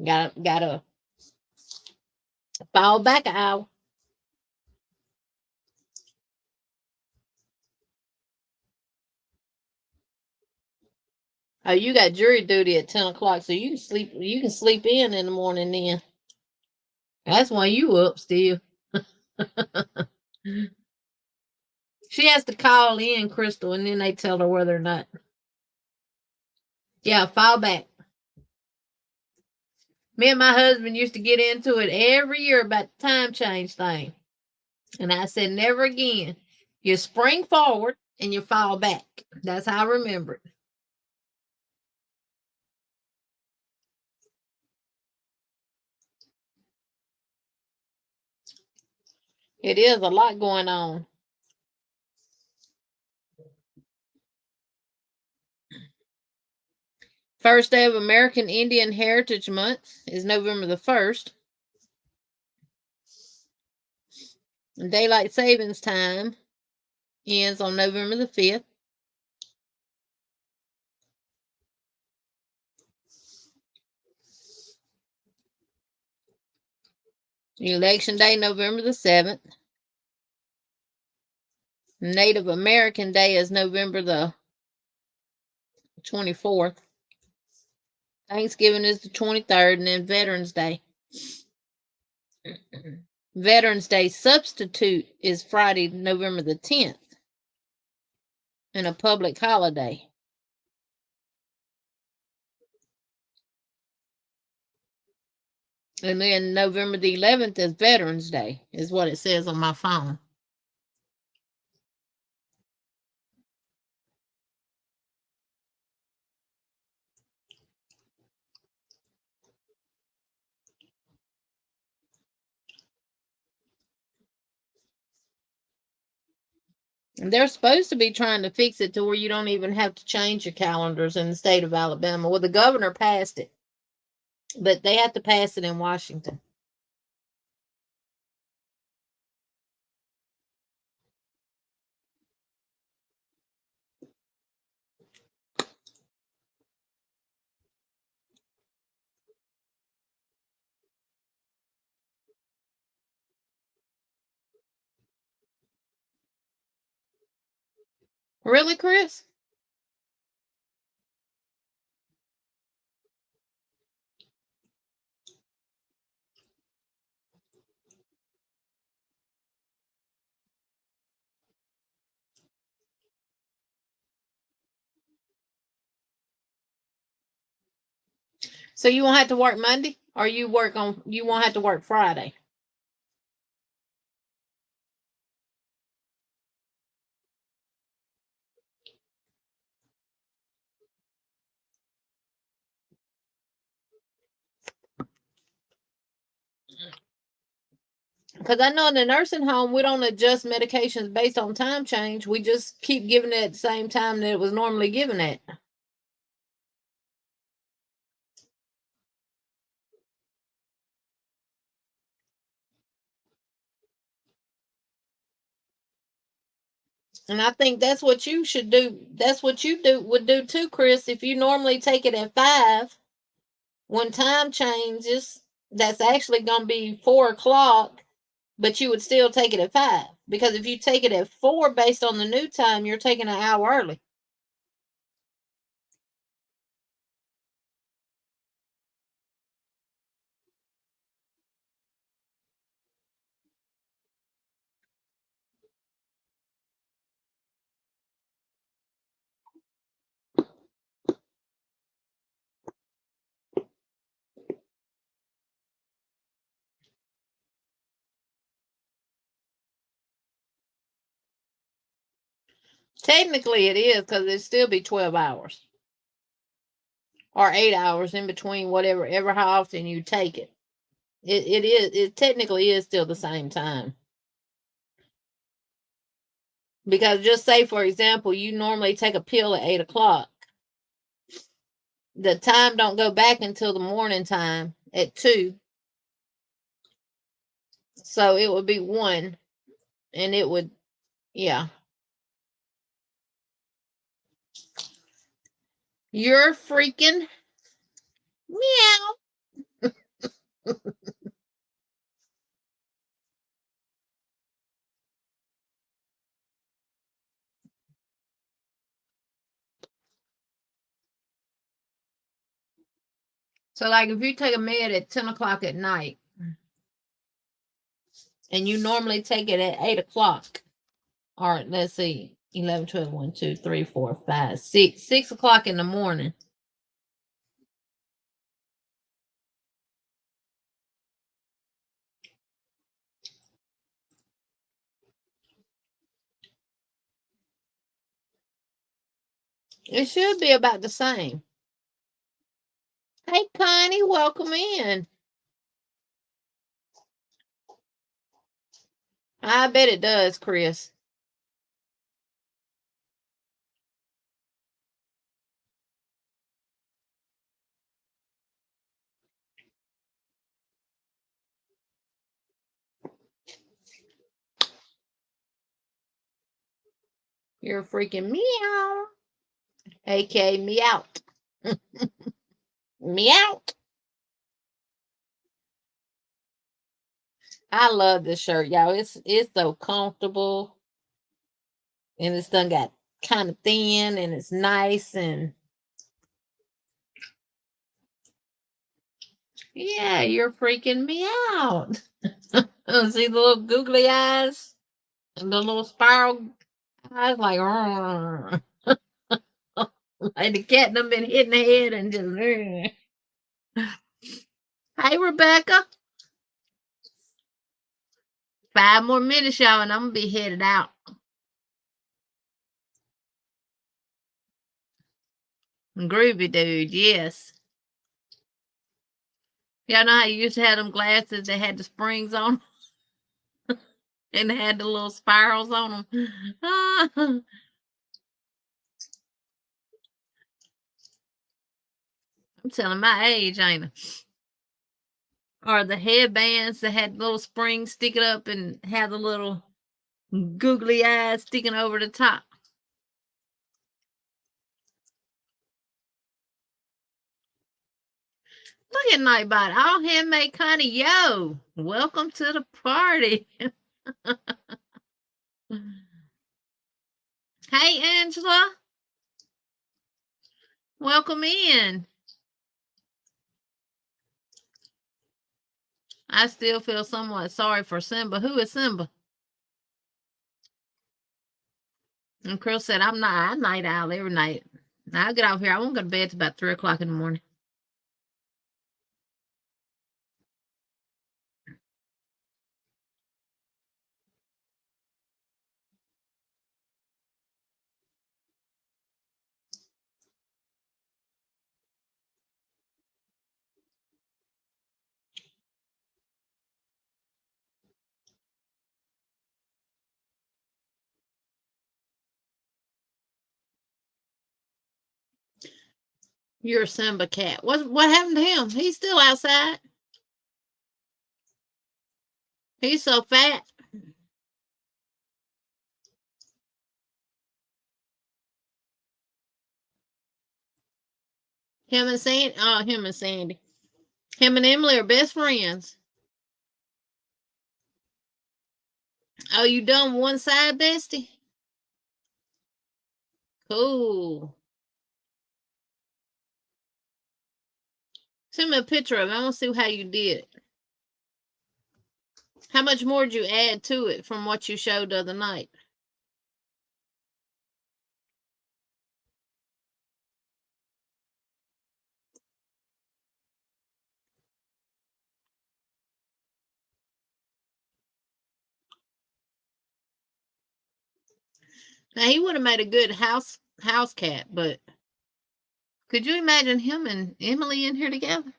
Gotta fall back an hour. Oh, you got jury duty at 10 o'clock, so you can sleep in the morning then. That's why you up still. She has to call in, Crystal, and then they tell her whether or not. Yeah, fall back. Me and my husband used to get into it every year about the time change thing. And I said, never again. You spring forward and you fall back. That's how I remember it. It is a lot going on. First day of American Indian Heritage Month is November the 1st. Daylight savings time ends on November the 5th. Election Day, November the 7th. Native American Day is November the 24th. Thanksgiving is the 23rd, and then Veterans Day. Veterans Day substitute is Friday, November the 10th, and a public holiday. And then November the 11th is Veterans Day, is what it says on my phone. And they're supposed to be trying to fix it to where you don't even have to change your calendars in the state of Alabama. Well, the governor passed it, but they have to pass it in Washington. Really, Chris? So you won't have to work Monday, or you won't have to work Friday? Because I know in the nursing home, we don't adjust medications based on time change. We just keep giving it at the same time that it was normally given at. And I think that's what you should do. That's what you would do too, Chris. If you normally take it at 5, when time changes, that's actually going to be 4 o'clock, but you would still take it at 5. Because if you take it at 4 based on the new time, you're taking an hour early. Technically, it is, because it'd still be 12 hours. Or 8 hours in between, ever how often you take it. It technically is still the same time. Because just say, for example, you normally take a pill at 8 o'clock. The time don't go back until the morning time at 2. So it would be 1. And it would, yeah. You're freaking meow. So, like, if you take a med at 10 o'clock at night, and you normally take it at 8 o'clock, or let's see, 11, 12, 1, 2, 3, 4, 5, 6, 6 o'clock in the morning. It should be about the same. Hey, Connie, welcome in. I bet it does, Chris. You're freaking meow. AK meow. Meow. I love this shirt, y'all. It's so comfortable, and it's done got kind of thin, and it's nice, and yeah, you're freaking me out. See the little googly eyes and the little spiral eyes, like, like the cat done been hitting the head and just. Hey, Rebecca. 5 more minutes, y'all, and I'm gonna be headed out. Groovy dude, yes. Y'all know how you used to have them glasses that had the springs on and they had the little spirals on them? I'm telling my age, ain't it? Or the headbands that had little springs sticking up and had the little googly eyes sticking over the top. Look at Nightbot, all handmade Connie. Yo, welcome to the party. Hey, Angela. Welcome in. I still feel somewhat sorry for Simba. Who is Simba? And Chris said, I'm not. I night owl every night. I'll get off here. I won't go to bed till about 3 o'clock in the morning. You're a Simba cat. What happened to him? He's still outside. He's so fat. Him and Sandy. Oh, him and Sandy. Him and Emily are best friends. Oh, you done one side, bestie? Cool. Send me a picture of it. I want to see how you did it. How much more did you add to it from what you showed the other night? Now, he would have made a good house cat, but could you imagine him and Emily in here together?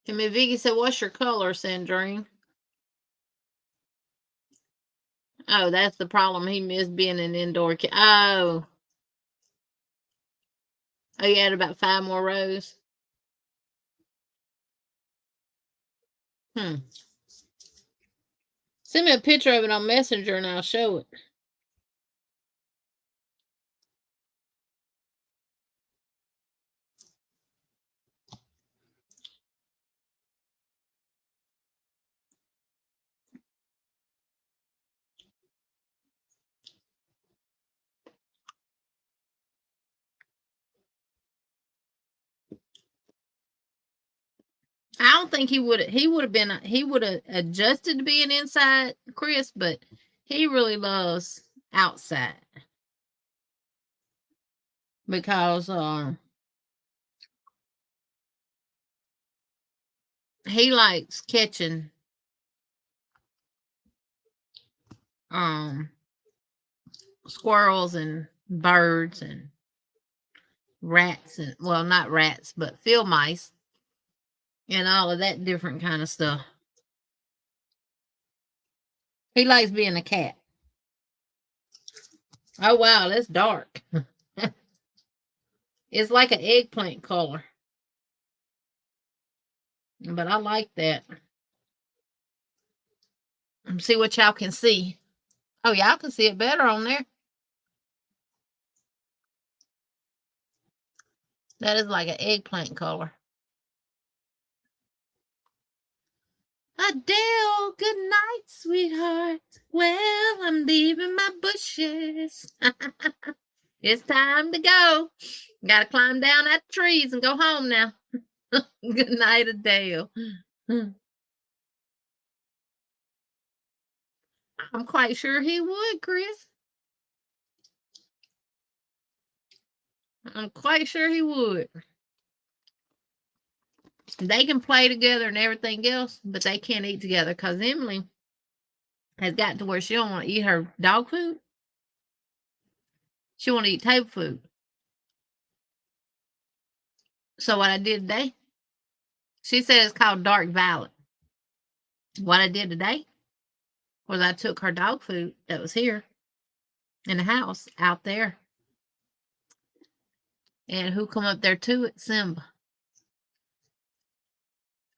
And Miss Vicky said, what's your color, Sandrine? Oh, that's the problem. He missed being an indoor cat. Oh. Oh, you had about 5 more rows? Send me a picture of it on Messenger and I'll show it. I don't think he would have adjusted to being inside, Chris, but he really loves outside because he likes catching squirrels and birds and rats, and well, not rats, but field mice and all of that different kind of stuff. He likes being a cat. Oh wow, that's dark. It's like an eggplant color, but I like that. See what y'all can see. Oh, y'all can see it better on there. That is like an eggplant color. Adele, good night, sweetheart. Well, I'm leaving my bushes. It's time to go. Gotta climb down that trees and go home now. Good night, Adele. I'm quite sure he would, Chris. I'm quite sure he would. They can play together and everything else, but they can't eat together because Emily has gotten to where she don't want to eat her dog food. She want to eat table food. So what I did today, she said it's called dark violet. What I did today was I took her dog food that was here in the house out there. And who come up there to it? Simba.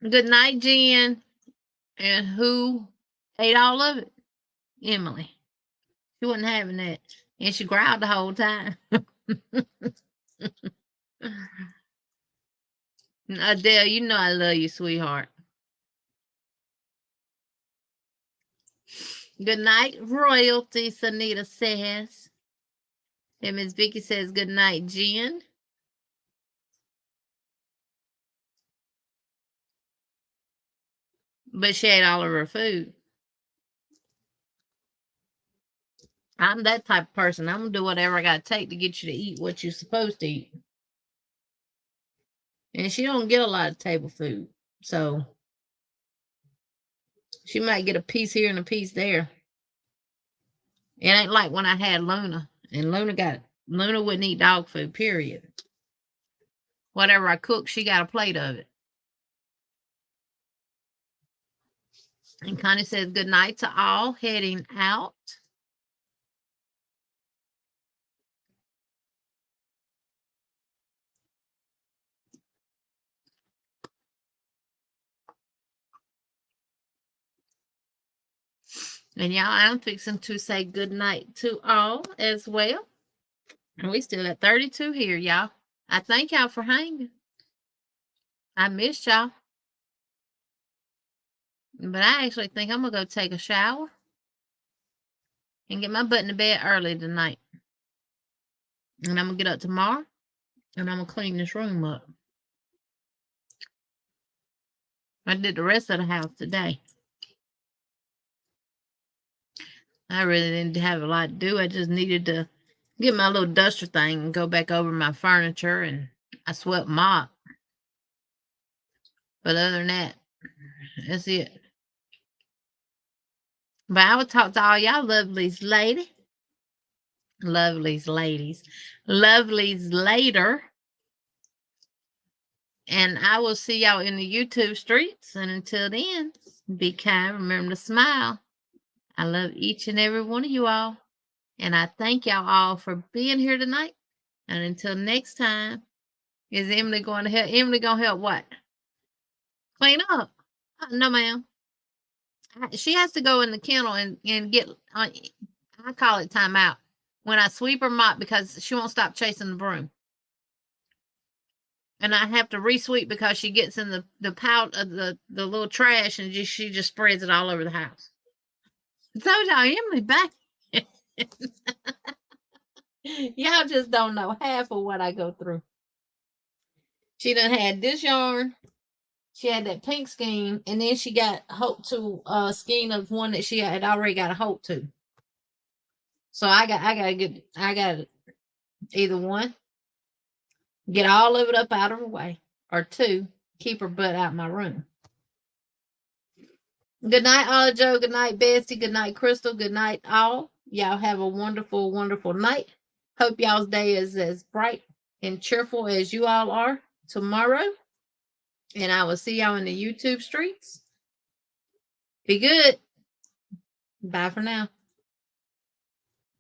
Good night, Jen. And who ate all of it? Emily. She wasn't having that. And she growled the whole time. Adele, you know I love you, sweetheart. Good night, royalty, Sanita says. And Miss Vicky says, good night, Jen. But she ate all of her food. I'm that type of person. I'm going to do whatever I got to take to get you to eat what you're supposed to eat. And she don't get a lot of table food. So she might get a piece here and a piece there. It ain't like when I had Luna. And Luna wouldn't eat dog food, period. Whatever I cook, she got a plate of it. And Connie says, good night to all, heading out. And y'all, I'm fixing to say good night to all as well. And we still at 32 here, y'all. I thank y'all for hanging. I missed y'all. But I actually think I'm going to go take a shower and get my butt in bed early tonight. And I'm going to get up tomorrow and I'm going to clean this room up. I did the rest of the house today. I really didn't have a lot to do. I just needed to get my little duster thing and go back over my furniture, and I swept mop. But other than that, that's it. But I will talk to all y'all lovelies later. Lovelies ladies. Lovelies later. And I will see y'all in the YouTube streets. And until then, be kind. Remember to smile. I love each and every one of you all. And I thank y'all all for being here tonight. And until next time, is Emily going to help? Emily going to help what? Clean up? No, ma'am. She has to go in the kennel and get, I call it timeout, when I sweep her mop because she won't stop chasing the broom. And I have to re-sweep because she gets in the pouch of the little trash and she just spreads it all over the house. I told y'all, Emily back. Y'all just don't know half of what I go through. She done had this yarn. She had that pink skein, and then she got hope to a skein of one that she had already got a hope to. So I got either one, get all of it up out of her way, or two, keep her butt out of my room. Good night, all Joe. Good night, Bessie. Good night, Crystal. Good night, all. Y'all have a wonderful, wonderful night. Hope y'all's day is as bright and cheerful as you all are tomorrow. And I will see y'all in the YouTube streets. Be good. Bye for now.